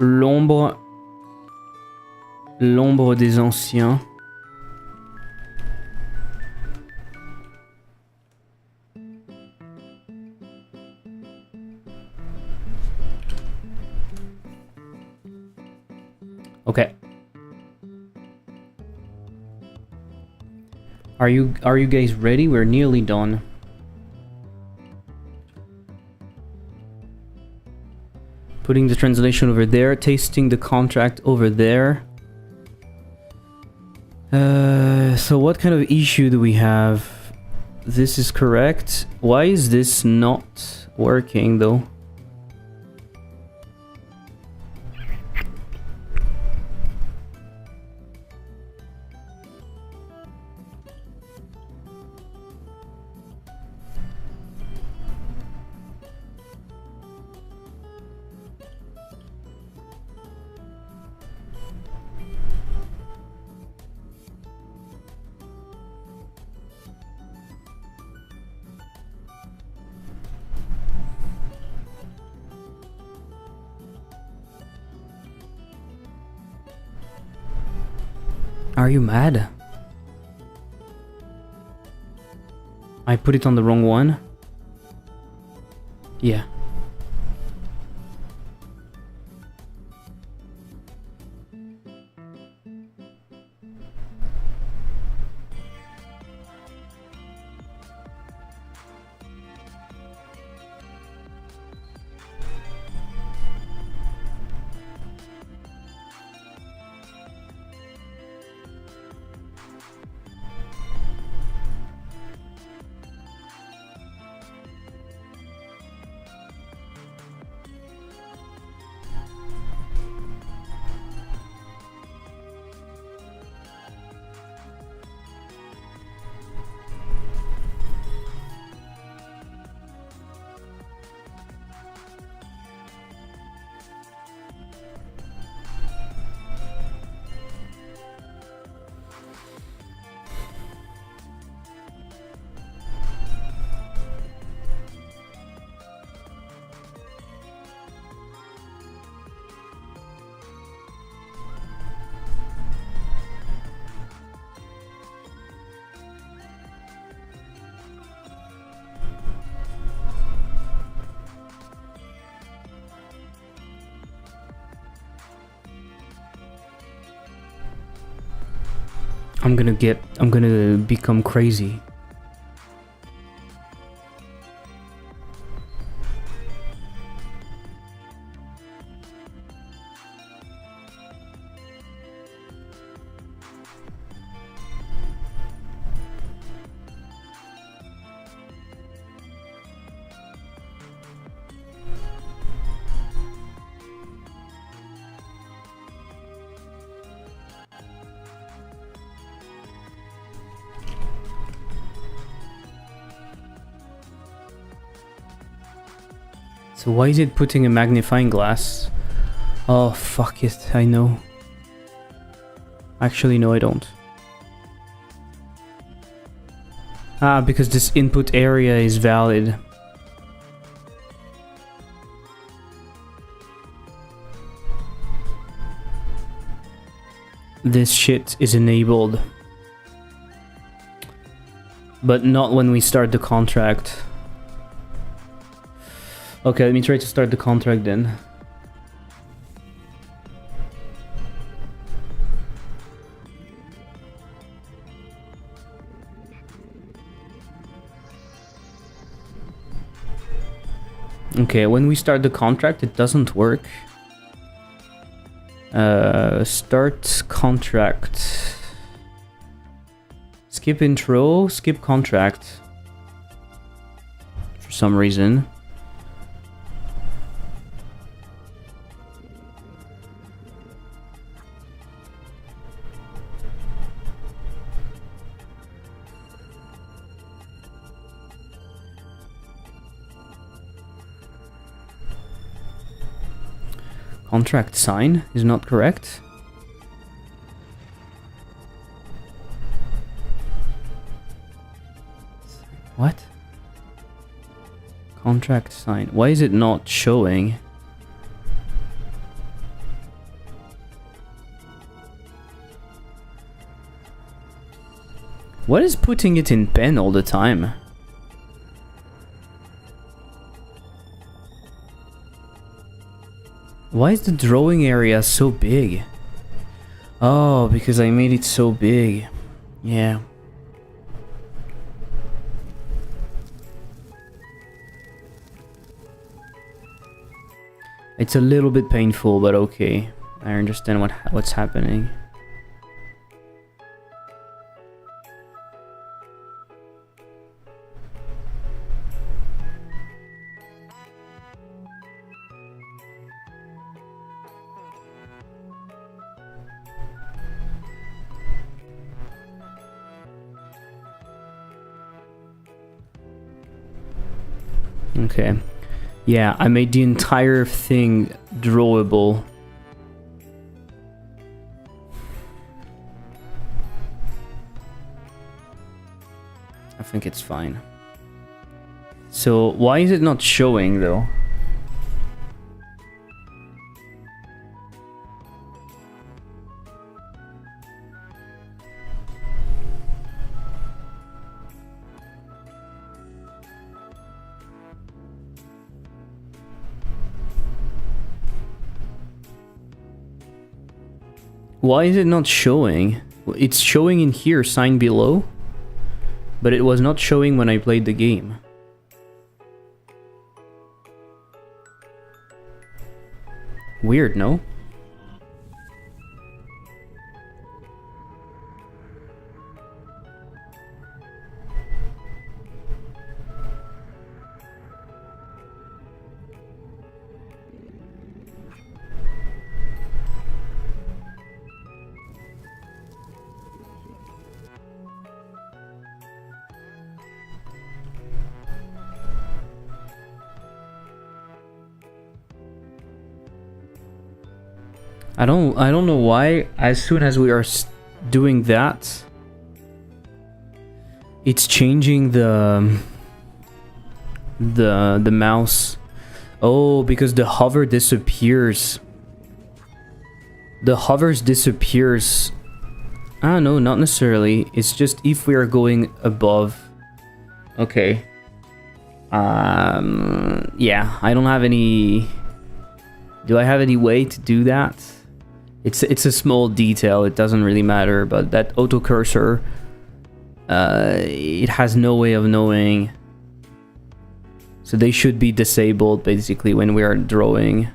Speaker 1: L'ombre. L'ombre des anciens. Okay. Are you guys ready? We're nearly done. Putting the translation over there, tasting the contract over there. So what kind of issue do we have? This is correct. Why is this not working though? Are you mad? I put it on the wrong one? Yeah. I'm gonna become crazy. So why is it putting a magnifying glass? Oh, fuck it, I know. Actually, no, I don't. Ah, because this input area is valid. This shit is enabled. But not when we start the contract. Okay, let me try to start the contract then. Okay, when we start the contract, it doesn't work. Start contract. Skip intro, skip contract. For some reason. Contract sign is not correct. What? Contract sign. Why is it not showing? What is putting it in pen all the time? Why is the drawing area so big? Oh, because I made it so big. Yeah. It's a little bit painful, but okay. I understand what's happening. Okay. Yeah, I made the entire thing drawable. I think it's fine. So, why is it not showing though? Why is it not showing? It's showing in here, sign below, but it was not showing when I played the game. Weird, no? I don't know why, as soon as we are doing that, it's changing the mouse. Oh, because the hover disappears. The hovers disappears. Ah, no, not necessarily. It's just if we are going above. Okay. Yeah, I don't have any. Do I have any way to do that? It's a small detail, it doesn't really matter, but that auto cursor, it has no way of knowing. So they should be disabled basically when we are drawing.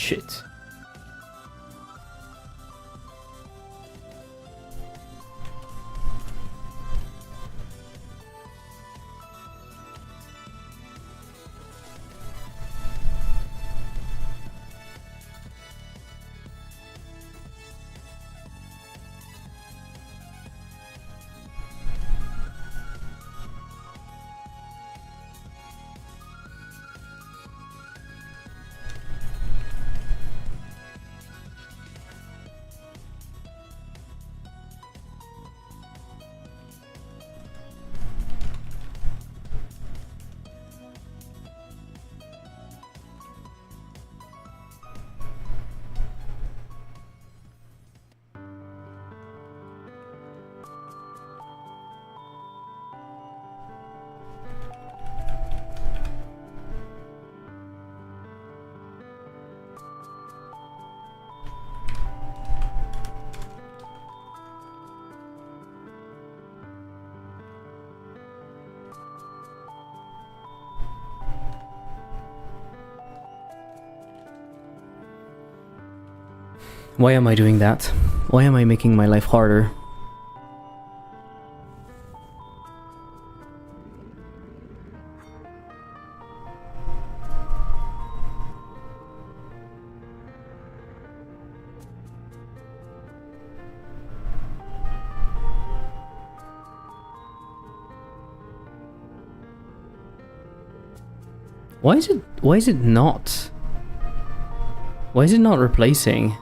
Speaker 1: Shit. Why am I doing that? Why am I making my life harder? Why is it not? Why is it not replacing?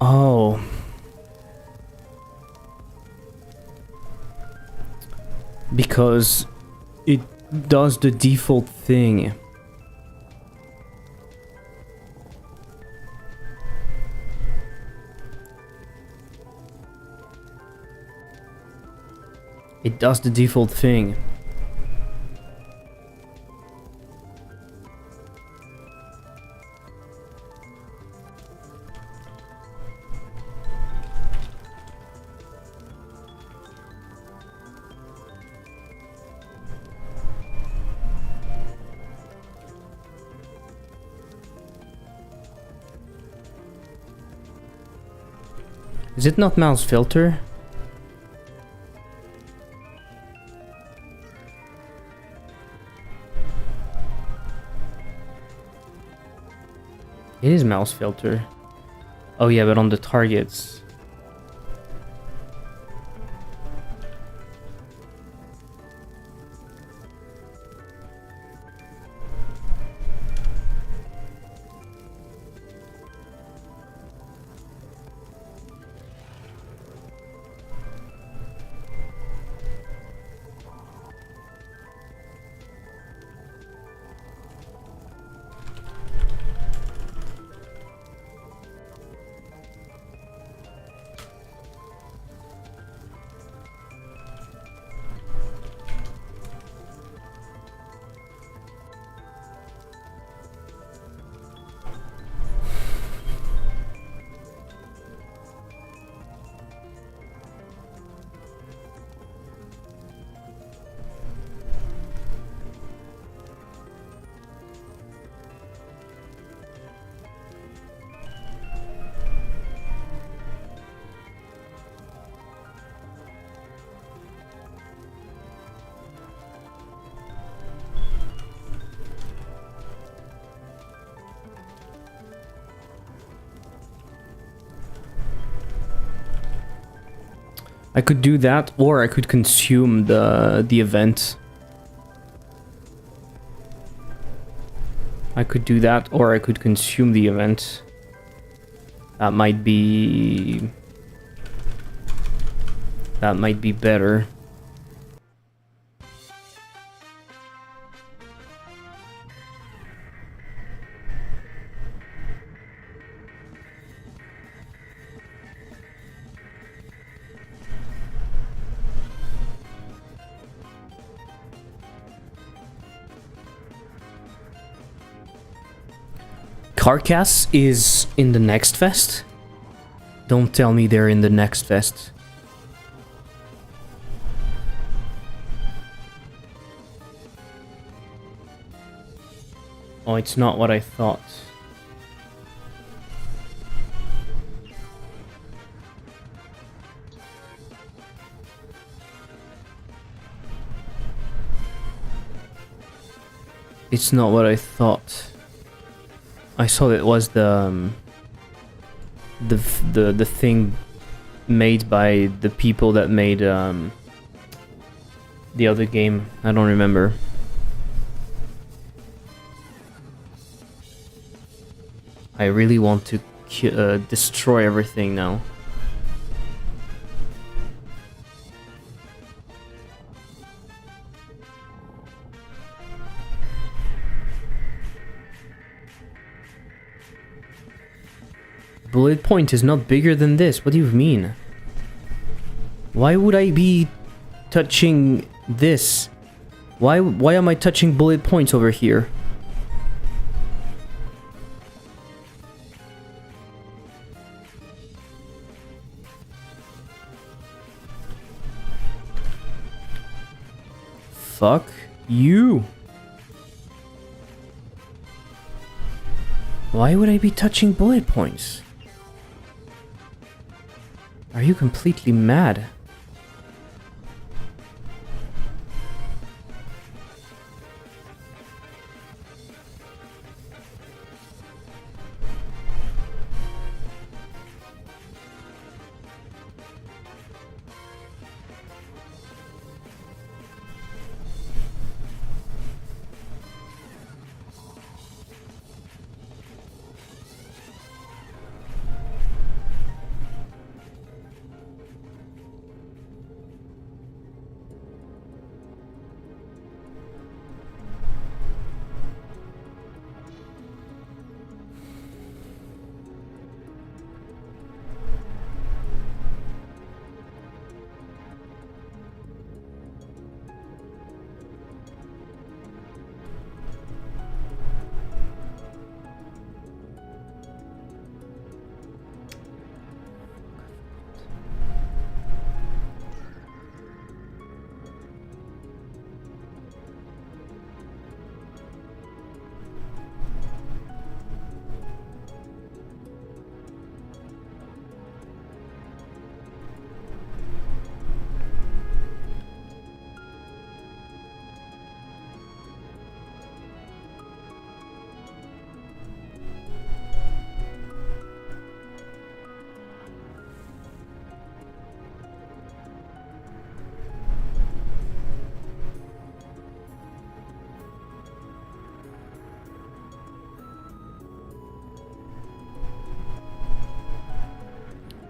Speaker 1: Oh. Because it does the default thing. It does the default thing. Is it not mouse filter? It is mouse filter. Oh yeah, but on the targets. I could do that, or I could consume the event. I could do that, or I could consume the event. That might be... That might be better. Carcass is in the next fest? Don't tell me they're in the next fest. Oh, it's not what I thought. It's not what I thought. I saw it was the thing made by the people that made the other game. I don't remember. I really want to destroy everything now. Bullet point is not bigger than this. What do you mean? Why would I be touching this? Why am I touching bullet points over here? Fuck you. Why would I be touching bullet points? Are you completely mad?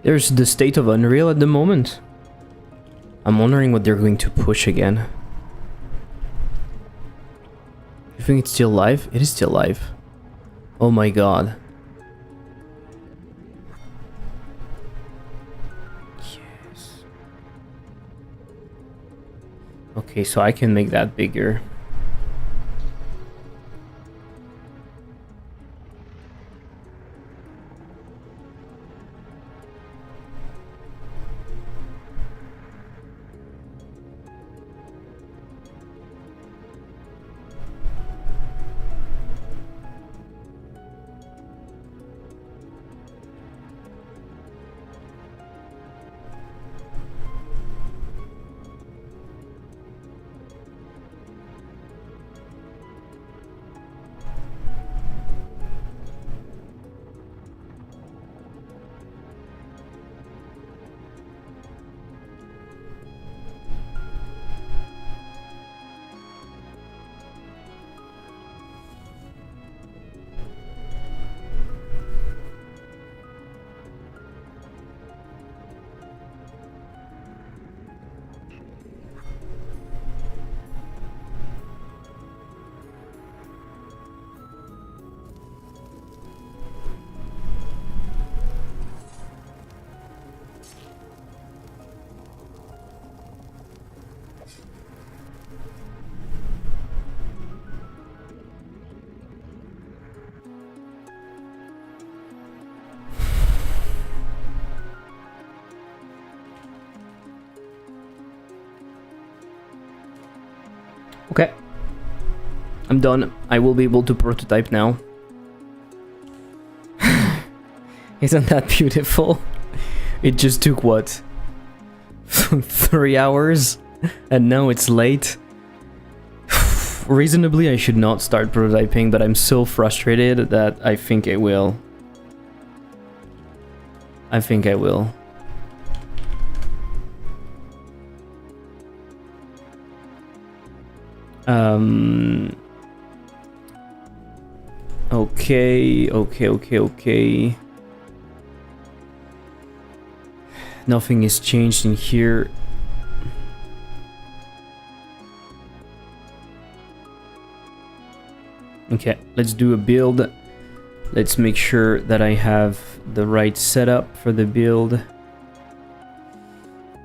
Speaker 1: There's the state of Unreal at the moment. I'm wondering what they're going to push again. You think it's still live? It is still live. Oh my god. Yes. Okay, so I can make that bigger. I'm done. I will be able to prototype now. Isn't that beautiful? It just took what? 3 hours? And now it's late? Reasonably, I should not start prototyping, but I'm so frustrated that I think I will. I think I will. Okay. Nothing is changed in here. Okay, let's do a build. Let's make sure that I have the right setup for the build,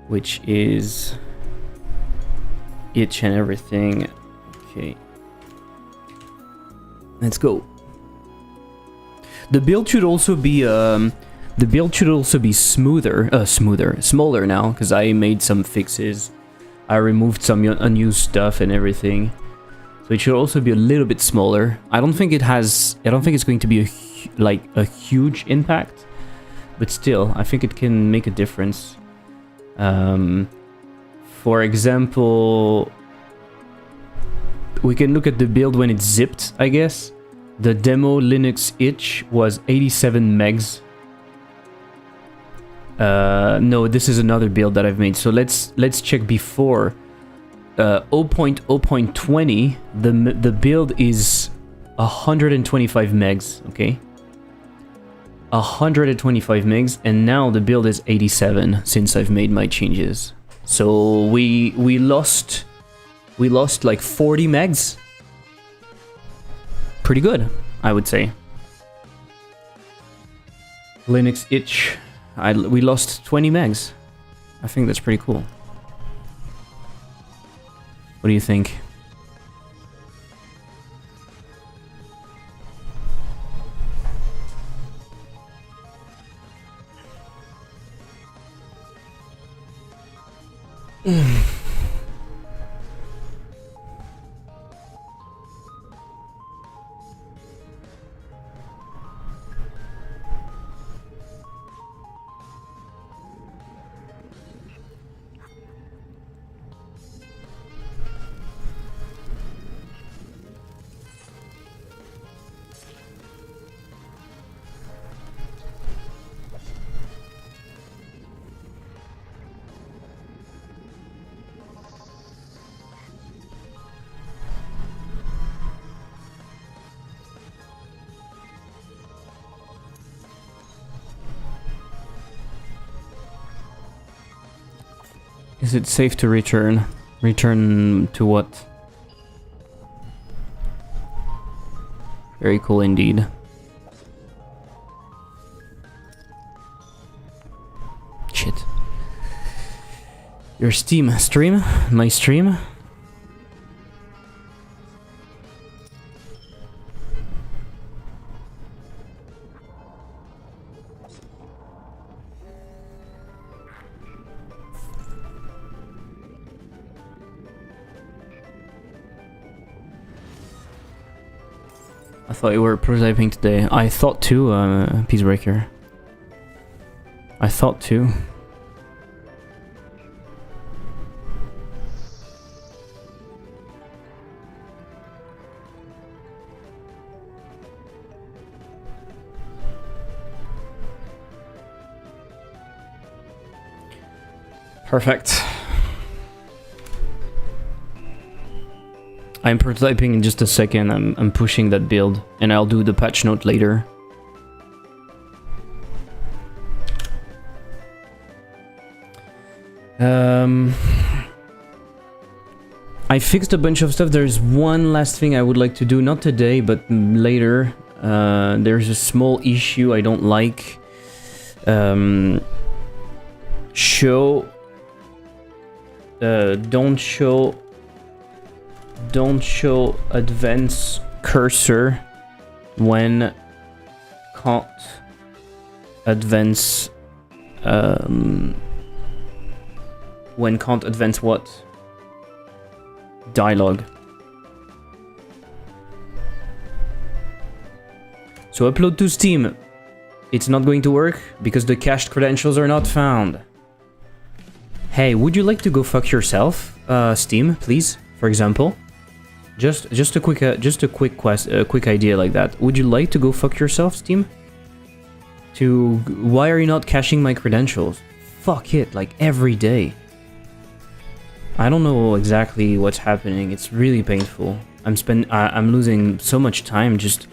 Speaker 1: which is each and everything. Okay, let's go. The build should also be smaller now, because I made some fixes. I removed some unused stuff and everything. So it should also be a little bit smaller. I don't think it's going to be a huge impact, but still, I think it can make a difference. For example, we can look at the build when it's zipped, I guess. The demo Linux itch was 87 megs. No, this is another build that I've made. So let's check before. 0.0.20, the build is 125 megs, okay? 125 megs, and now the build is 87 since I've made my changes. So we lost like 40 megs. Pretty good, I would say. Linux itch, we lost 20 megs. I think that's pretty cool. What do you think? Is it safe to return? Return to what? Very cool indeed. Shit. Your Steam stream? My stream? I thought you were prototyping today. I thought too, Peacebreaker. I thought too. Perfect. I'm prototyping in just a second. I'm pushing that build, and I'll do the patch note later. I fixed a bunch of stuff. There's one last thing I would like to do, not today, but later. There's a small issue I don't like. Don't show advance cursor when can't advance what? Dialogue. To upload to Steam, it's not going to work because the cached credentials are not found. Hey, would you like to go fuck yourself, Steam, please? For example, just a quick quick idea like that. Would you like to go fuck yourself, Steam? Why are you not caching my credentials? Fuck it, like every day. I don't know exactly what's happening. It's really painful. I'm losing so much time just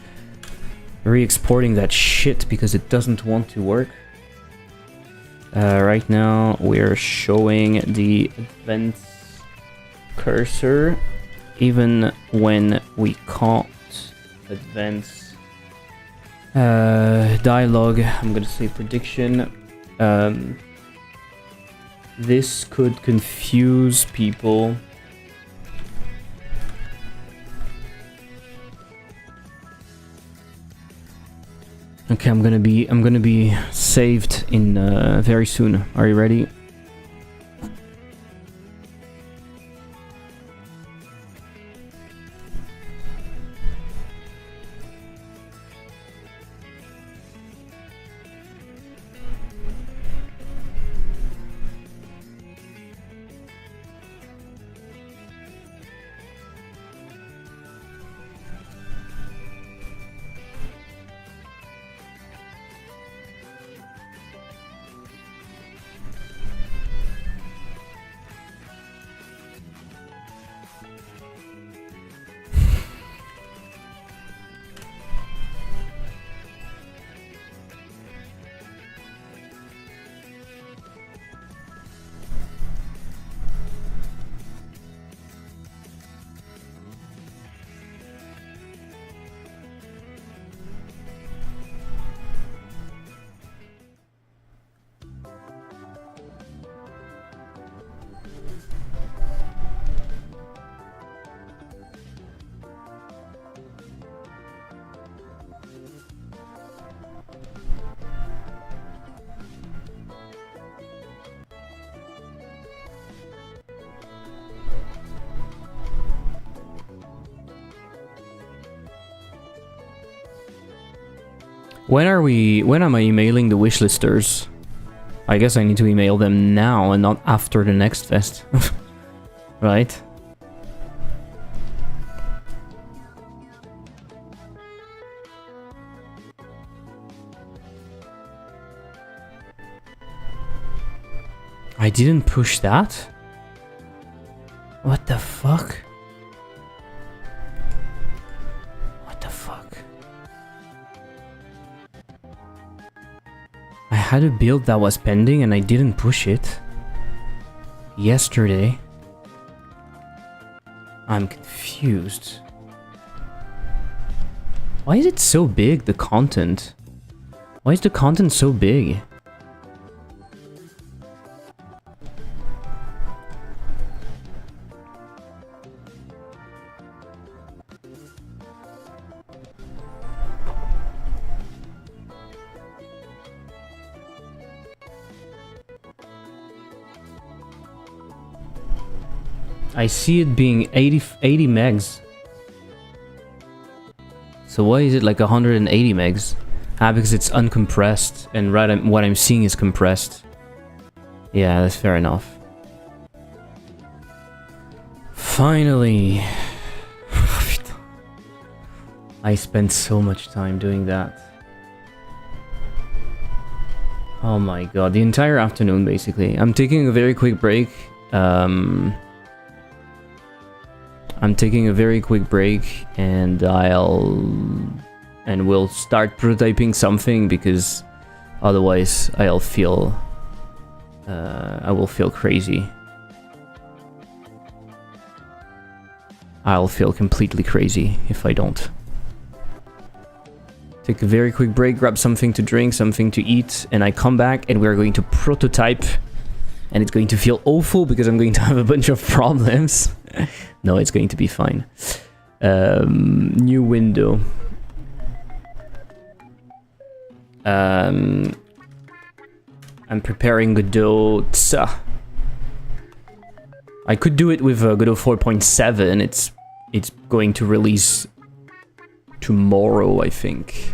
Speaker 1: re-exporting that shit because it doesn't want to work. Right now we're showing the advanced cursor even when we can't advance dialogue. I'm gonna say prediction. This could confuse people. Okay, I'm gonna be saved in very soon. Are you ready? When am I emailing the wishlisters? I guess I need to email them now and not after the next fest. Right? I didn't push that? What the fuck? What the fuck? I had a build that was pending and I didn't push it. Yesterday. I'm confused. Why is it so big, the content? Why is the content so big? I see it being 80 megs. So why is it like 180 megs? Ah, because it's uncompressed, and what I'm seeing is compressed. Yeah, that's fair enough. Finally! I spent so much time doing that. Oh my god, the entire afternoon basically. I'm taking a very quick break. I'm taking a very quick break, and we'll start prototyping something, because otherwise I will feel crazy. I'll feel completely crazy if I don't. Take a very quick break, grab something to drink, something to eat, and I come back and we're going to prototype. And it's going to feel awful because I'm going to have a bunch of problems. No, it's going to be fine. New window. I'm preparing Godot. I could do it with Godot 4.7. It's going to release tomorrow, I think.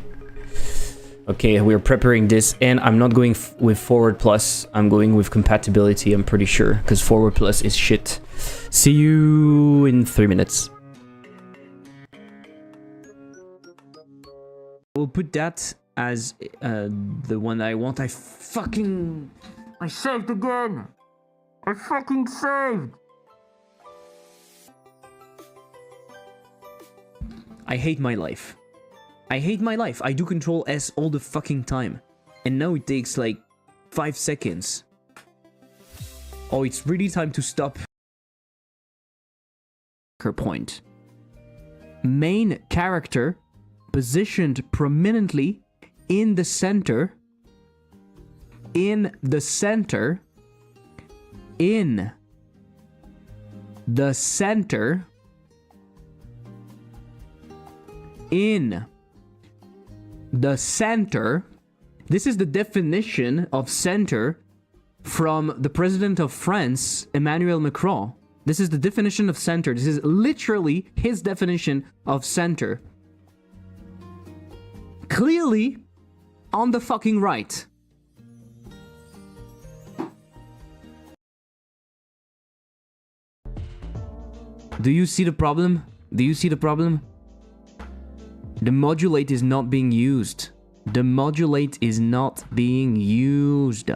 Speaker 1: Okay, we're preparing this, and I'm not going with forward plus. I'm going with compatibility, I'm pretty sure, because forward plus is shit. See you in 3 minutes. We'll put that as the one I want. I saved again! I fucking saved! I hate my life. I hate my life. I do Control S all the fucking time. And now it takes like 5 seconds. Oh, it's really time to stop. Point. Main character positioned prominently in the center. In the center. In the center. In the center. This is the definition of center from the president of France, Emmanuel Macron. This is the definition of center. This is literally his definition of center. Clearly on the fucking right. Do you see the problem? Do you see the problem? The modulate is not being used. The modulate is not being used.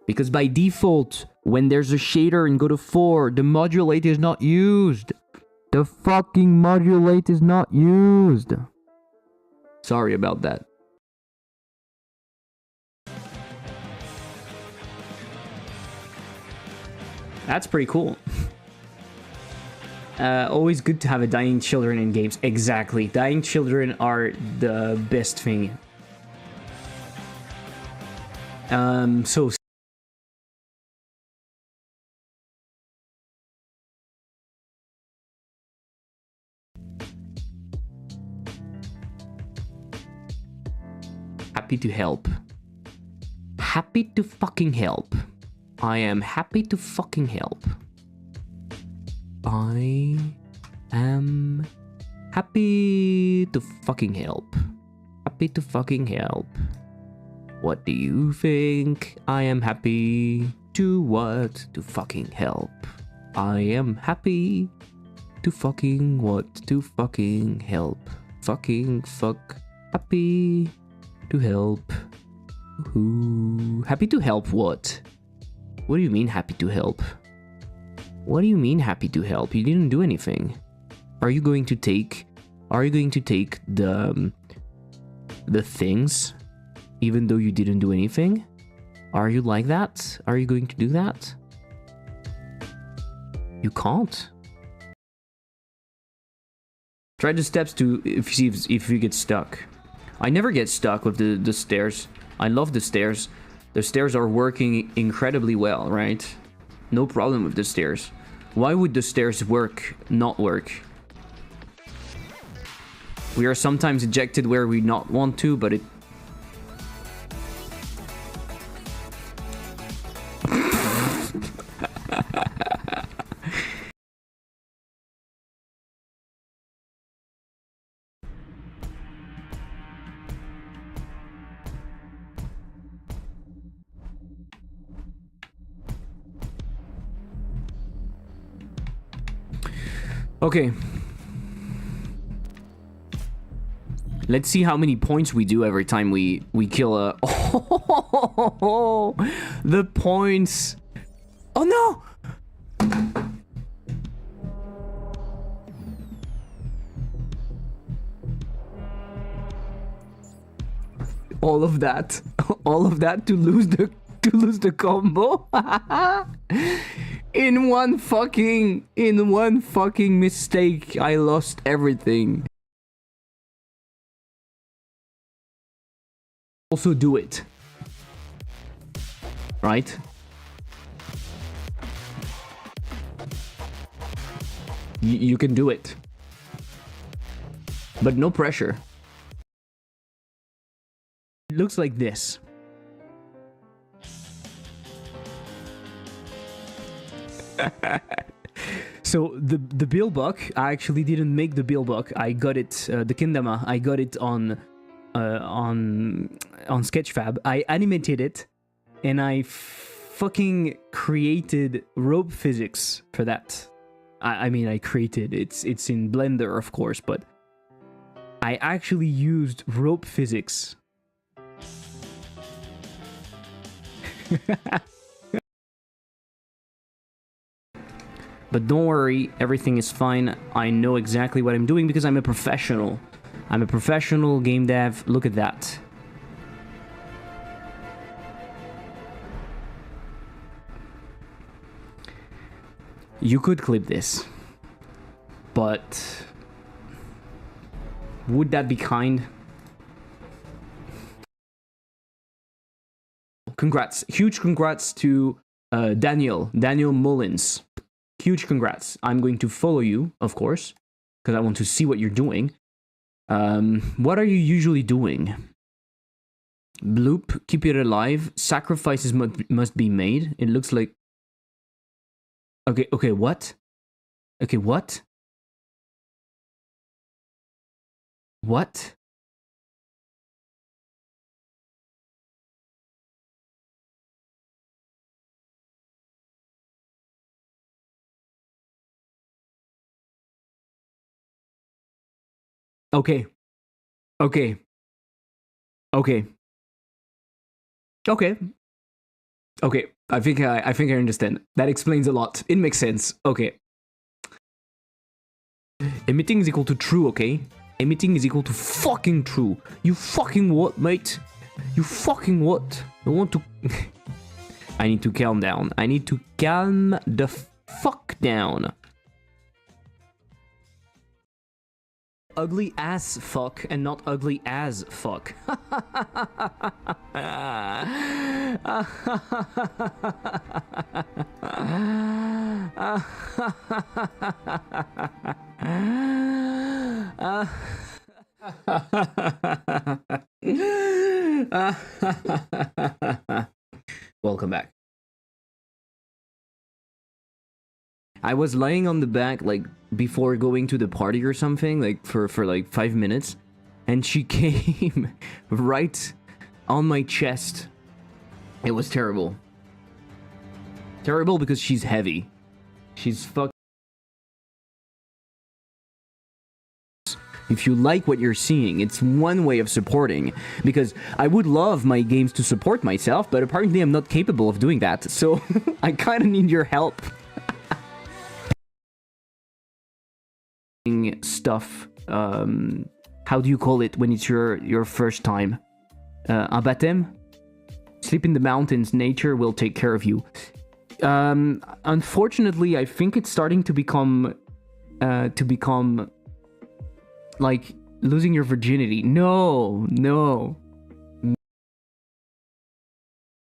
Speaker 1: Because by default, when there's a shader and go to 4, the modulate is not used. The fucking modulate is not used. Sorry about that. That's pretty cool. Always good to have a dying children in games. Exactly. Dying children are the best thing. So... Happy to help. Happy to fucking help. I am happy to fucking help. I am happy to fucking help. Happy to fucking help. What do you think? I am happy to what? To fucking help. I am happy to fucking what? To fucking help. Fucking fuck. Happy to help. Who? Happy to help what? What do you mean happy to help? What do you mean happy to help? You didn't do anything. Are you going to take the things even though you didn't do anything? Are you like that? Are you going to do that? You can't. Try the steps to see if you get stuck. I never get stuck with the stairs. I love the stairs. The stairs are working incredibly well, right? No problem with the stairs. Why would the stairs not work? We are sometimes ejected where we not want to, but it... Okay. Let's see how many points we do every time we kill a... Oh, the points. Oh no! All of that to lose the combo. In one fucking mistake, I lost everything. Also do it. Right? You can do it. But no pressure. It looks like this. So the Bilbok, I actually didn't make the Bilbok. I got it, the Kendama. I got it on Sketchfab. I animated it, and I fucking created rope physics for that. I mean, I created it's in Blender, of course, but I actually used rope physics. But don't worry, everything is fine. I know exactly what I'm doing because I'm a professional. I'm a professional game dev. Look at that. You could clip this, but would that be kind? Congrats. Huge congrats to Daniel Mullins. Huge congrats. I'm going to follow you, of course, because I want to see what you're doing. What are you usually doing? Bloop, keep it alive. Sacrifices must be made. It looks like... Okay, what? Okay, what? What? Okay. Okay. Okay. Okay. Okay. I think I understand. That explains a lot. It makes sense. Okay. Emitting is equal to true, okay? Emitting is equal to fucking true. You fucking what, mate? You fucking what? I want to... I need to calm down. I need to calm the fuck down. Ugly ass fuck and not ugly as fuck. Welcome back. I was lying on the back, like, before going to the party or something, like, for like 5 minutes, and she came right on my chest. It was terrible. Terrible because she's heavy. She's fucking... If you like what you're seeing, it's one way of supporting, because I would love my games to support myself, but apparently I'm not capable of doing that, so I kind of need your help. Stuff, how do you call it when it's your first time? Un baptême? Sleep in the mountains, nature will take care of you. Unfortunately, I think it's starting to become like losing your virginity. No. You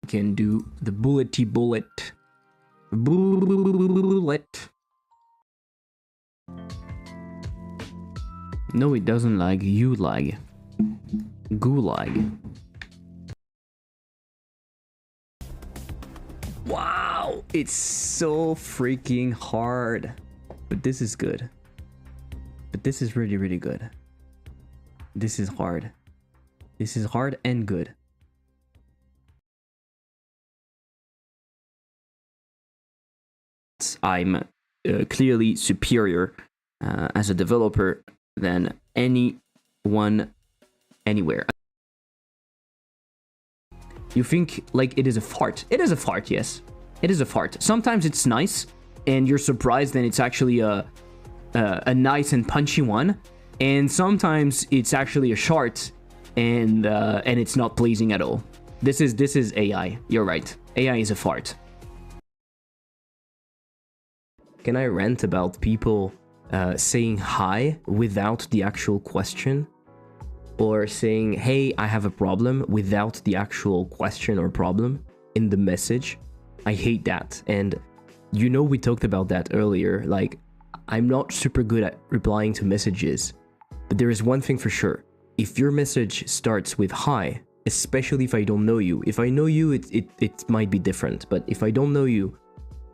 Speaker 1: can do the bullety bullet. Bullet. No, it doesn't lag. You lag. Gulag. Wow! It's so freaking hard. But this is good. But this is really, really good. This is hard. This is hard and good. I'm clearly superior as a developer than anyone anywhere. You think like it is a fart. It is a fart, yes. It is a fart. Sometimes it's nice and you're surprised and it's actually a nice and punchy one. And sometimes it's actually a shart and it's not pleasing at all. This is AI. You're right. AI is a fart. Can I rant about people saying hi without the actual question, or saying, hey, I have a problem without the actual question or problem in the message? I hate that. And you know, we talked about that earlier. Like, I'm not super good at replying to messages, but there is one thing for sure. If your message starts with hi, especially if I don't know you, if I know you, it might be different, but if I don't know you,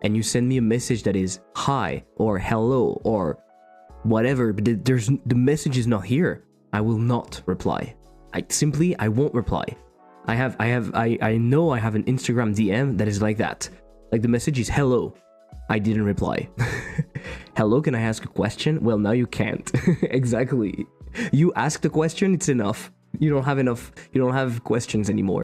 Speaker 1: and you send me a message that is hi or hello or whatever, but the message is not here, I will not reply. I won't reply. I know I have an Instagram DM that is like that. Like the message is hello. I didn't reply. Hello, can I ask a question? Well, now you can't. Exactly. You ask the question, it's enough. You don't have questions anymore.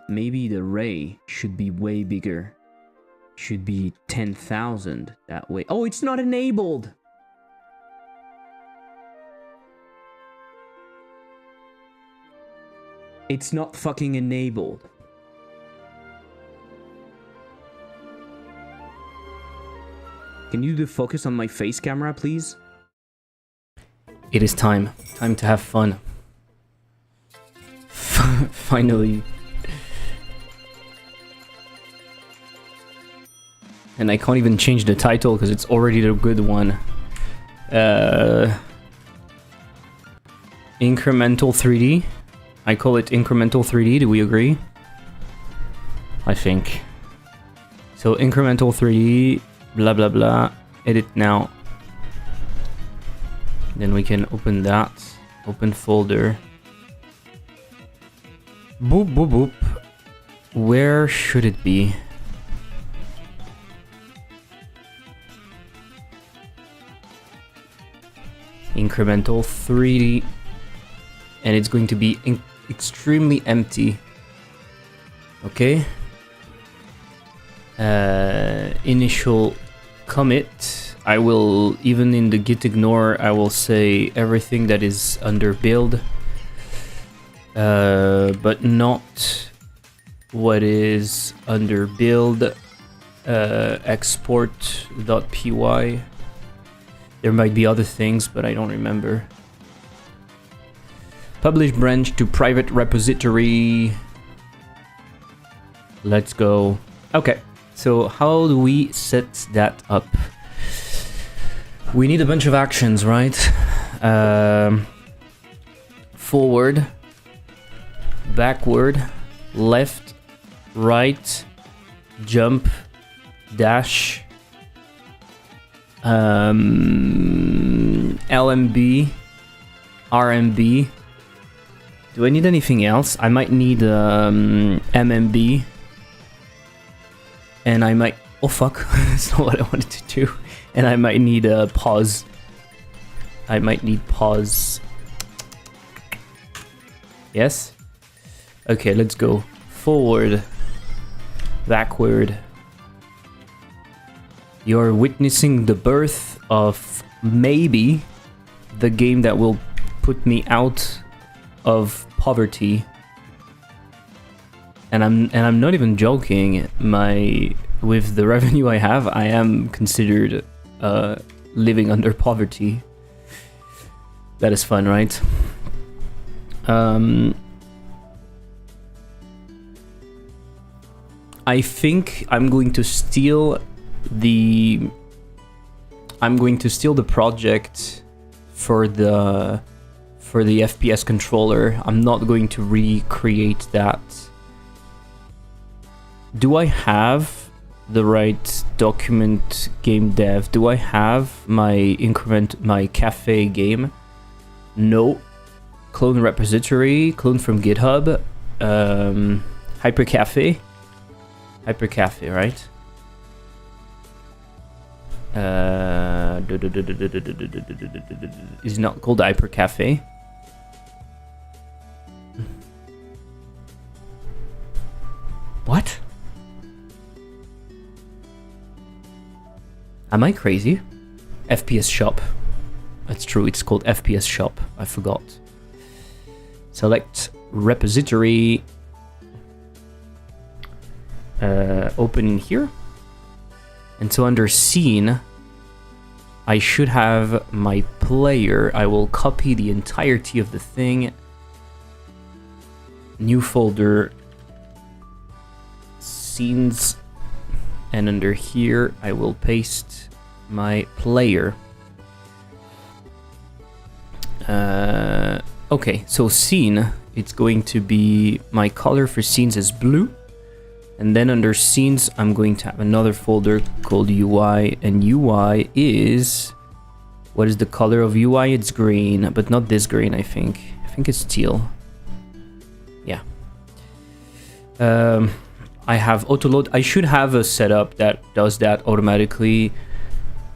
Speaker 1: Maybe the ray should be way bigger. Should be 10,000 that way. Oh, it's not enabled. It's not fucking enabled. Can you do focus on my face camera, please? It is time. Time to have fun. Finally. And I can't even change the title because it's already the good one. Incremental 3D. I call it incremental 3D, do we agree? I think. So incremental 3D, blah blah blah, edit now. Then we can open that, open folder. Boop boop boop. Where should it be? Incremental 3D, and it's going to be extremely empty. Okay. Initial commit. I will, even in the git ignore, I will say everything that is under build, but not what is under build. Export.py. There might be other things, but I don't remember. Publish branch to private repository. Let's go. Okay, so how do we set that up? We need a bunch of actions, right? Forward, backward, left, right, jump, dash, LMB, RMB. Do I need anything else? I might need MMB, and I might, oh fuck, that's not what I wanted to do. And I might need a pause. I might need pause. Yes? Okay, let's go. Forward, backward. You're witnessing the birth of maybe the game that will put me out of poverty. And I'm not even joking. With the revenue I have, I am considered living under poverty. That is fun, right? I think I'm going to steal the project for the FPS controller. I'm not going to recreate that. Do I have the right document game dev? Do I have my cafe game? No. Clone repository, clone from GitHub, hypercafe, right? Is not called hypercafe. What? Am I crazy? FPS shop. That's true, it's called FPS shop. I forgot. Select repository. Open in here. And so under scene, I should have my player. I will copy the entirety of the thing. new folder, scenes, and under here I will paste my player. Okay, so scene, it's going to be, my color for scenes is blue. And then under scenes, I'm going to have another folder called UI, and UI is, what is the color of UI? It's green, but not this green, I think. I think it's teal. Yeah. I have autoload. I should have a setup that does that automatically,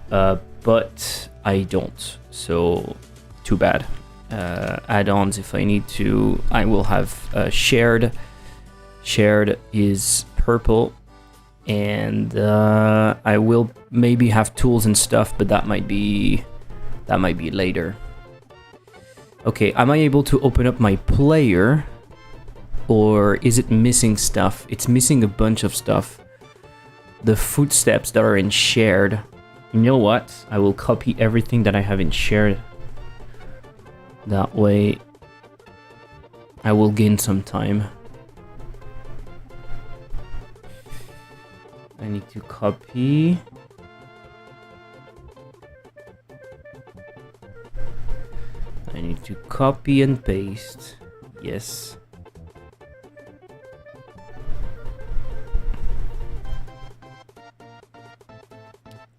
Speaker 1: but I don't. So too bad. Add-ons, if I need to, I will have shared. Shared is purple, and I will maybe have tools and stuff, but that might be later. Okay, am I able to open up my player, or is it missing stuff? It's missing a bunch of stuff. The footsteps that are in shared. You know what? I will copy everything that I have in shared. That way I will gain some time. I need to copy. I need to copy and paste. Yes.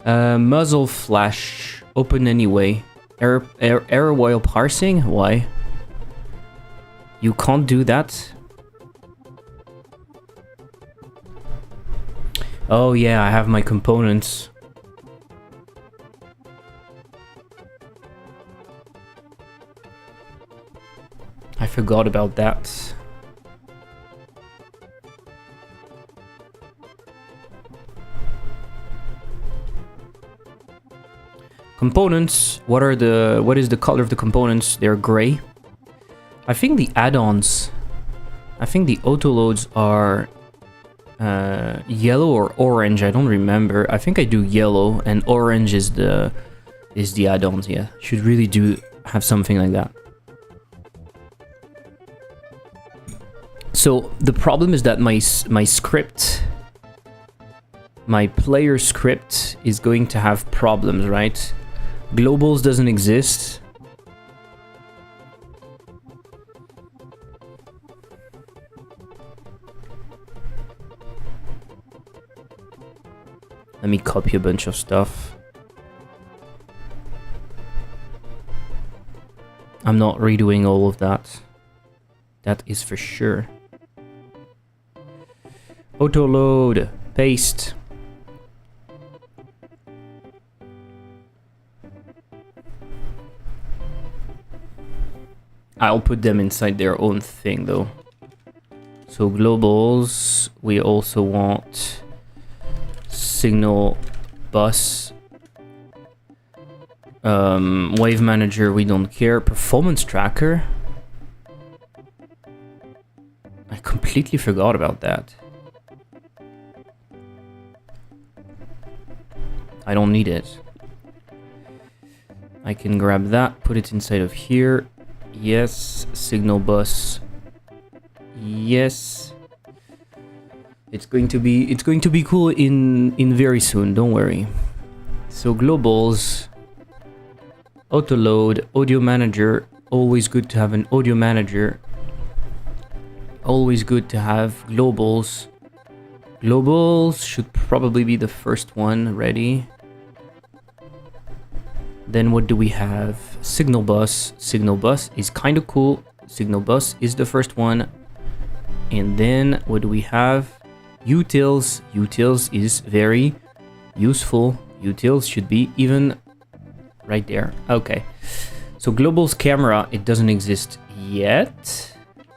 Speaker 1: Muzzle flash. Open anyway. Error while parsing? Why? You can't do that? Oh yeah, I have my components. I forgot about that. Components, what is the color of the components? They're gray. I think the add-ons, I think the autoloads are yellow or orange. I don't remember. I think I do yellow, and orange is the add-ons. Yeah, should really have something like that. So the problem is that my script, my player script, is going to have problems, right? Globals doesn't exist. Let me copy a bunch of stuff. I'm not redoing all of that. That is for sure. Autoload, paste. I'll put them inside their own thing though. So globals, we also want signal bus. Wave manager, we don't care. Performance tracker. I completely forgot about that. I don't need it. I can grab that, put it inside of here. Yes, signal bus. Yes. It's going to be cool in very soon, don't worry. So globals, autoload, audio manager, always good to have an audio manager. Always good to have globals. Globals should probably be the first one ready. Then what do we have? Signal bus. Signal bus is kind of cool. Signal bus is the first one. And then what do we have? Utils. Utils is very useful. Utils should be even right there. Okay. So globals camera, it doesn't exist yet,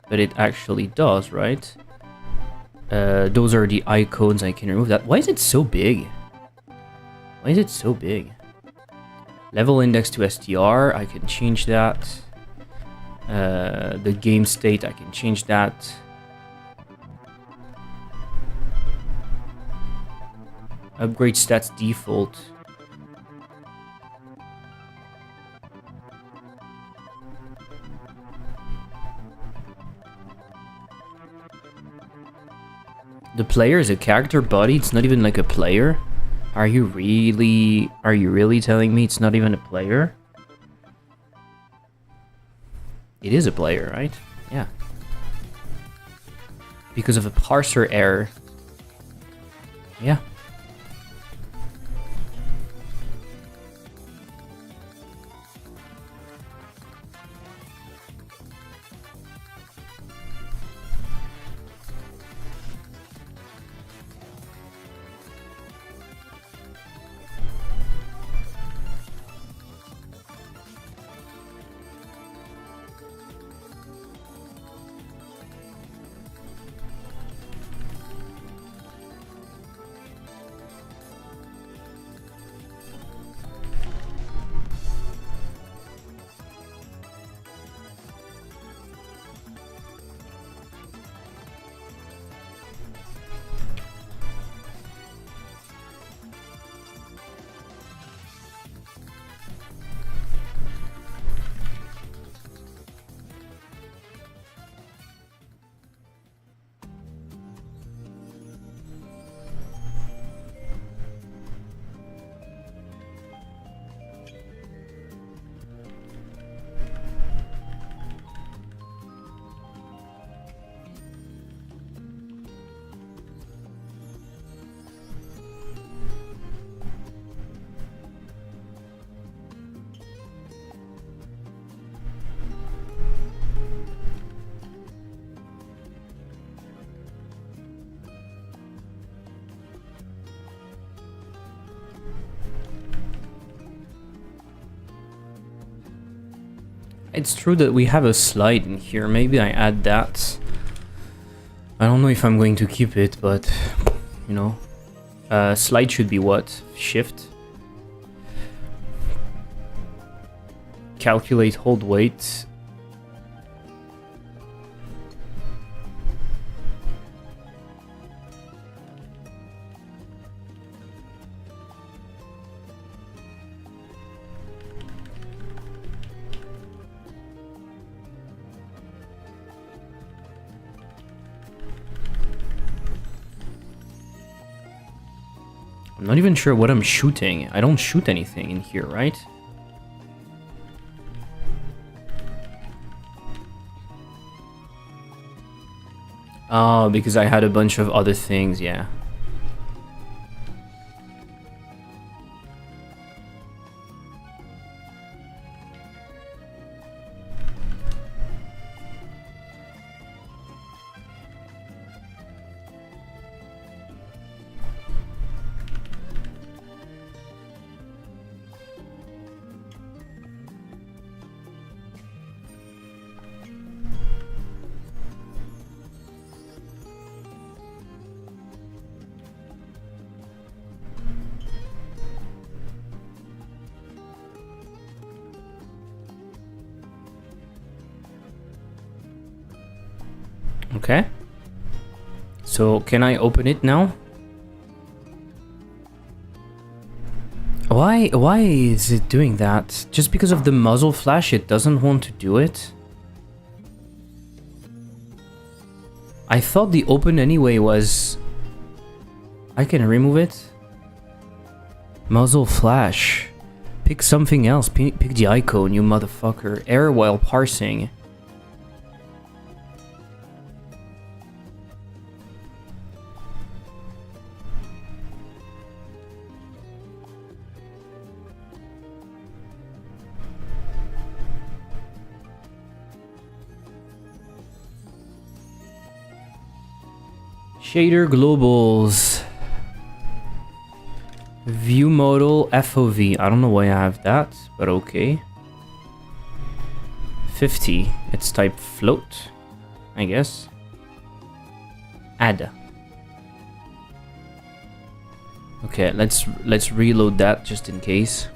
Speaker 1: but it actually does, right? Those are the icons. I can remove that. Why is it so big? Why is it so big? Level index to str, I can change that. The game state, I can change that. Upgrade stats default. The player is a character body. It's not even like a player. Are you really telling me it's not even a player? It is a player, right? Yeah. Because of a parser error. Yeah. It's true that we have a slide in here. Maybe I add that. I don't know if I'm going to keep it, but you know, slide should be what? Shift. Calculate hold weight. I'm not even sure what I'm shooting. I don't shoot anything in here, right? Oh, because I had a bunch of other things, yeah. Okay. So can I open it now? Why is it doing that? Just because of the muzzle flash it doesn't want to do it? I thought the open anyway was... I can remove it? Muzzle flash. Pick something else. Pick the icon, you motherfucker. Error while parsing. Shader globals. View modal FOV. I don't know why I have that, but okay. 50. It's type float, I guess. Add. Okay, let's reload that just in case.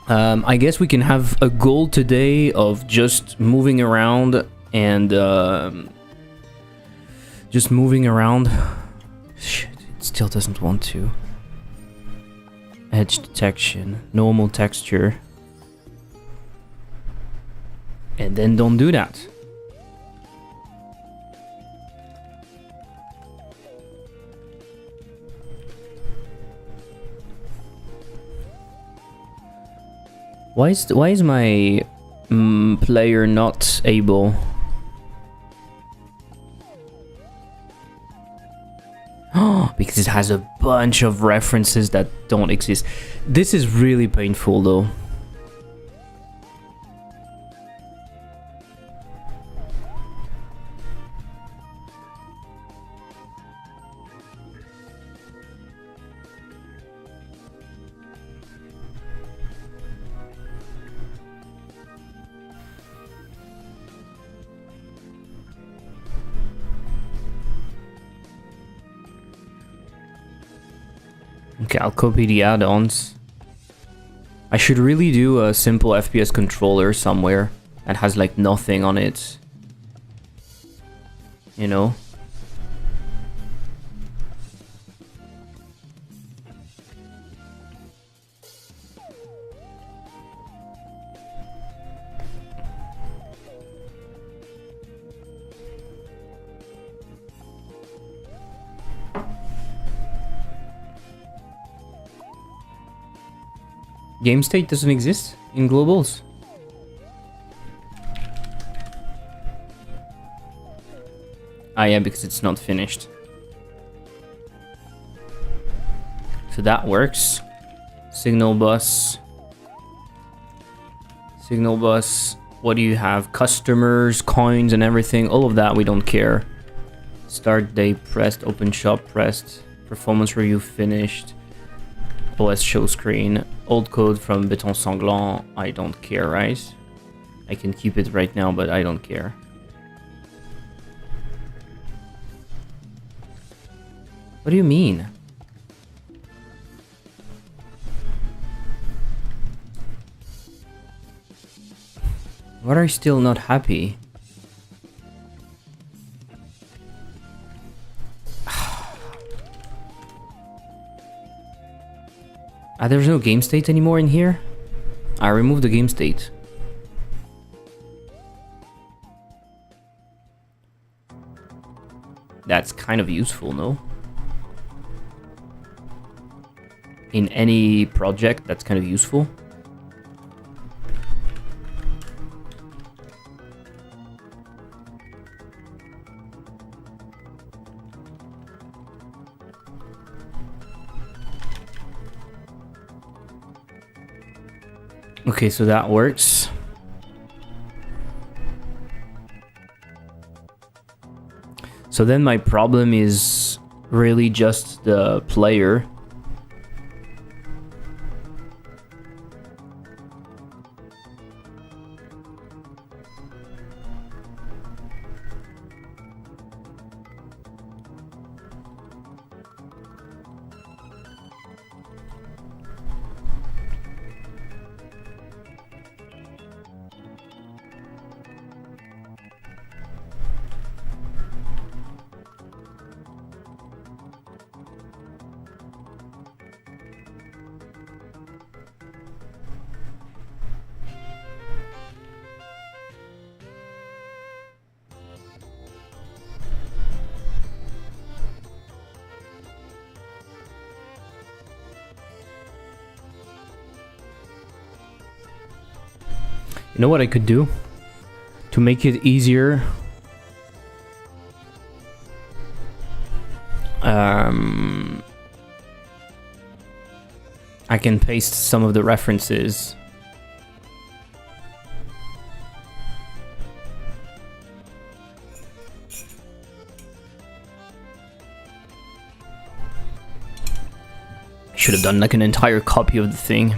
Speaker 1: I guess we can have a goal today of just moving around and just moving around. Shit, it still doesn't want to. Edge detection, normal texture. And then don't do that. Why is my player not able? Oh, because it has a bunch of references that don't exist. This is really painful though. Okay, I'll copy the add-ons. I should really do a simple FPS controller somewhere that has like nothing on it. You know? Game state doesn't exist in globals. Ah yeah, because it's not finished. So that works. Signal bus. Signal bus. What do you have? Customers, coins and everything. All of that we don't care. Start date pressed. Open shop pressed. Performance review finished. OS show screen. Old code from Béton Sanglant. I don't care, right? I can keep it right now, but I don't care. What do you mean? Why are you still not happy? There's no game state anymore in here? I removed the game state. That's kind of useful, no? In any project, that's kind of useful. Okay, so that works. So then my problem is really just the player. You know what I could do? To make it easier. I can paste some of the references. I should have done like an entire copy of the thing.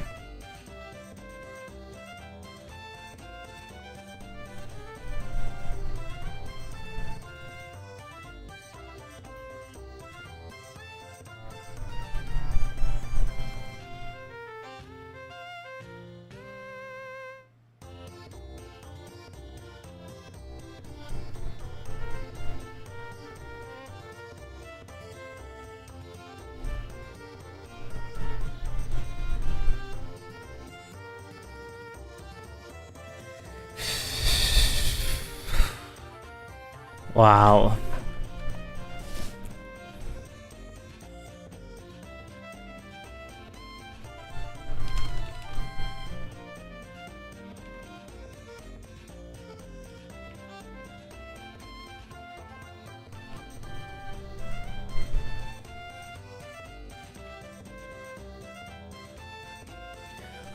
Speaker 1: Wow.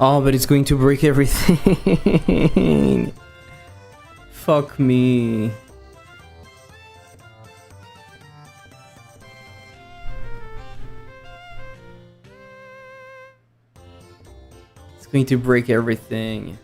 Speaker 1: Oh, but it's going to break everything. Fuck me. It's going to break everything.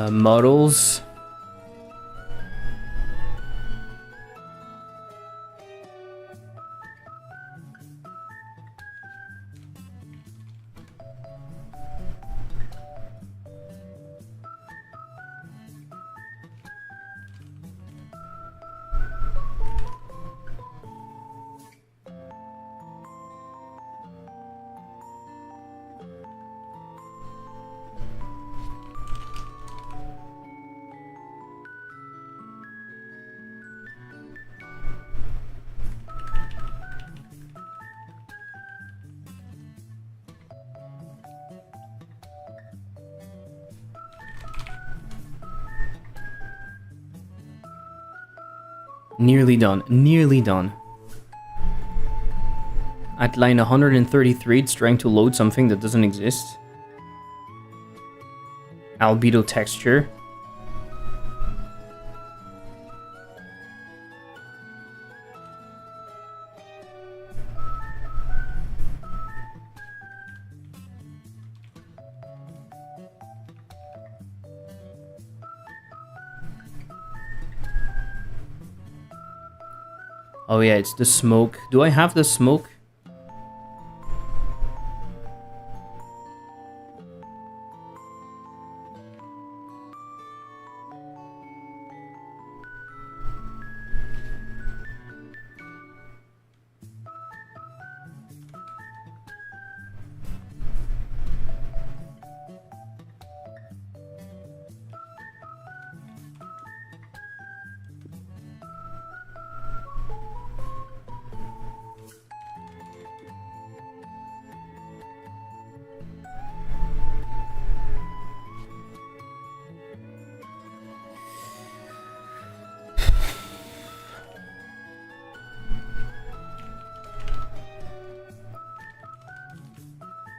Speaker 1: Models. Nearly done. Nearly done. At line 133, it's trying to load something that doesn't exist. Albedo texture. Oh yeah, it's the smoke. Do I have the smoke?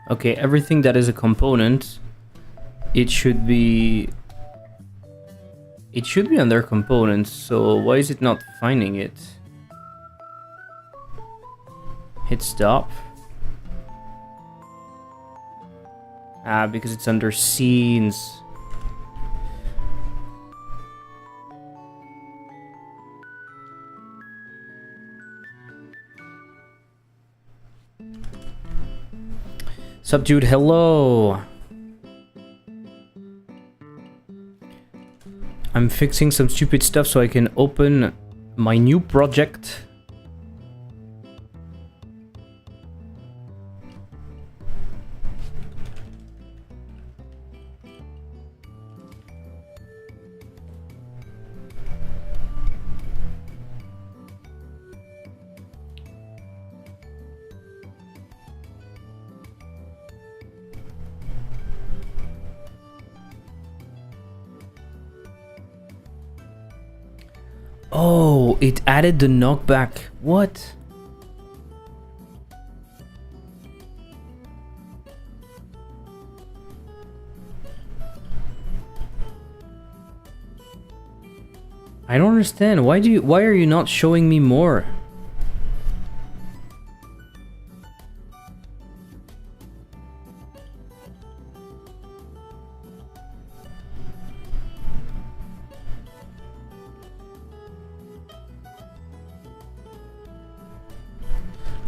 Speaker 1: Okay, everything that is a component, it should be under components, so why is it not finding it? Hit stop. Ah, because it's under scenes. Subdued, hello. I'm fixing some stupid stuff so I can open my new project. Oh, it added the knockback. What? I don't understand. Why are you not showing me more?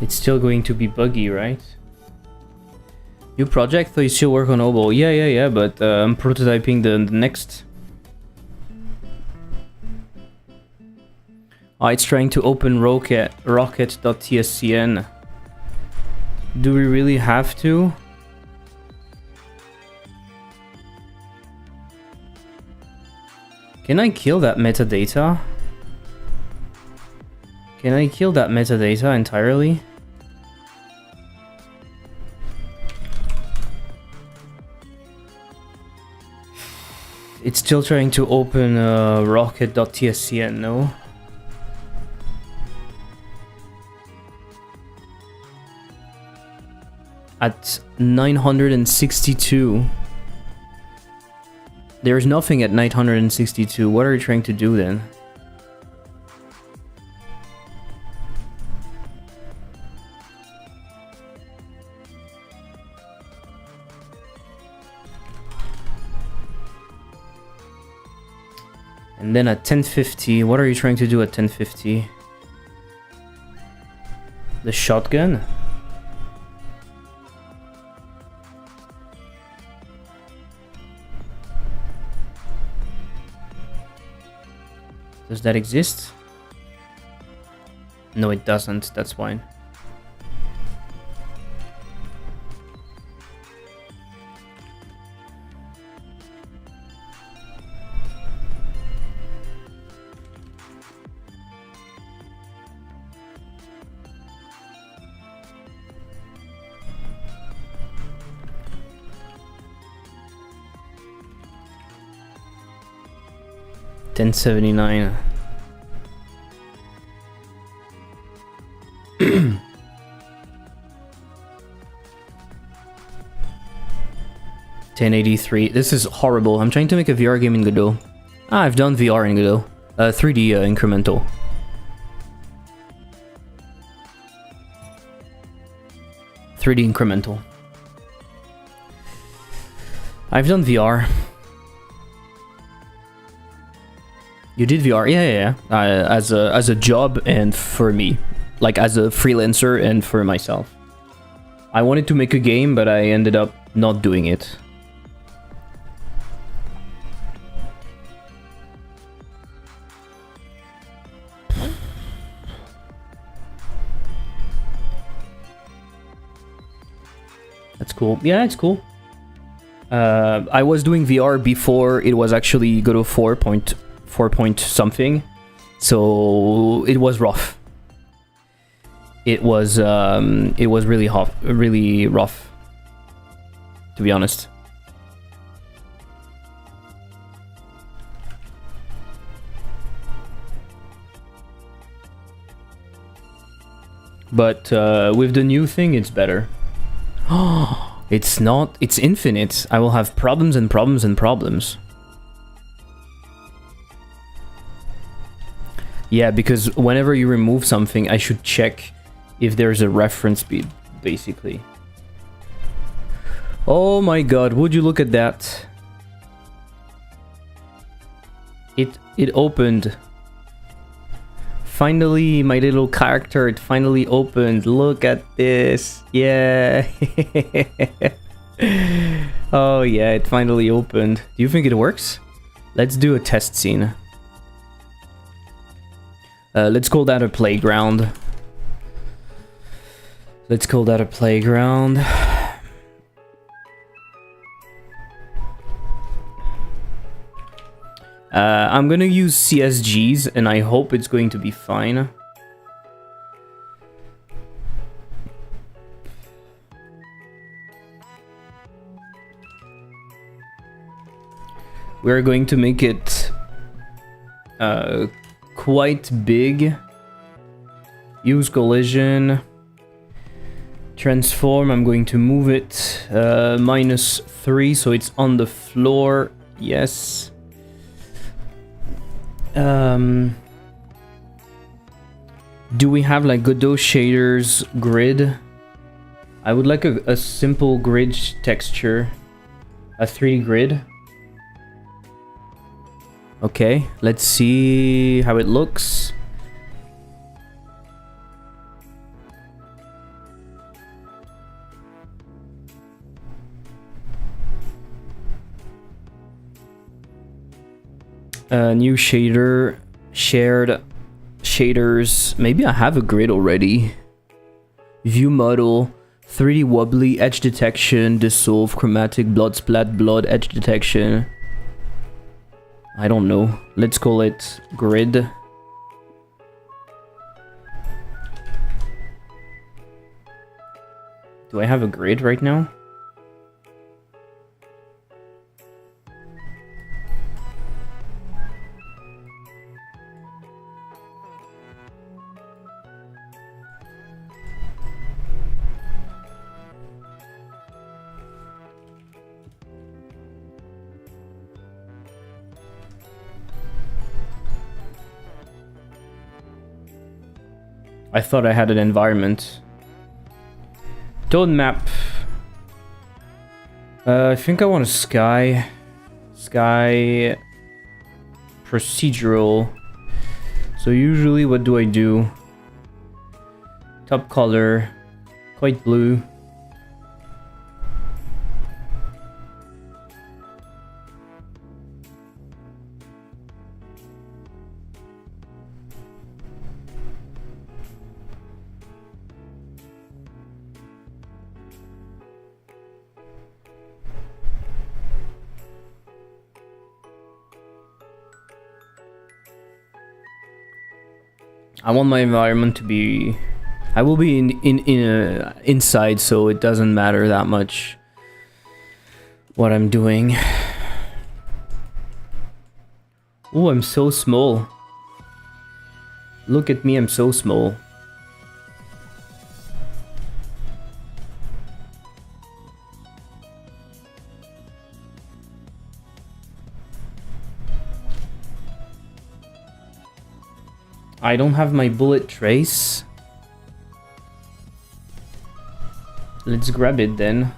Speaker 1: It's still going to be buggy, right? New project? So you still work on O.B.O.L. Yeah, but I'm prototyping the next. Oh, it's trying to open rocket.tscn. Do we really have to? Can I kill that metadata? Can I kill that metadata entirely? It's still trying to open rocket.tscn, no? At 962. There's nothing at 962. What are you trying to do then? And then at 1050, what are you trying to do at 1050? The shotgun? Does that exist? No, it doesn't. That's fine. $10.79. $10.83. This is horrible. I'm trying to make a VR game in Godot. Ah, I've done VR in Godot. 3D incremental. I've done VR. You did VR? Yeah. As a job and for me, like as a freelancer and for myself. I wanted to make a game, but I ended up not doing it. That's cool. Yeah, it's cool. I was doing VR before it was actually Godot 4 point something, so it was rough. It was really rough, to be honest. But with the new thing, it's better. Oh, it's not. It's infinite. I will have problems and problems and problems. Yeah, because whenever you remove something, I should check if there's a reference speed, basically. Oh my god, would you look at that? It opened. Finally, my little character, it finally opened. Look at this. Yeah. Oh yeah, it finally opened. Do you think it works? Let's do a test scene. Let's call that a playground. Let's call that a playground. I'm gonna use CSGs and I hope it's going to be fine. We're going to make it quite big. Use collision. Transform, I'm going to move it -3 so it's on the floor. Yes. Do we have like Godot shaders grid? I would like a simple grid texture. A 3D grid. Okay, let's see how it looks. New shader, shared shaders. Maybe I have a grid already. View model, 3D wobbly, edge detection, dissolve, chromatic, blood splat, blood, edge detection. I don't know. Let's call it grid. Do I have a grid right now? I thought I had an environment. Don't map. I think I want a sky. Sky procedural. So usually what do I do? Top color, quite blue. I want my environment to be... I will be inside, so it doesn't matter that much what I'm doing. Oh, I'm so small. Look at me, I'm so small. I don't have my bullet trace. Let's grab it then.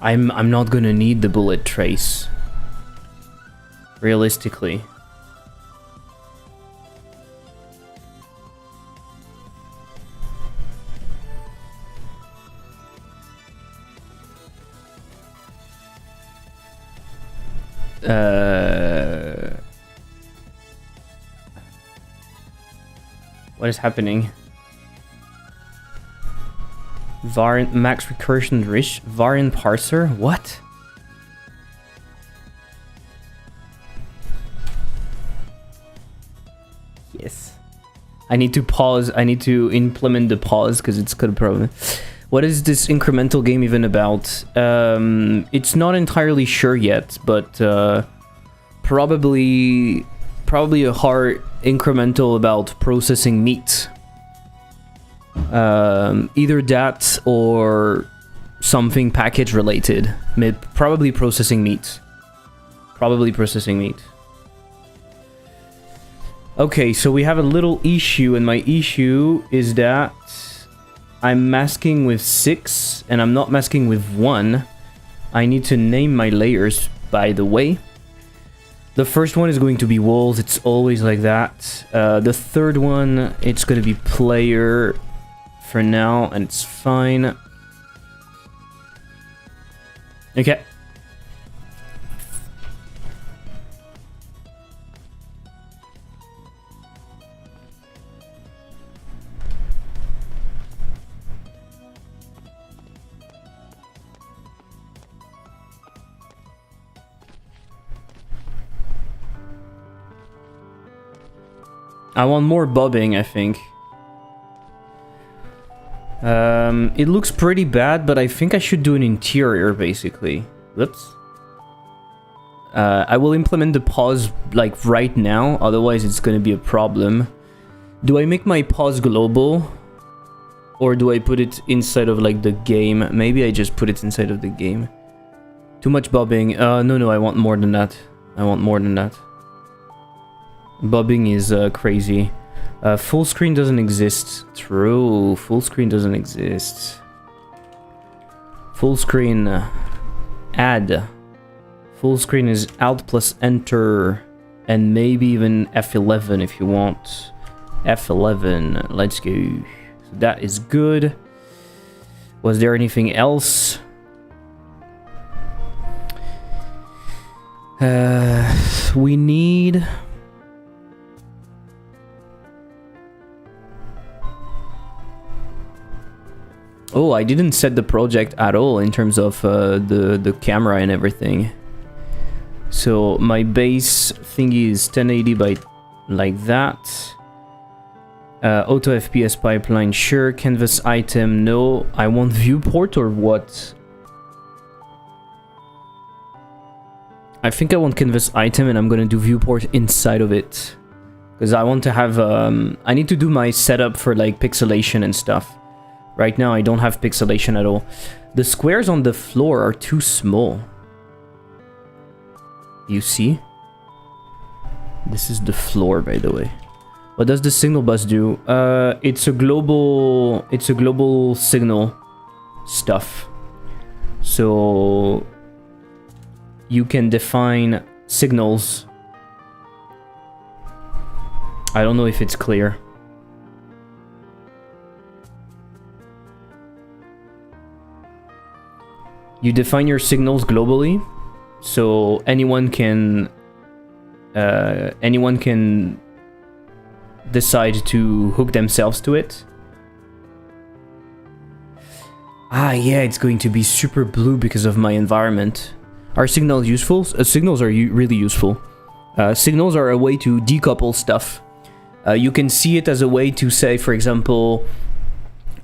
Speaker 1: I'm not gonna need the bullet trace. Realistically. What is happening? Variant max recursion rich variant parser? What? Yes. I need to pause. I need to implement the pause because it's got a problem. What is this incremental game even about? It's not entirely sure yet, but probably a hard incremental about processing meat. Either that or something package related. Probably processing meat. Probably processing meat. Okay, so we have a little issue, and my issue is that I'm masking with 6, and I'm not masking with 1. I need to name my layers, by the way. The first one is going to be walls, it's always like that. The third one, it's going to be player for now, and it's fine. Okay. I want more bobbing, I think. It looks pretty bad, but I think I should do an interior, basically. Whoops. I will implement the pause, like, right now, otherwise it's gonna be a problem. Do I make my pause global? Or do I put it inside of, like, the game? Maybe I just put it inside of the game. Too much bobbing. No, I want more than that. I want more than that. Bobbing is crazy. Full screen doesn't exist. True, full screen doesn't exist. Full screen, add. Full screen is Alt plus Enter, and maybe even F11 if you want. F11, let's go. So that is good. Was there anything else? We need... Oh, I didn't set the project at all in terms of the camera and everything. So my base thingy is 1080 by like that. Auto FPS pipeline, sure. Canvas item, no. I want viewport or what? I think I want canvas item and I'm gonna do viewport inside of it. Because I want to have, I need to do my setup for like pixelation and stuff. Right now I don't have pixelation at all. The squares on the floor are too small. You see? This is the floor, by the way. What does the signal bus do? It's a global signal stuff. So you can define signals. I don't know if it's clear. You define your signals globally, so anyone can decide to hook themselves to it. Ah, yeah, it's going to be super blue because of my environment. Are signals useful? Signals are really useful. Signals are a way to decouple stuff. You can see it as a way to say, for example,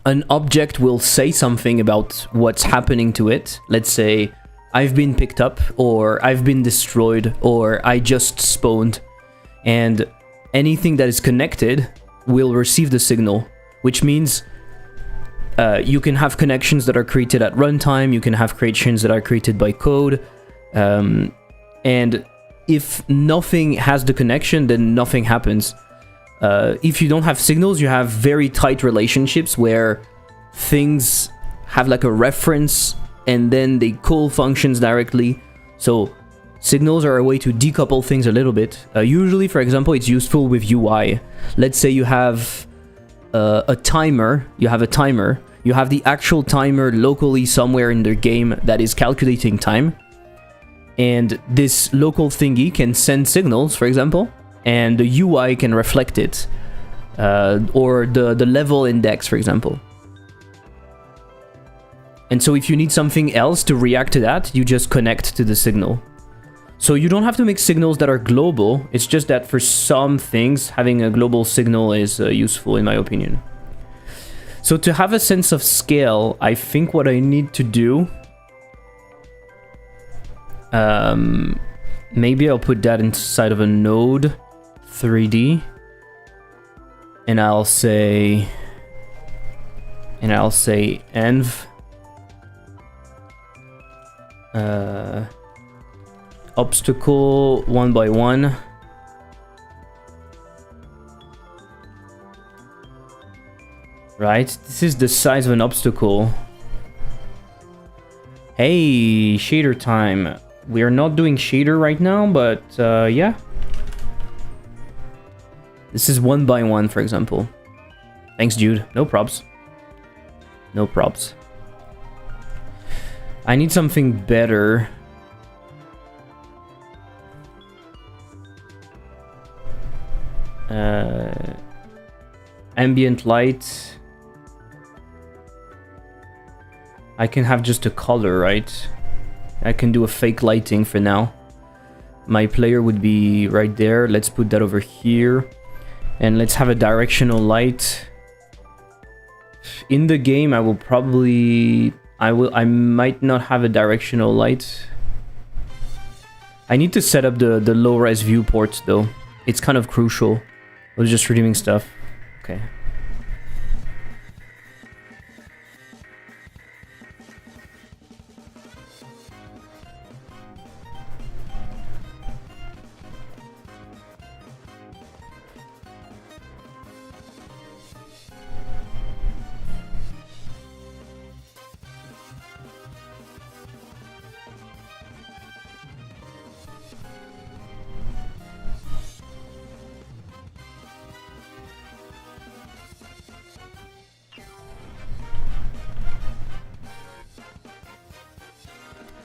Speaker 1: an object will say something about what's happening to it. Let's say, I've been picked up, or I've been destroyed, or I just spawned. And anything that is connected will receive the signal, which means you can have connections that are created at runtime, you can have creations that are created by code, and if nothing has the connection, then nothing happens. If you don't have signals, you have very tight relationships where things have like a reference and then they call functions directly. So signals are a way to decouple things a little bit. Usually, for example, it's useful with UI. Let's say you have a timer, you have the actual timer locally somewhere in the game that is calculating time. And this local thingy can send signals, for example, and the UI can reflect it, or the level index, for example. And so if you need something else to react to that, you just connect to the signal. So you don't have to make signals that are global, it's just that for some things, having a global signal is useful, in my opinion. So to have a sense of scale, I think what I need to do... maybe I'll put that inside of a node 3D, and I'll say env obstacle 1 by 1. Right, this is the size of an obstacle. Hey, shader time. We are not doing shader right now, but yeah. This is 1 by 1, for example. Thanks, Jude. No props. No props. I need something better. Ambient light. I can have just a color, right? I can do a fake lighting for now. My player would be right there. Let's put that over here. And let's have a directional light. In the game, I will probably... I might not have a directional light. I need to set up the low-res viewport, though. It's kind of crucial. I was just redeeming stuff. Okay.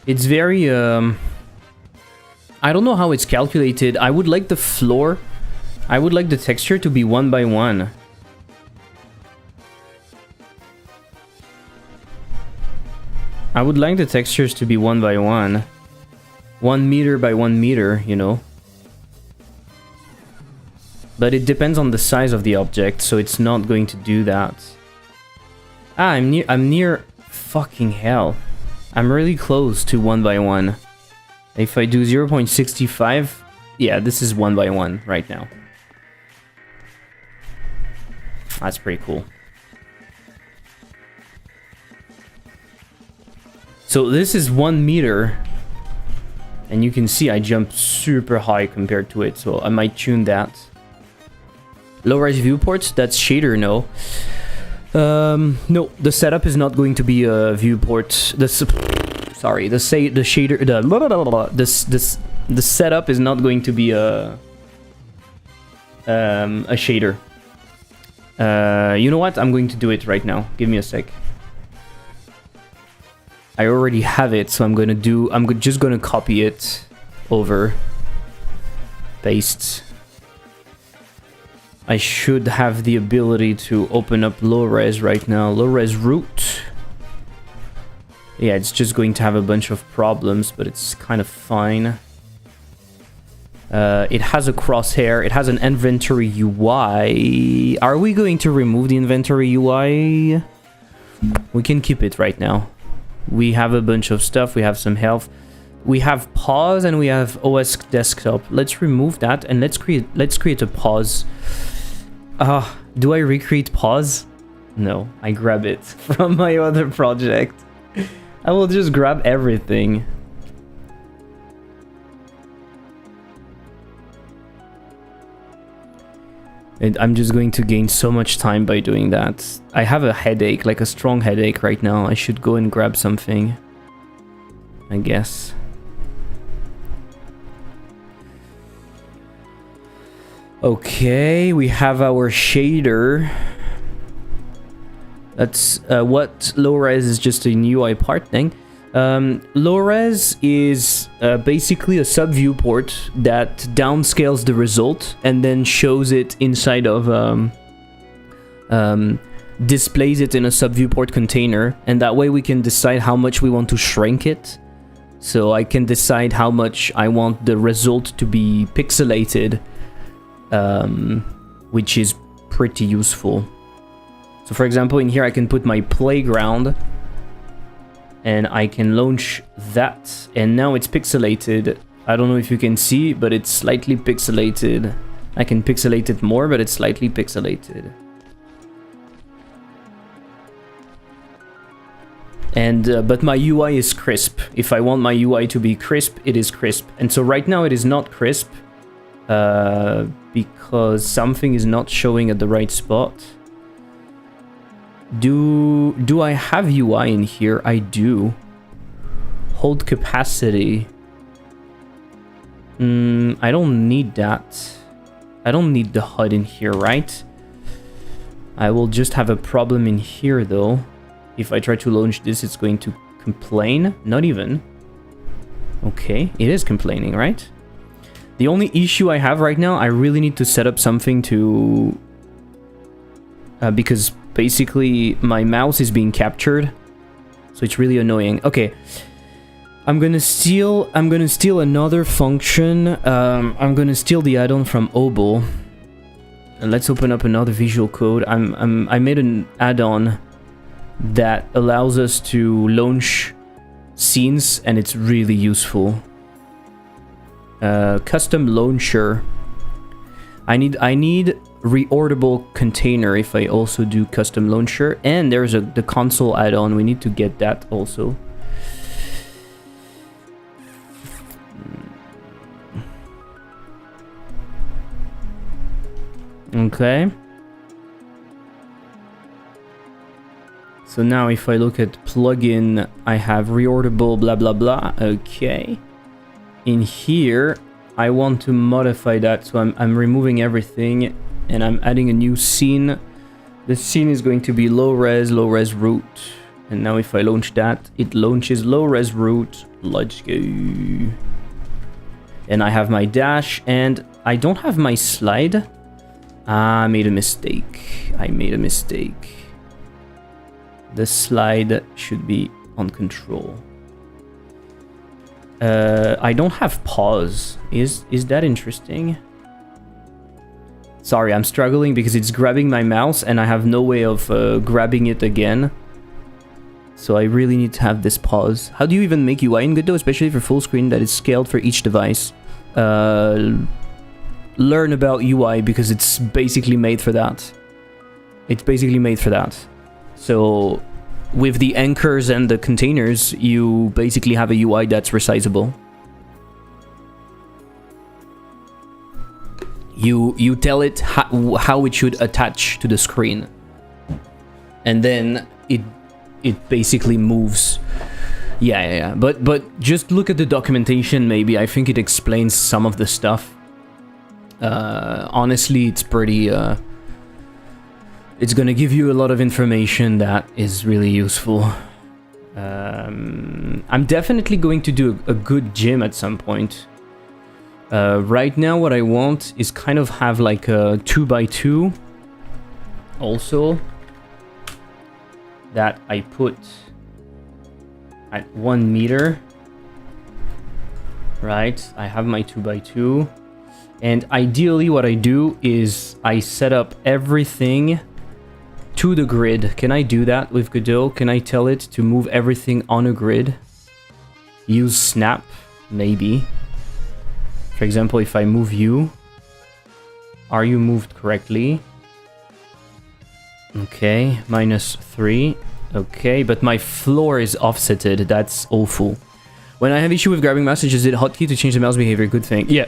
Speaker 1: It's very, I don't know how it's calculated. I would like the floor, I would like the texture to be 1 by 1. I would like the textures to be 1 by 1. 1 meter by 1 meter, you know. But it depends on the size of the object, so it's not going to do that. Ah, I'm near fucking hell. I'm really close to 1 by 1. If I do 0.65, yeah, this is 1 by 1 right now. That's pretty cool. So this is 1 meter, and you can see I jumped super high compared to it, so I might tune that. Low-res viewports, that's shader, no. No, the setup is not going to be a viewport. Sorry, the shader, the setup is not going to be a shader. You know what? I'm going to do it right now. Give me a sec. I already have it, so I'm just gonna copy it over. Paste. I should have the ability to open up low-res right now. Low-res root. Yeah, it's just going to have a bunch of problems, but it's kind of fine. It has a crosshair. It has an inventory UI. Are we going to remove the inventory UI? We can keep it right now. We have a bunch of stuff. We have some health. We have pause and we have OS desktop. Let's remove that and let's create a pause. Do I recreate pause? No, I grab it from my other project. I will just grab everything. And I'm just going to gain so much time by doing that. I have a headache, like a strong headache right now. I should go and grab something, I guess. Okay, we have our shader. That's what low-res is, just a UI part thing. Low-res is basically a sub-viewport that downscales the result and then shows it inside of displays it in a sub-viewport container, and that way we can decide how much we want to shrink it. So I can decide how much I want the result to be pixelated, which is pretty useful. So for example, in here I can put my playground and I can launch that, and now it's pixelated. I don't know if you can see, but it's slightly pixelated. I can pixelate it more, but it's slightly pixelated. And but my UI is crisp. If I want my UI to be crisp, it is crisp. And so right now it is not crisp because something is not showing at the right spot. Do I have UI in here? I do. Hold capacity. I don't need that. I don't need the HUD in here, right? I will just have a problem in here though. If I try to launch this, it's going to complain. Not even. Okay, it is complaining, right? The only issue I have right now, I really need to set up something to... because basically my mouse is being captured, so it's really annoying. Okay, I'm gonna steal another function. I'm gonna steal the add-on from O.B.O.L. And let's open up another visual code. I made an add-on that allows us to launch scenes, and it's really useful. Custom launcher. I need reorderable container if I also do custom launcher, and there's the console add-on. We need to get that also. Okay. So now if I look at plugin, I have reorderable blah blah blah. Okay. In here I want to modify that, so I'm removing everything and I'm adding a new scene. The scene is going to be low-res root. And now if I launch that, it launches low-res root. Let's go. And I have my dash, and I don't have my slide. I made a mistake. The slide should be on control. I don't have pause. Is that interesting? Sorry, I'm struggling because it's grabbing my mouse and I have no way of grabbing it again. So I really need to have this pause. How do you even make UI in Godot, especially for full screen that is scaled for each device? Learn about UI because it's basically made for that. It's basically made for that. So with the anchors and the containers, you basically have a UI that's resizable. You tell it how it should attach to the screen, and then it basically moves. Yeah. But just look at the documentation. Maybe I think it explains some of the stuff. Honestly, it's pretty. It's gonna give you a lot of information that is really useful. I'm definitely going to do a good gym at some point. Right now what I want is kind of have like a 2x2 also that I put at 1 meter. Right, I have my 2x2, and ideally what I do is I set up everything to the grid. Can I do that with Godot? Can I tell it to move everything on a grid? Use snap, maybe. For example, if I move you, are you moved correctly? Okay, -3. Okay, but my floor is offsetted. That's awful. When I have issue with grabbing mouse, is it hotkey to change the mouse behavior? Good thing. Yeah.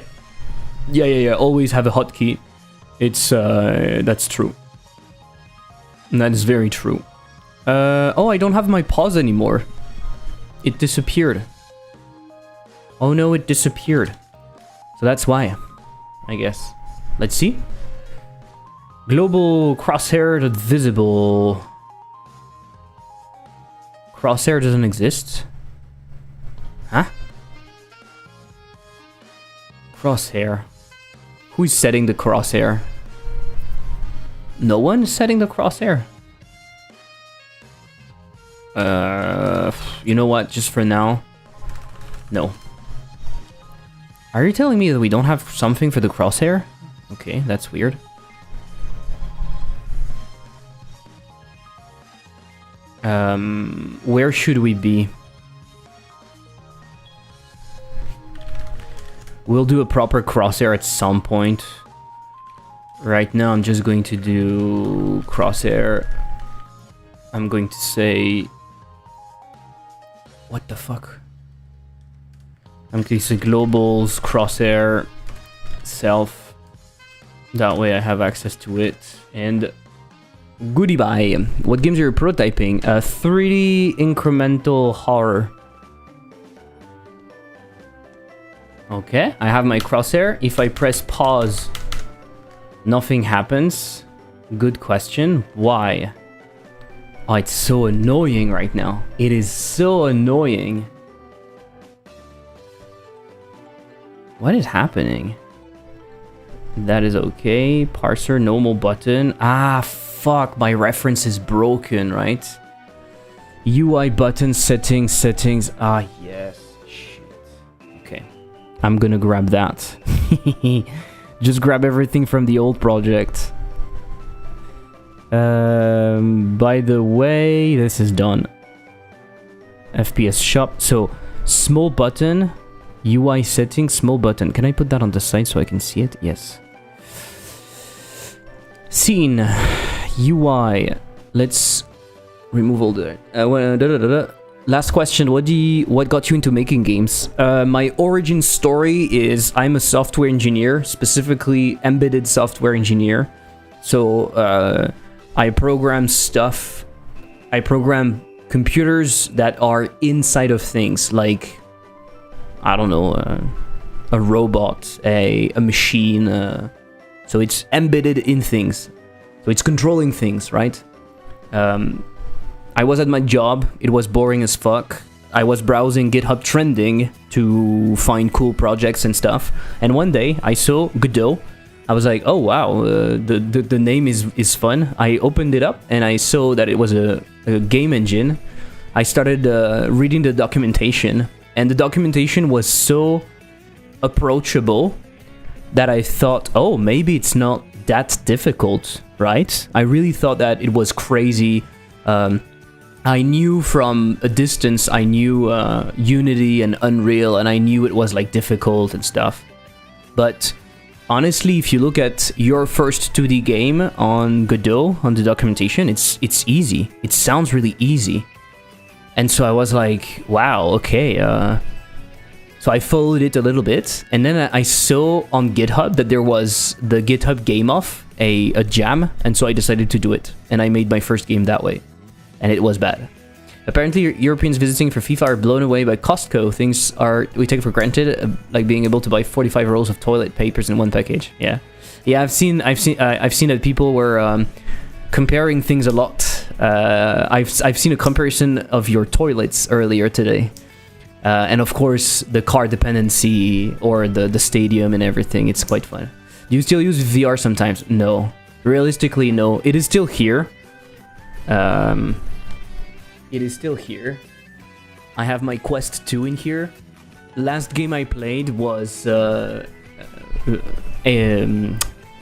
Speaker 1: Always have a hotkey. It's that's true. That is very true. Oh, I don't have my pause anymore. It disappeared. Oh no, it disappeared. So that's why, I guess. Let's see. Global crosshair visible. Crosshair doesn't exist. Huh? Crosshair. Who's setting the crosshair? No one is setting the crosshair. You know what? Just for now. No. Are you telling me that we don't have something for the crosshair? Okay, that's weird. Where should we be? We'll do a proper crosshair at some point. Right now, I'm just going to do crosshair. I'm going to say... What the fuck? I'm going to say globals, crosshair, self. That way I have access to it. And goodie bye. What games are you prototyping? 3D incremental horror. Okay, I have my crosshair. If I press pause, nothing happens. Good question. Why? Oh, it's so annoying right now. It is so annoying. What is happening? That is okay. Parser, normal button. Ah, fuck. My reference is broken, right? UI button settings. Ah, yes. Shit. Okay. I'm gonna grab that. Just grab everything from the old project. By the way, this is done. FPS shop. So, small button. UI settings, small button. Can I put that on the side so I can see it? Yes. Scene. UI. Let's remove all the... Last question. What got you into making games? My origin story is I'm a software engineer, specifically embedded software engineer. So I program stuff. I program computers that are inside of things, like... I don't know, a robot, a machine. So it's embedded in things. So it's controlling things, right? I was at my job. It was boring as fuck. I was browsing GitHub trending to find cool projects and stuff. And one day I saw Godot. I was like, oh wow, the name is fun. I opened it up and I saw that it was a game engine. I started reading the documentation, and the documentation was so approachable that I thought, oh, maybe it's not that difficult, right? I really thought that it was crazy. I knew from a distance, I knew Unity and Unreal, and I knew it was like difficult and stuff. But honestly, if you look at your first 2D game on Godot, on the documentation, it's easy. It sounds really easy. And so I was like, wow, okay. So I followed it a little bit, and then I saw on GitHub that there was the GitHub Game Off, a jam, and so I decided to do it. And I made my first game that way. And it was bad. Apparently, Europeans visiting for FIFA are blown away by Costco. Things we take for granted, like being able to buy 45 rolls of toilet papers in one package. Yeah, I've seen that people were comparing things a lot. I've seen a comparison of your toilets earlier today, and of course the car dependency or the stadium and everything. It's quite fun. Do you still use VR sometimes? No, realistically, no. It is still here. It is still here. I have my Quest 2 in here. Last game I played was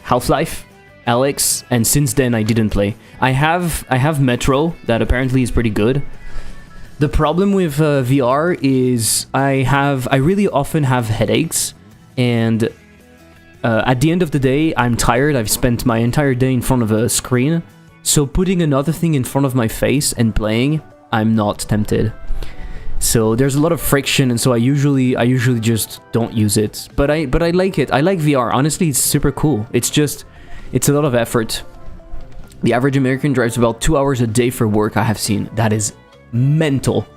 Speaker 1: Half-Life, Alex, and since then I didn't play. I have Metro that apparently is pretty good. The problem with VR is I really often have headaches, and at the end of the day I'm tired. I've spent my entire day in front of a screen, so putting another thing in front of my face and playing, I'm not tempted. So there's a lot of friction, and so I usually just don't use it. But I like it. I like VR. Honestly, it's super cool. It's a lot of effort. The average American drives about 2 hours a day for work, I have seen. That is mental.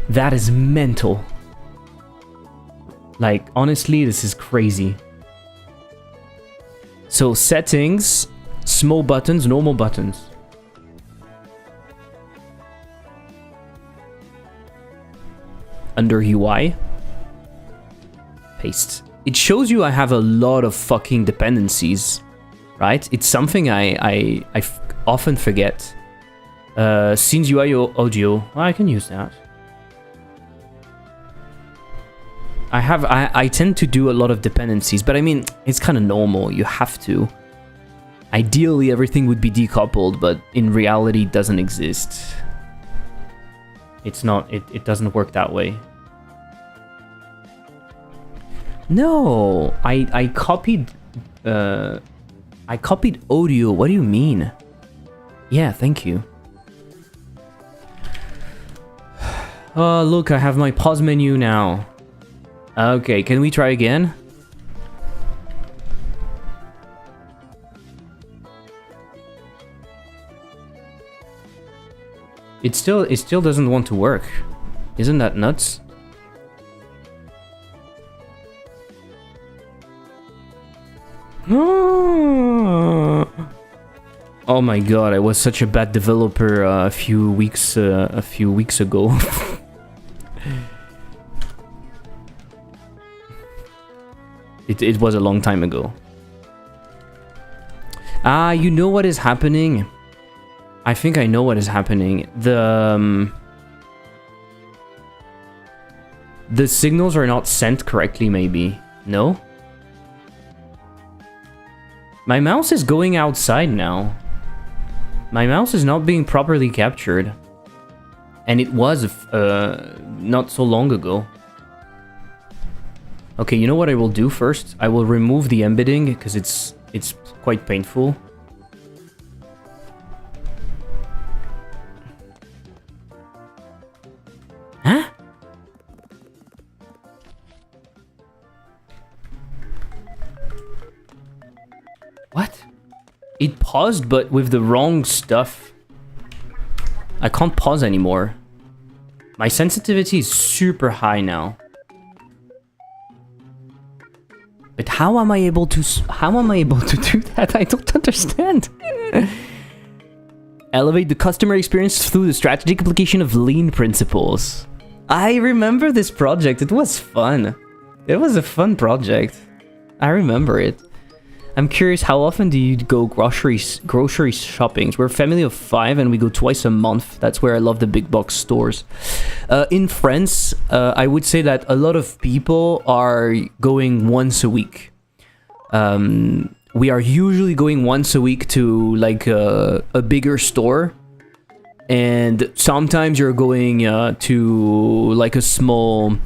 Speaker 1: That is mental. Like, honestly, this is crazy. So settings, small buttons, normal buttons. Under UI, paste. It shows you I have a lot of fucking dependencies, right? It's something I often forget. Scenes UI audio, I can use that. I tend to do a lot of dependencies, but I mean, it's kind of normal. You have to. Ideally, everything would be decoupled, but in reality, it doesn't exist. It's not, it doesn't work that way. No, I copied audio. What do you mean? Yeah, thank you. Oh, look, I have my pause menu now. Okay, can we try again? It still doesn't want to work. Isn't that nuts? Oh my god, I was such a bad developer a few weeks ago. It was a long time ago. Ah, you know what is happening? I think I know what is happening. The signals are not sent correctly, maybe. No? My mouse is going outside now. My mouse is not being properly captured. And it was not so long ago. Okay, you know what I will do first? I will remove the embedding because it's quite painful. Huh? What? It paused, but with the wrong stuff. I can't pause anymore. My sensitivity is super high now. But how am I able to do that? I don't understand. Elevate the customer experience through the strategic application of lean principles. I remember this project. It was fun. It was a fun project. I remember it. I'm curious, how often do you go grocery shopping? We're a family of 5 and we go twice a month. That's where I love the big box stores. In France, I would say that a lot of people are going once a week. We are usually going once a week to like a bigger store. And sometimes you're going to like a small...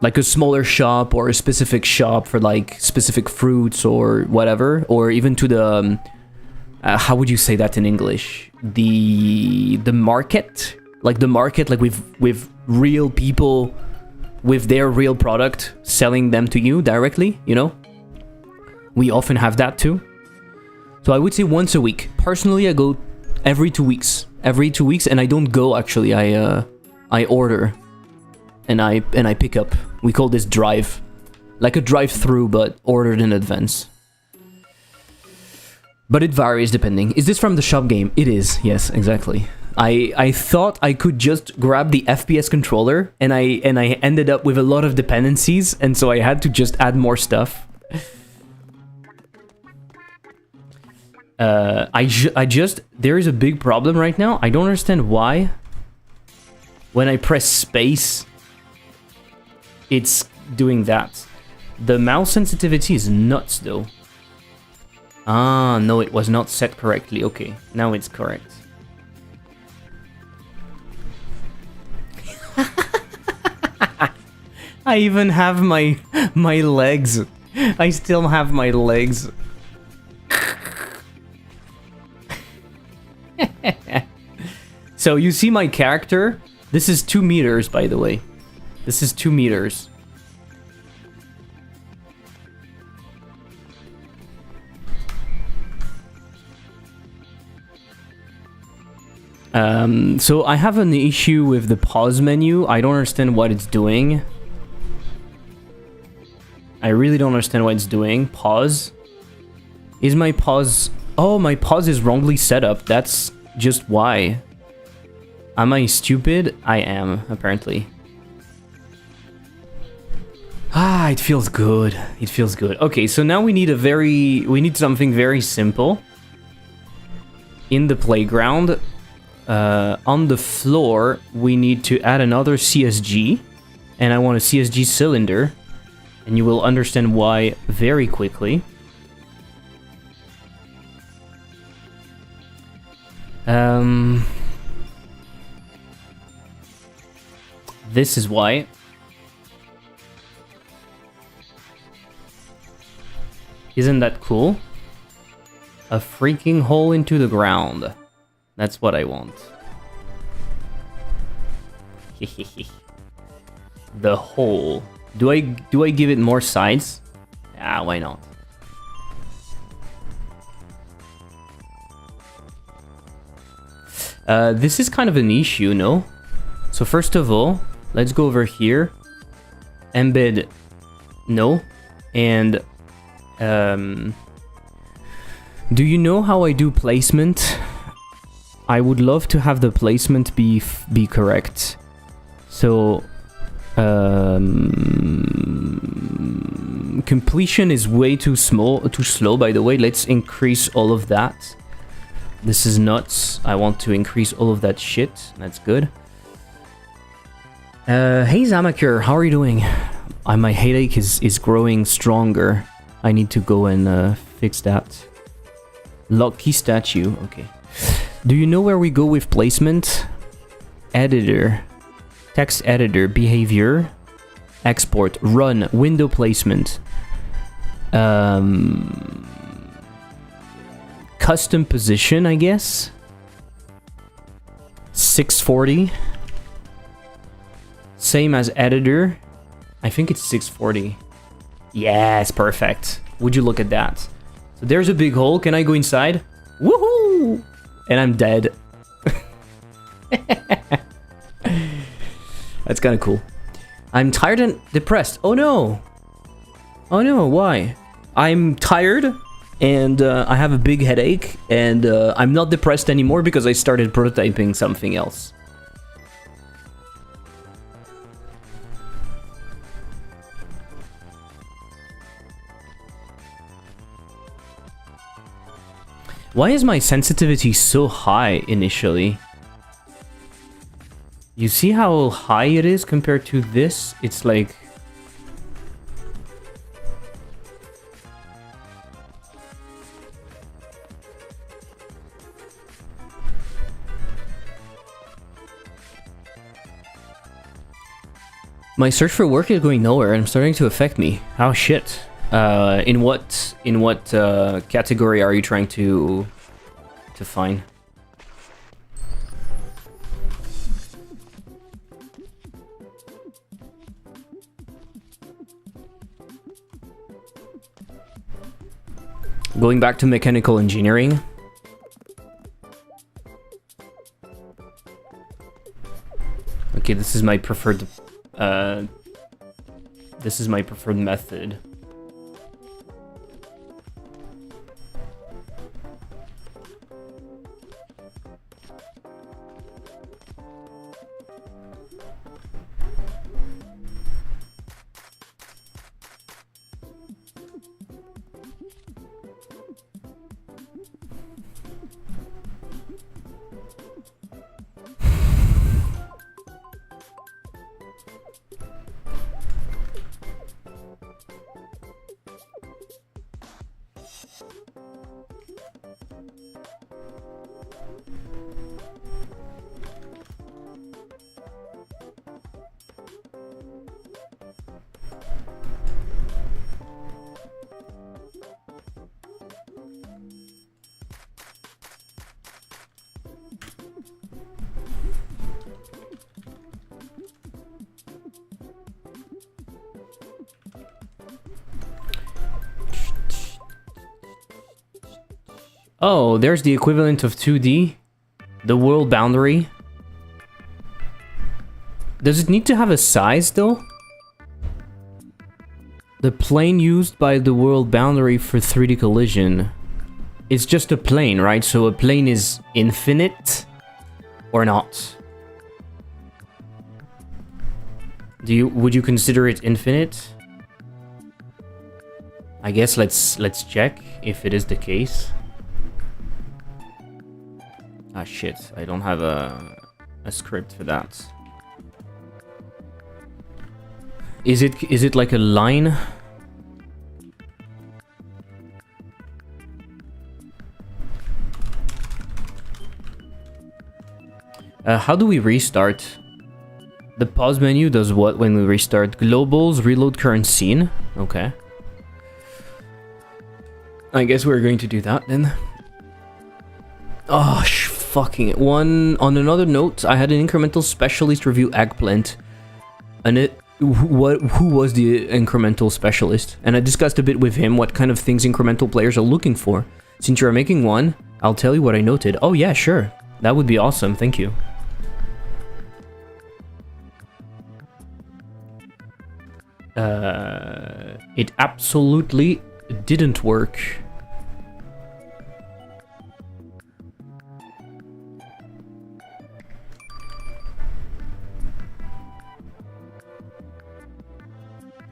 Speaker 1: like a smaller shop or a specific shop for like specific fruits or whatever, or even to the how would you say that in English? The market, like with real people with their real product selling them to you directly. You know, we often have that too. So I would say once a week. Personally, I go every 2 weeks. Every 2 weeks, and I don't go actually. I order. And I pick up. We call this drive. Like a drive-through, but ordered in advance. But it varies depending. Is this from the shop game? It is, yes, exactly. I thought I could just grab the FPS controller, and I ended up with a lot of dependencies, and so I had to just add more stuff. There is a big problem right now. I don't understand why. When I press space, it's doing that. The mouse sensitivity is nuts, though. Ah, no, it was not set correctly. Okay, now it's correct. I even have my legs. I still have my legs. So you see my character? This is 2 meters, by the way. This is 2 meters. So I have an issue with the pause menu. I don't understand what it's doing. I really don't understand what it's doing. Pause. Is my pause... Oh, my pause is wrongly set up. That's just why. Am I stupid? I am, apparently. Ah, it feels good. It feels good. Okay, so now we need something very simple. In the playground, on the floor, we need to add another CSG. And I want a CSG cylinder. And you will understand why very quickly. This is why. Isn't that cool? A freaking hole into the ground. That's what I want. The hole. Do I give it more sides? Ah, why not? This is kind of an issue, no? So first of all, let's go over here. Embed, no. And do you know how I do placement? I would love to have the placement be correct. So completion is way too slow, by the way. Let's increase all of that. This is nuts. I want to increase all of that shit. That's good. Hey Zamakir, how are you doing? My headache is growing stronger. I need to go and fix that. Lucky statue. Okay. Do you know where we go with placement? Editor. Text editor. Behavior. Export. Run. Window placement. Custom position, I guess. 640. Same as editor. I think it's 640. Yes, perfect. Would you look at that? So there's a big hole. Can I go inside? Woohoo! And I'm dead. That's kind of cool. I'm tired and depressed. Oh no! Oh no, why? I'm tired and I have a big headache and I'm not depressed anymore because I started prototyping something else. Why is my sensitivity so high initially? You see how high it is compared to this? It's like... My search for work is going nowhere and starting to affect me. Oh shit. In what category are you trying to find? Going back to mechanical engineering. Okay, this is my preferred method. Oh, there's the equivalent of 2D. The world boundary. Does it need to have a size, though? The plane used by the world boundary for 3D collision. It's just a plane, right? So a plane is infinite or not? Would you consider it infinite? I guess let's check if it is the case. Ah shit, I don't have a script for that. Is it like a line? How do we restart? The pause menu does what when we restart? Globals, reload current scene. Okay. I guess we're going to do that then. Oh, fucking one. On another note, I had an incremental specialist review Eggplant, and who was the incremental specialist? And I discussed a bit with him what kind of things incremental players are looking for. Since you're making one, I'll tell you what I noted. Oh yeah, sure. That would be awesome. Thank you. It absolutely didn't work.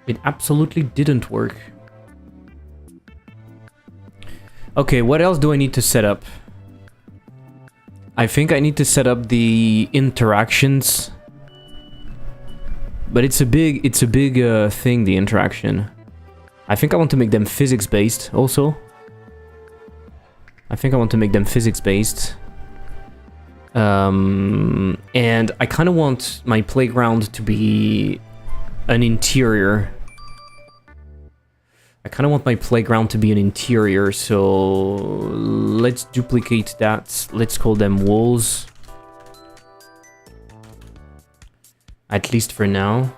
Speaker 1: It absolutely didn't work. Okay, what else do I need to set up? I think I need to set up the interactions. But it's a big thing, the interaction. I think I want to make them physics-based also. I think I want to make them physics-based. And I kind of want my playground to be an interior. I kind of want my playground to be an interior, so let's duplicate that. Let's call them walls. At least for now.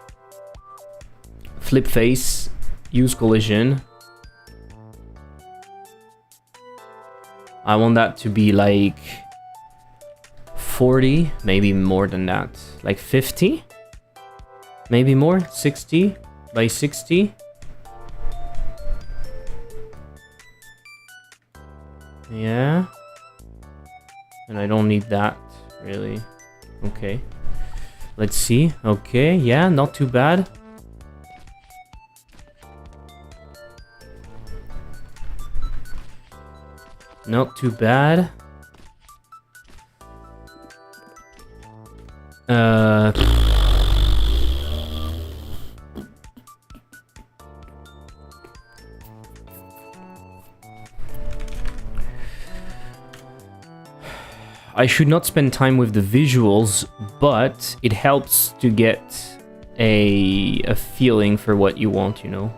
Speaker 1: Flip face, use collision. I want that to be like 40, maybe more than that. Like 50? Maybe more? 60 by 60? Yeah. And I don't need that, really. Okay. Let's see. Okay, yeah, not too bad. Not too bad. I should not spend time with the visuals, but it helps to get a feeling for what you want, you know?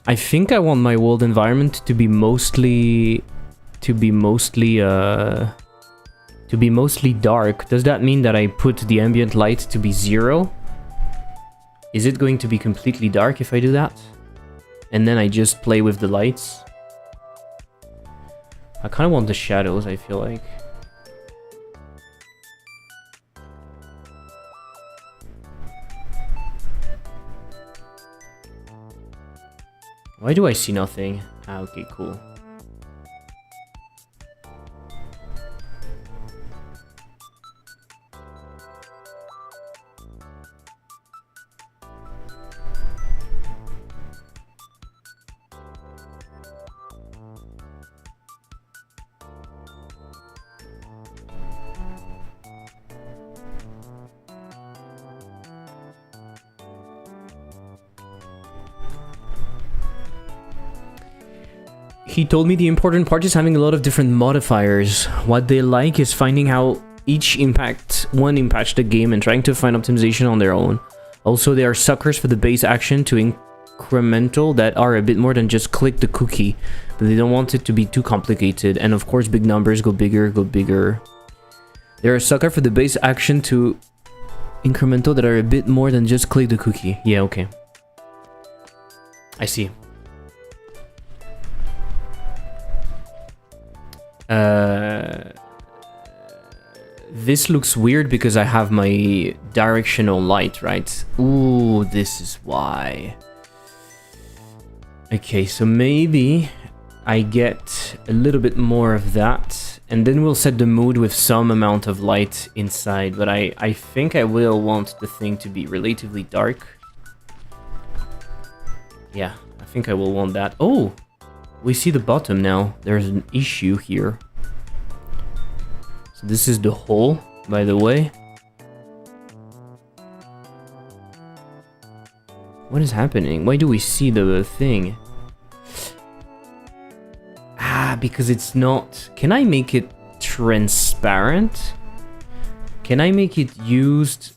Speaker 1: I think I want my world environment to be mostly dark. Does that mean that I put the ambient light to be 0? Is it going to be completely dark if I do that? And then I just play with the lights? I kind of want the shadows, I feel like. Why do I see nothing? Ah, okay, cool. He told me the important part is having a lot of different modifiers. What they like is finding how each impacts the game and trying to find optimization on their own. Also, they are suckers for the base action to incremental that are a bit more than just click the cookie, but they don't want it to be too complicated. And of course, big numbers go bigger, go bigger. They're a sucker for the base action to incremental that are a bit more than just click the cookie. Yeah, okay. I see. This looks weird because I have my directional light, right? Ooh, this is why. Okay, so maybe I get a little bit more of that, and then we'll set the mood with some amount of light inside, but I think I will want the thing to be relatively dark. Yeah, I think I will want that. Oh! We see the bottom now. There's an issue here. So this is the hole, by the way. What is happening? Why do we see the thing? Ah, because it's not... Can I make it transparent? Can I make it used...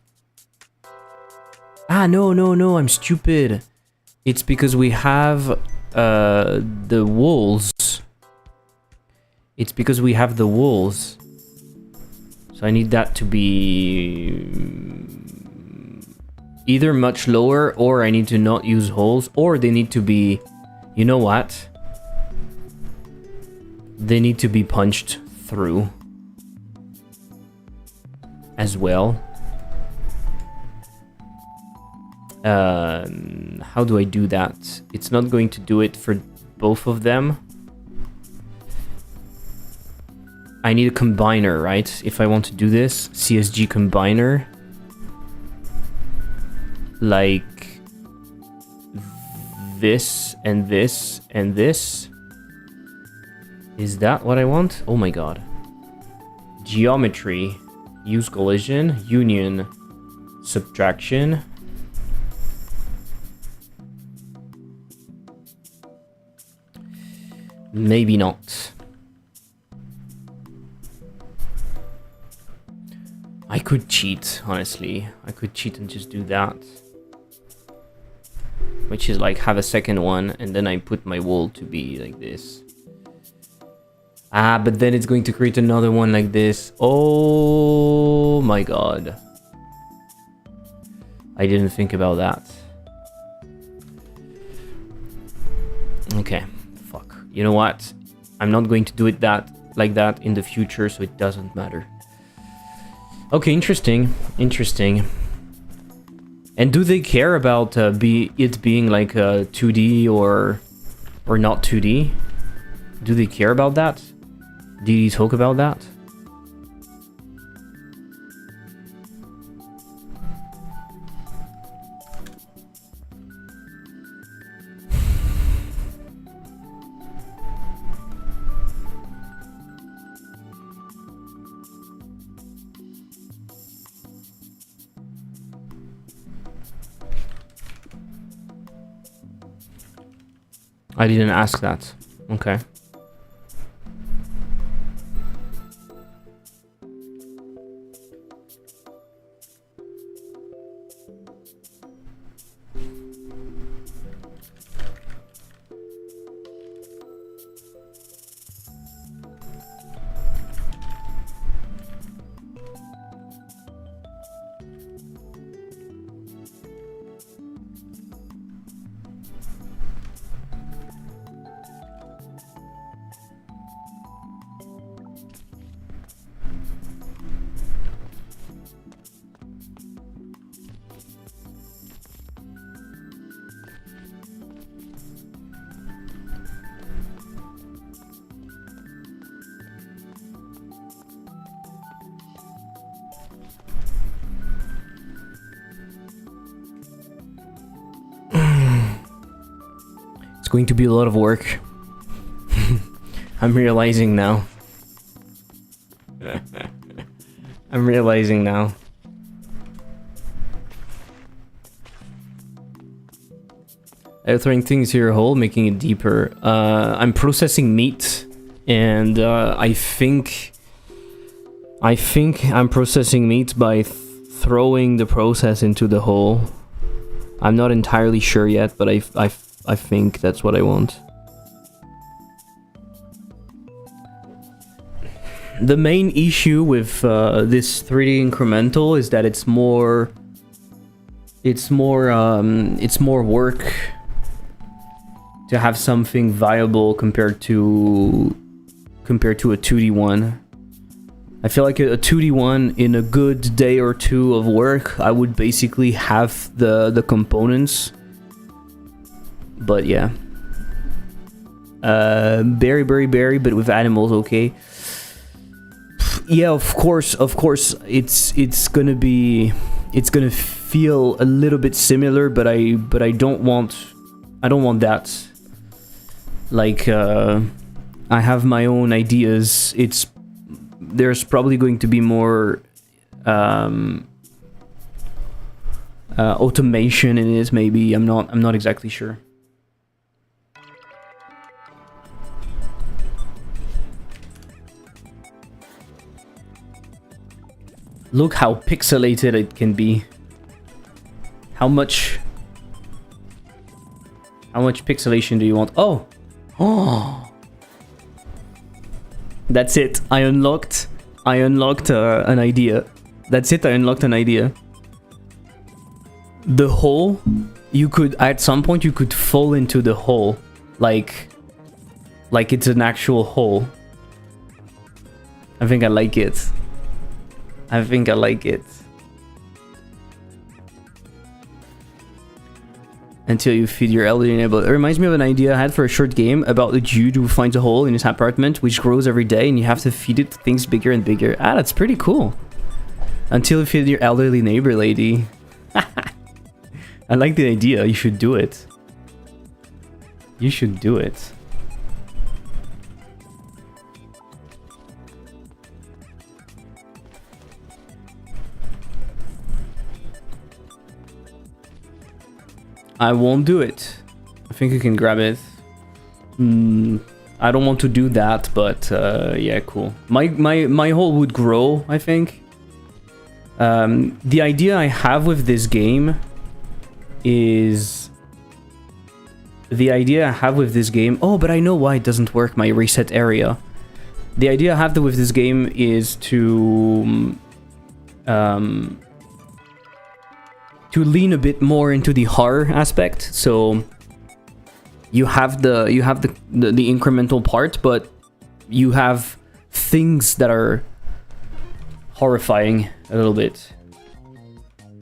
Speaker 1: Ah, no, I'm stupid. It's because we have... the walls. It's because we have the walls. So I need that to be either much lower, or I need to not use holes, or they need to be, you know what? They need to be punched through as well. How do I do that? It's not going to do it for both of them. I need a combiner, right? If I want to do this, CSG combiner. Like this and this and this. Is that what I want? Oh my god. Geometry. Use collision. Union. Subtraction. Maybe not. I could cheat, honestly. I could cheat and just do that. Which is like have a second one and then I put my wall to be like this. Ah, but then it's going to create another one like this. Oh my god. I didn't think about that. Okay. You know what? I'm not going to do it like that in the future, so it doesn't matter. Okay, interesting. And do they care about it being like 2D or not 2D? Do they care about that? Do you talk about that? I didn't ask that. Okay. It's going to be a lot of work. I'm realizing now. I'm realizing now. I'm throwing things to your hole, making it deeper. I'm processing meat, and I think I'm processing meat by throwing the process into the hole. I'm not entirely sure yet, but I think that's what I want. The main issue with this 3D incremental is that it's more work to have something viable compared to a 2D one. I feel like a 2D one, in a good day or two of work, I would basically have the components. But yeah. Berry, but with animals, okay. Yeah, of course, it's gonna feel a little bit similar, but I don't want that. Like, I have my own ideas. There's probably going to be more automation in it, maybe. I'm not exactly sure. Look how pixelated it can be. How much pixelation do you want? Oh! That's it. I unlocked an idea. That's it. I unlocked an idea. The hole, at some point you could fall into the hole, like it's an actual hole. I think I like it. Until you feed your elderly neighbor. It reminds me of an idea I had for a short game about a dude who finds a hole in his apartment which grows every day, and you have to feed it things bigger and bigger. Ah, that's pretty cool. Until you feed your elderly neighbor lady. I like the idea. You should do it. You should do it. I won't do it. I think you can grab it. I don't want to do that, but yeah, cool. My hole would grow, I think. The idea I have with this game is... Oh, but I know why it doesn't work, my reset area. The idea I have with this game is to lean a bit more into the horror aspect. So you have the incremental part, but you have things that are horrifying a little bit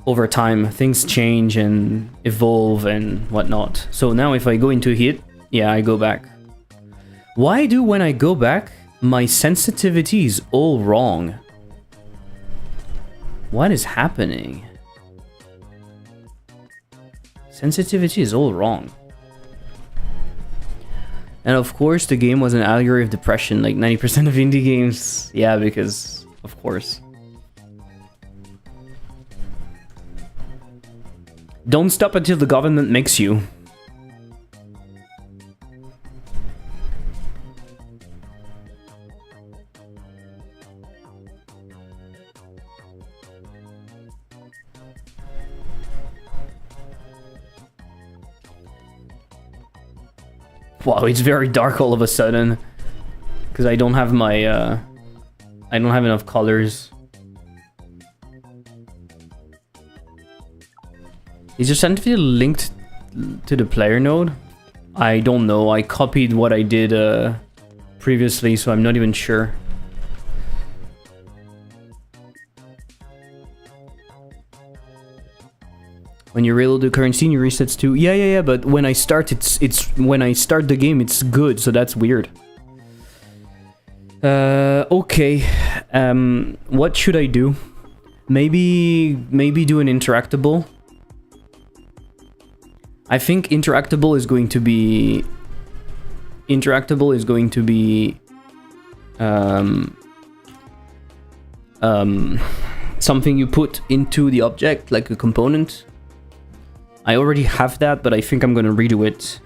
Speaker 1: over time. Things change and evolve and whatnot. So now if I go into hit, yeah, I go back. Why do when I go back, my sensitivity is all wrong? What is happening? Sensitivity is all wrong. And of course, the game was an allegory of depression, like 90% of indie games. Yeah, because, of course. Don't stop until the government makes you. Wow, it's very dark all of a sudden. Because I don't have my, I don't have enough colors. Is your sensitivity linked to the player node? I don't know. I copied what I did previously, so I'm not even sure. When you reload the current scene, you resets to... Yeah, but when I start, it's when I start the game, it's good, so that's weird. Okay. What should I do? Maybe do an interactable. I think interactable is going to be something you put into the object, like a component. I already have that, but I think I'm gonna redo it.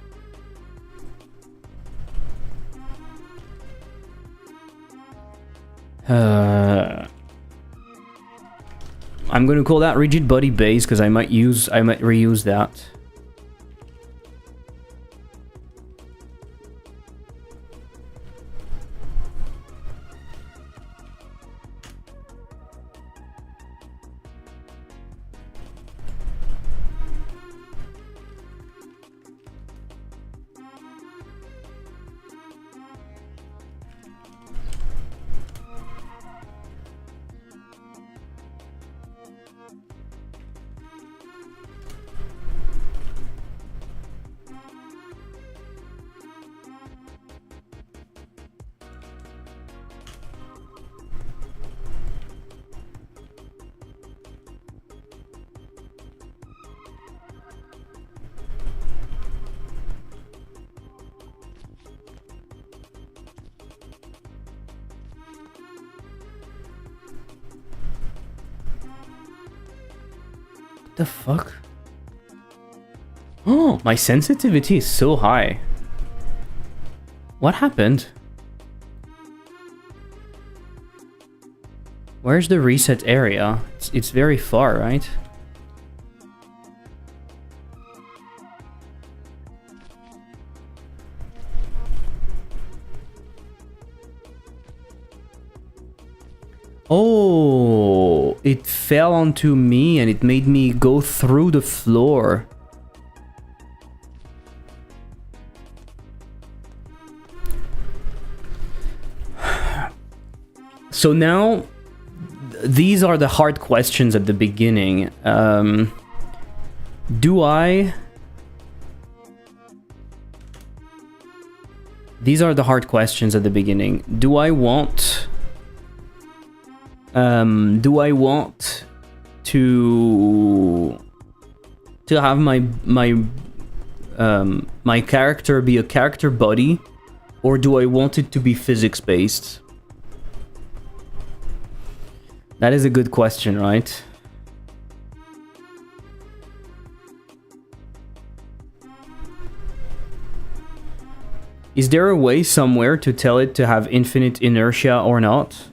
Speaker 1: I'm gonna call that rigid body base because I might reuse that. The fuck? Oh, my sensitivity is so high. What happened? Where's the reset area? It's very far, right? Oh, it fell onto me and it made me go through the floor. So now, these are the hard questions at the beginning. These are the hard questions at the beginning. Do I want to have my character be a character body, or do I want it to be physics based? That is a good question, right? Is there a way somewhere to tell it to have infinite inertia or not?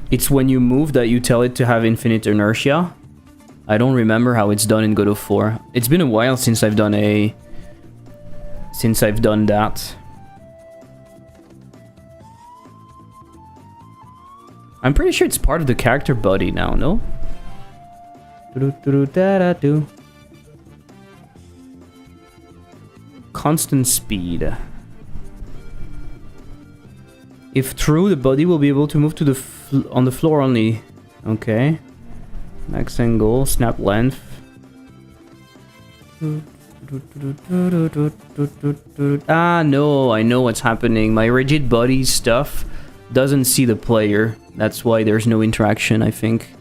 Speaker 1: It's when you move that you tell it to have infinite inertia. I don't remember how it's done in God of War. It's been a while since I've done that. I'm pretty sure it's part of the character body now, no? Constant speed. If true, the body will be able to move to the on the floor only. Okay. Max angle, snap length. Ah, no, I know what's happening. My rigid body stuff doesn't see the player. That's why there's no interaction, I think.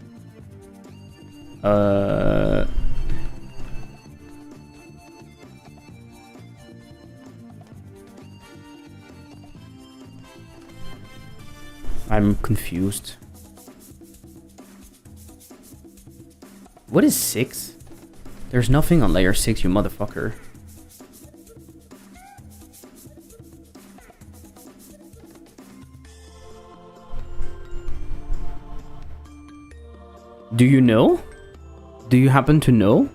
Speaker 1: I'm confused. What is 6? There's nothing on layer 6, you motherfucker. Do you know? Do you happen to know?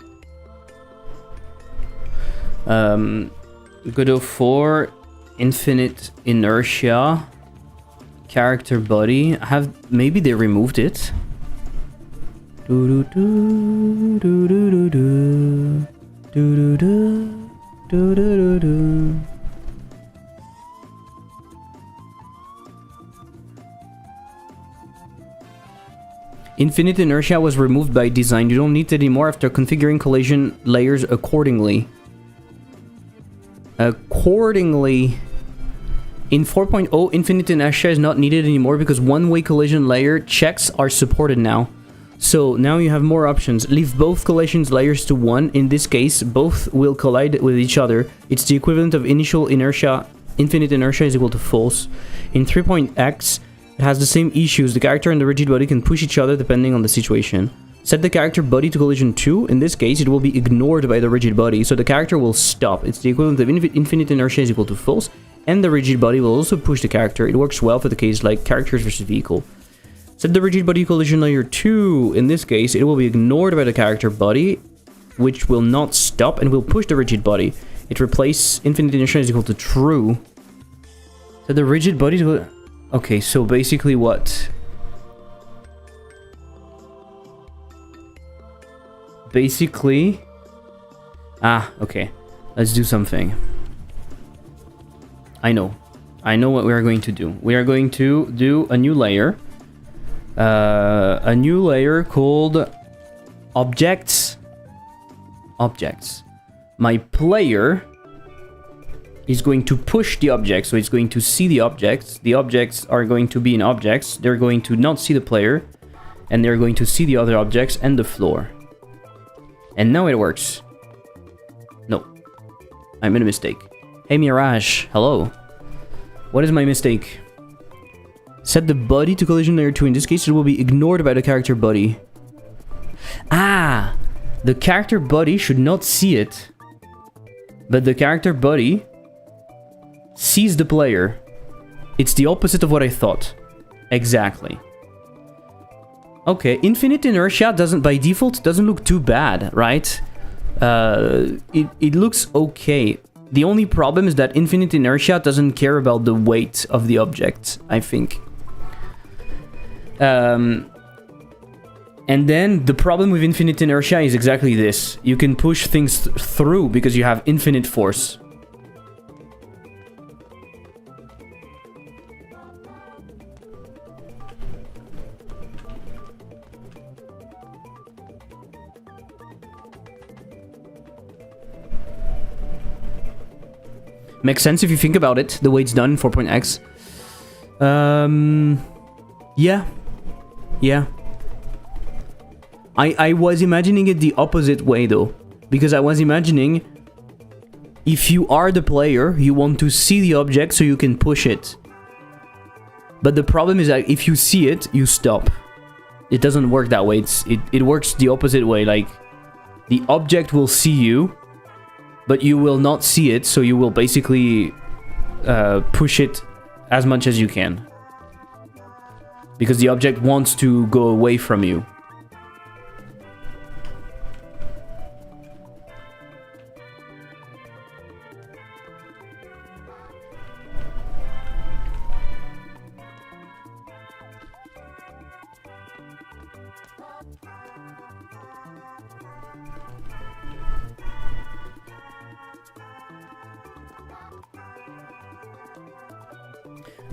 Speaker 1: Godot 4, infinite inertia, character body. Maybe they removed it. Do do do do do do do do do do do do. Infinite inertia was removed by design. You don't need it anymore after configuring collision layers accordingly. Accordingly, in 4.0, infinite inertia is not needed anymore because one-way collision layer checks are supported now. So now you have more options. Leave both collision layers to 1. In this case, both will collide with each other. It's the equivalent of initial inertia. Infinite inertia is equal to false. In 3.x, it has the same issues. The character and the rigid body can push each other depending on the situation. Set the character body to collision 2. In this case, it will be ignored by the rigid body, so the character will stop. It's the equivalent of infinite inertia is equal to false, and the rigid body will also push the character. It works well for the case like characters versus vehicle. Set the rigid body collision layer 2. In this case, it will be ignored by the character body, which will not stop and will push the rigid body. It replaces infinite inertia is equal to true. Set the rigid body to... Okay, so basically what? Basically... okay. Let's do something. I know what we are going to do. We are going to do a new layer. A new layer called objects. Objects. My player is going to push the object, so it's going to see the objects. The objects are going to be in objects. They're going to not see the player, and they're going to see the other objects and the floor. And now it works. No, I made a mistake. Hey Mirage, hello. What is my mistake? Set the body to collision layer 2. In this case, it will be ignored by the character body. Ah! The character body should not see it. But the character body sees the player. It's the opposite of what I thought. Exactly. Okay, infinite inertia doesn't, by default, doesn't look too bad, right? It looks okay. The only problem is that infinite inertia doesn't care about the weight of the object, I think. And then the problem with infinite inertia is exactly this. You can push things through because you have infinite force. Makes sense if you think about it, the way it's done in 4.x. Yeah. Yeah. I was imagining it the opposite way, though. Because I was imagining, if you are the player, you want to see the object so you can push it. But the problem is that if you see it, you stop. It doesn't work that way. It works the opposite way. Like, the object will see you, but you will not see it, so you will basically push it as much as you can. Because the object wants to go away from you.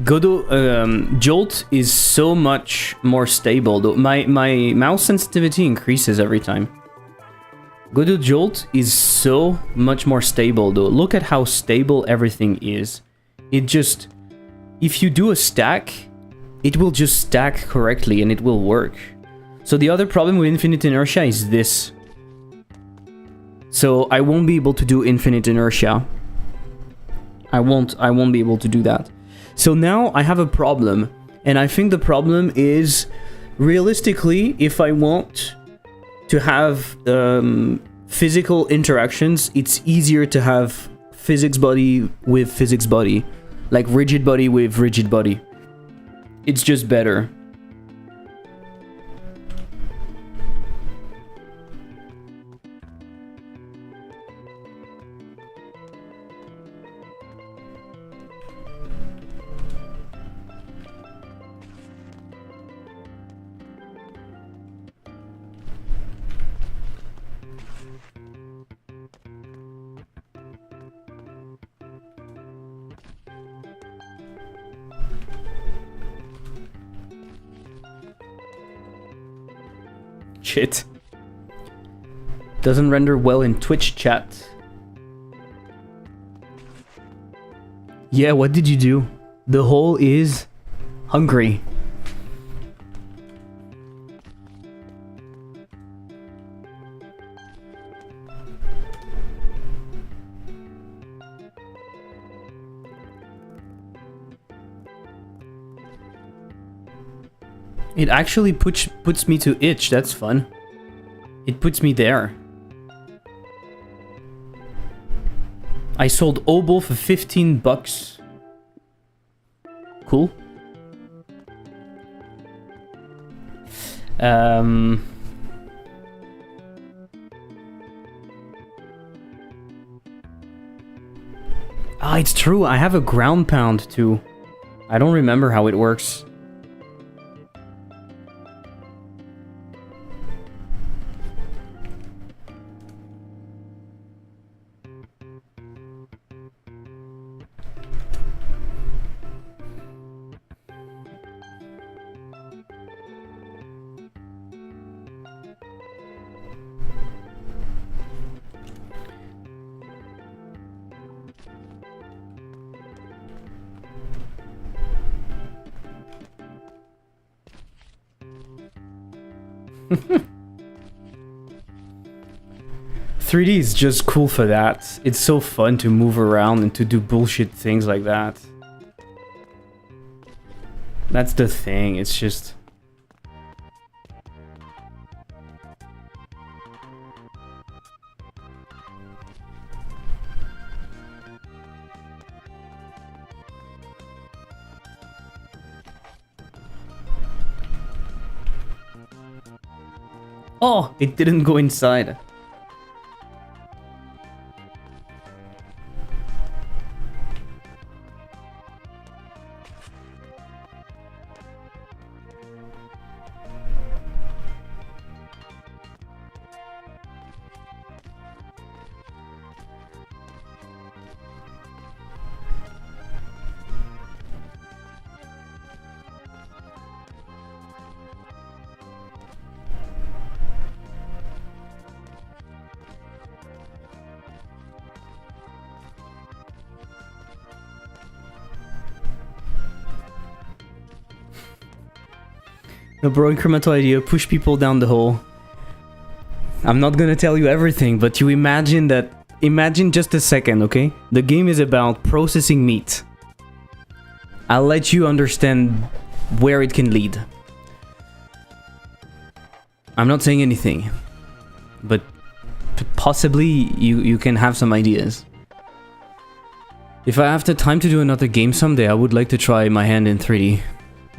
Speaker 1: Godot, Jolt is so much more stable, though. My mouse sensitivity increases every time. Godot Jolt is so much more stable, though. Look at how stable everything is. It just... If you do a stack, it will just stack correctly and it will work. So the other problem with infinite inertia is this. So I won't be able to do infinite inertia. I won't be able to do that. So now I have a problem, and I think the problem is, realistically, if I want to have physical interactions, it's easier to have physics body with physics body, like rigid body with rigid body. It's just better. Shit. Doesn't render well in Twitch chat. Yeah, what did you do? The hole is hungry. It actually puts me to itch, that's fun. It puts me there. I sold O.B.O.L for 15 bucks. Cool. Ah, it's true, I have a ground pound too. I don't remember how it works. .3D is just cool for that. It's so fun to move around and to do bullshit things like that. That's the thing, it's just... Oh, it didn't go inside. No, bro, incremental idea, push people down the hole. I'm not gonna tell you everything, but you imagine that... Imagine just a second, okay? The game is about processing meat. I'll let you understand where it can lead. I'm not saying anything, but possibly you can have some ideas. If I have the time to do another game someday, I would like to try my hand in 3D.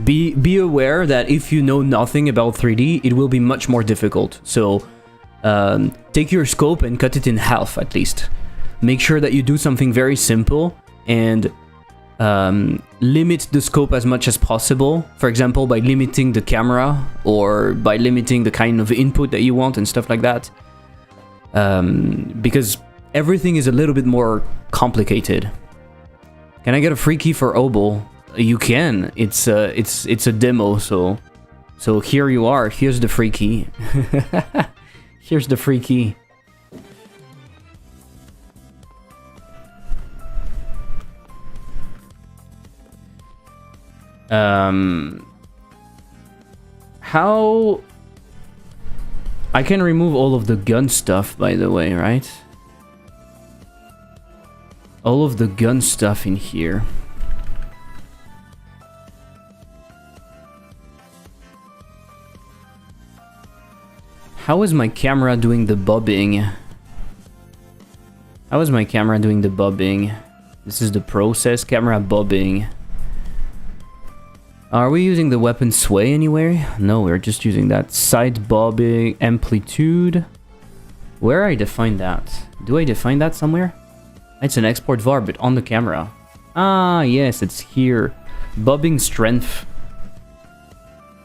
Speaker 1: Be aware that if you know nothing about 3D, it will be much more difficult. So take your scope and cut it in half at least. Make sure that you do something very simple and limit the scope as much as possible. For example, by limiting the camera or by limiting the kind of input that you want and stuff like that. Because everything is a little bit more complicated. Can I get a free key for O.B.O.L? You can. It's a demo, so here you are. Here's the free key. Here's the free key. How I can remove all of the gun stuff, by the way, right? All of the gun stuff in here. How is my camera doing the bobbing? How is my camera doing the bobbing? This is the process camera bobbing. Are we using the weapon sway anywhere? No, we're just using that side bobbing amplitude. Where I define that? Do I define that somewhere? It's an export var, but on the camera. Ah, yes, it's here. Bobbing strength.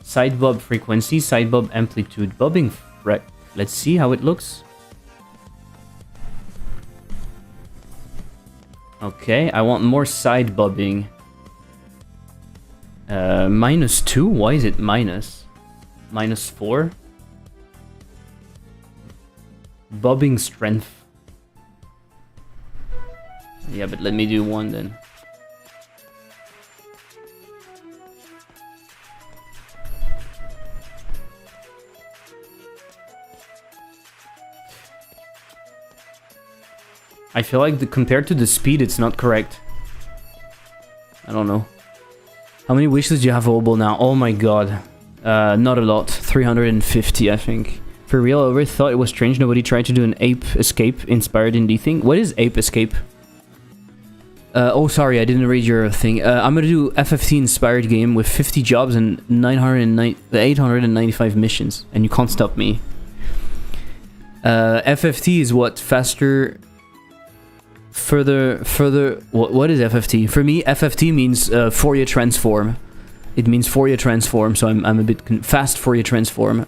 Speaker 1: Side bob frequency, side bob amplitude, bobbing. Right, let's see how it looks. Okay, I want more side bobbing. -2? Why is it minus? -4? Bobbing strength. Yeah, but let me do one then. I feel like compared to the speed, it's not correct. I don't know. How many wishes do you have for O.B.O.L now? Oh my god. Not a lot. 350, I think. For real, I always thought it was strange nobody tried to do an ape escape inspired in the thing. What is ape escape? Oh, sorry, I didn't read your thing. I'm gonna do FFT inspired game with 50 jobs and 895 missions. And you can't stop me. FFT is what? Faster... Further... What is FFT? For me, FFT means Fourier transform. It means Fourier transform, so I'm a bit... fast Fourier transform.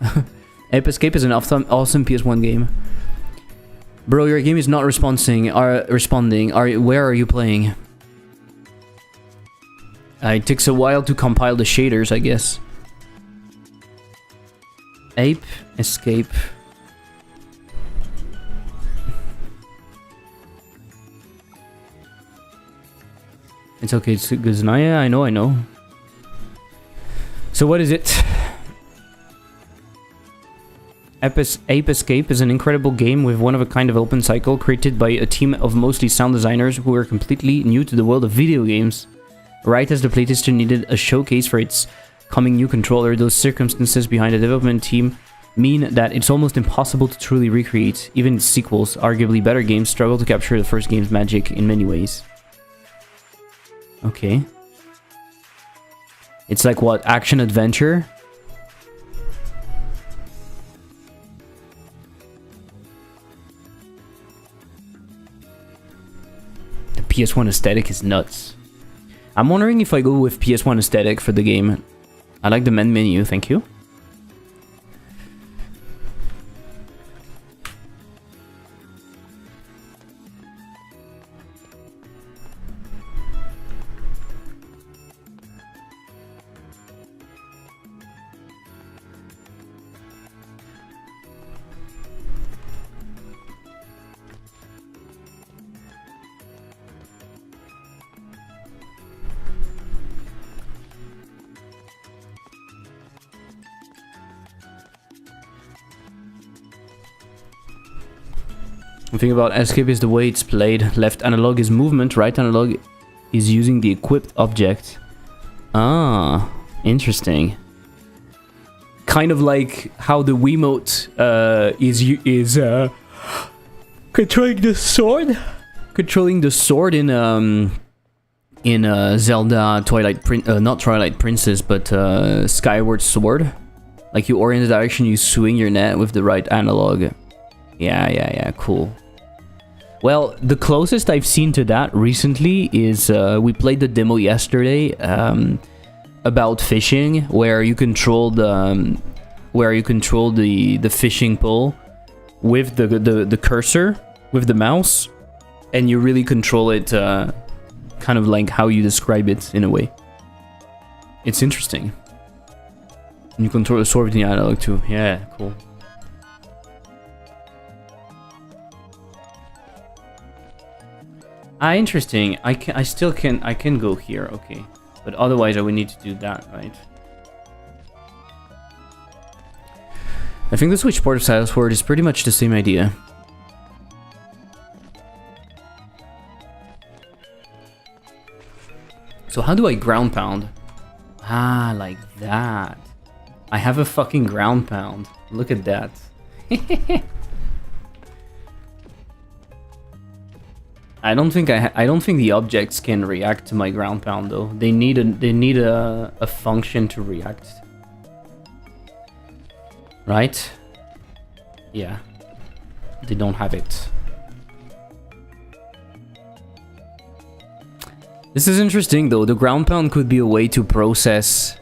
Speaker 1: Ape Escape is an awesome PS1 game. Bro, your game is not responding. Where are you playing? It takes a while to compile the shaders, I guess. Ape Escape. It's okay, it's good. Yeah, I know. So what is it? Ape Escape is an incredible game with one-of-a-kind of open cycle created by a team of mostly sound designers who are completely new to the world of video games. Right as the playtester needed a showcase for its coming new controller, those circumstances behind the development team mean that it's almost impossible to truly recreate. Even its sequels, arguably better games, struggle to capture the first game's magic in many ways. Okay. It's like what? Action-adventure? The PS1 aesthetic is nuts. I'm wondering if I go with PS1 aesthetic for the game. I like the menu, thank you. The thing about escape is the way it's played. Left analog is movement, right analog is using the equipped object. Ah, interesting. Kind of like how the Wiimote is controlling the sword. Controlling the sword in Zelda not Twilight Princess, but Skyward Sword. Like you orient the direction, you swing your net with the right analog. Yeah, cool. Well, the closest I've seen to that recently is we played the demo yesterday about fishing, where you control the fishing pole with the cursor with the mouse, and you really control it, kind of like how you describe it in a way. It's interesting. And you control the sword with the analog too. Yeah, cool. Interesting. I can go here, okay. But otherwise I would need to do that, right? I think the Switch port of Stylus Sword is pretty much the same idea. So how do I ground pound? Ah, like that. I have a fucking ground pound. Look at that. I don't think the objects can react to my ground pound though. They need a function to react. Right? Yeah. They don't have it. This is interesting though. The ground pound could be a way to process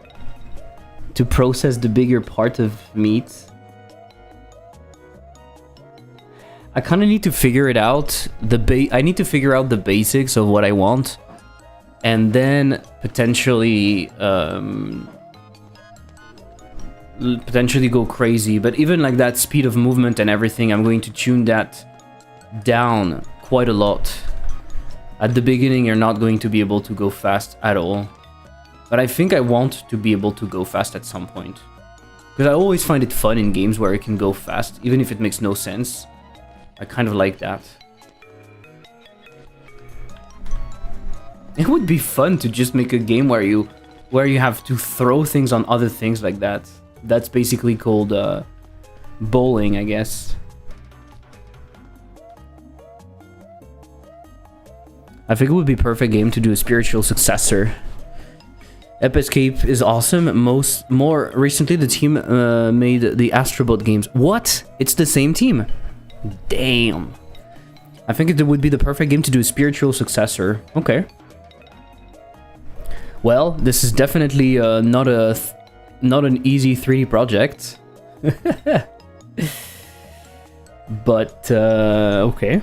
Speaker 1: the bigger part of meat. I kind of need to figure it out. I need to figure out the basics of what I want, and then potentially potentially go crazy. But even like that speed of movement and everything, I'm going to tune that down quite a lot. At the beginning, you're not going to be able to go fast at all. But I think I want to be able to go fast at some point. Because I always find it fun in games where I can go fast, even if it makes no sense. I kind of like that. It would be fun to just make a game where you have to throw things on other things like that. That's basically called bowling, I guess. I think it would be a perfect game to do a spiritual successor. Escape is awesome. More recently, the team made the Astrobot games. What? It's the same team? Damn. I think it would be the perfect game to do a spiritual successor. Okay. Well, this is definitely not an easy 3D project. But okay.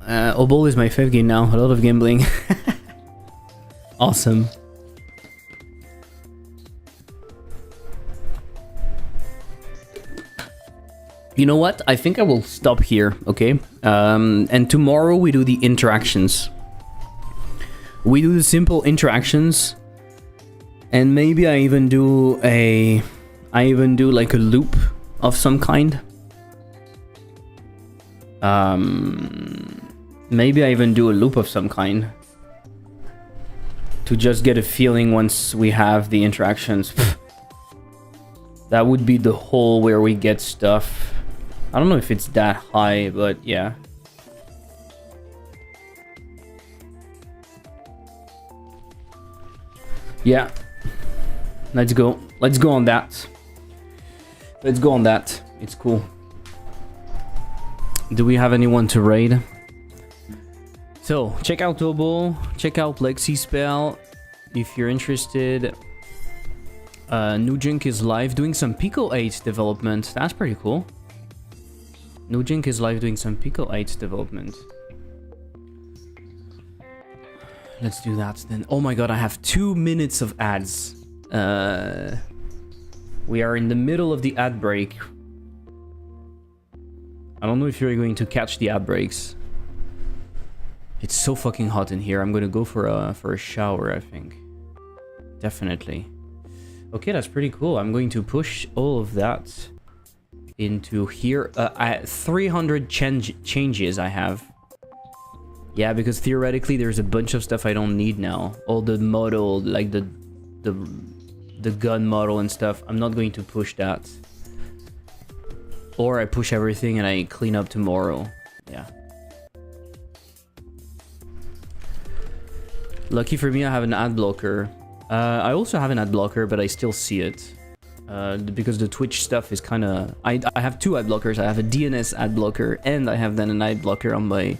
Speaker 1: O.B.O.L is my fifth game now. A lot of gambling. Awesome. You know what? I think I will stop here, okay? And tomorrow we do the interactions. We do the simple interactions. And maybe I even do like a loop of some kind. Maybe I even do a loop of some kind to just get a feeling once we have the interactions. That would be the hole where we get stuff. I don't know if it's that high, but yeah. Yeah. Let's go. Let's go on that. Let's go on that. It's cool. Do we have anyone to raid? So, check out O.B.O.L, check out Lexispell if you're interested. Nujink is live doing some Pico 8 development. That's pretty cool. Nujink is live doing some Pico 8 development. Let's do that then. Oh my god, I have 2 minutes of ads. We are in the middle of the ad break. I don't know if you're going to catch the ad breaks. It's so fucking hot in here. I'm gonna go for a shower, I think. Definitely. Okay, that's pretty cool. I'm going to push all of that into here. 300 changes I have. Yeah, because theoretically there's a bunch of stuff I don't need now. All the model, like the gun model and stuff. I'm not going to push that. Or I push everything and I clean up tomorrow. Yeah. Lucky for me, I have an ad blocker. I also have an ad blocker, but I still see it. Because the Twitch stuff is kind of... I have 2 ad blockers. I have a DNS ad blocker, and I have then an ad blocker on my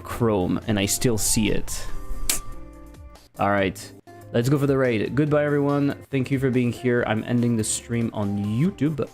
Speaker 1: Chrome, and I still see it. Alright, let's go for the raid. Goodbye, everyone. Thank you for being here. I'm ending the stream on YouTube.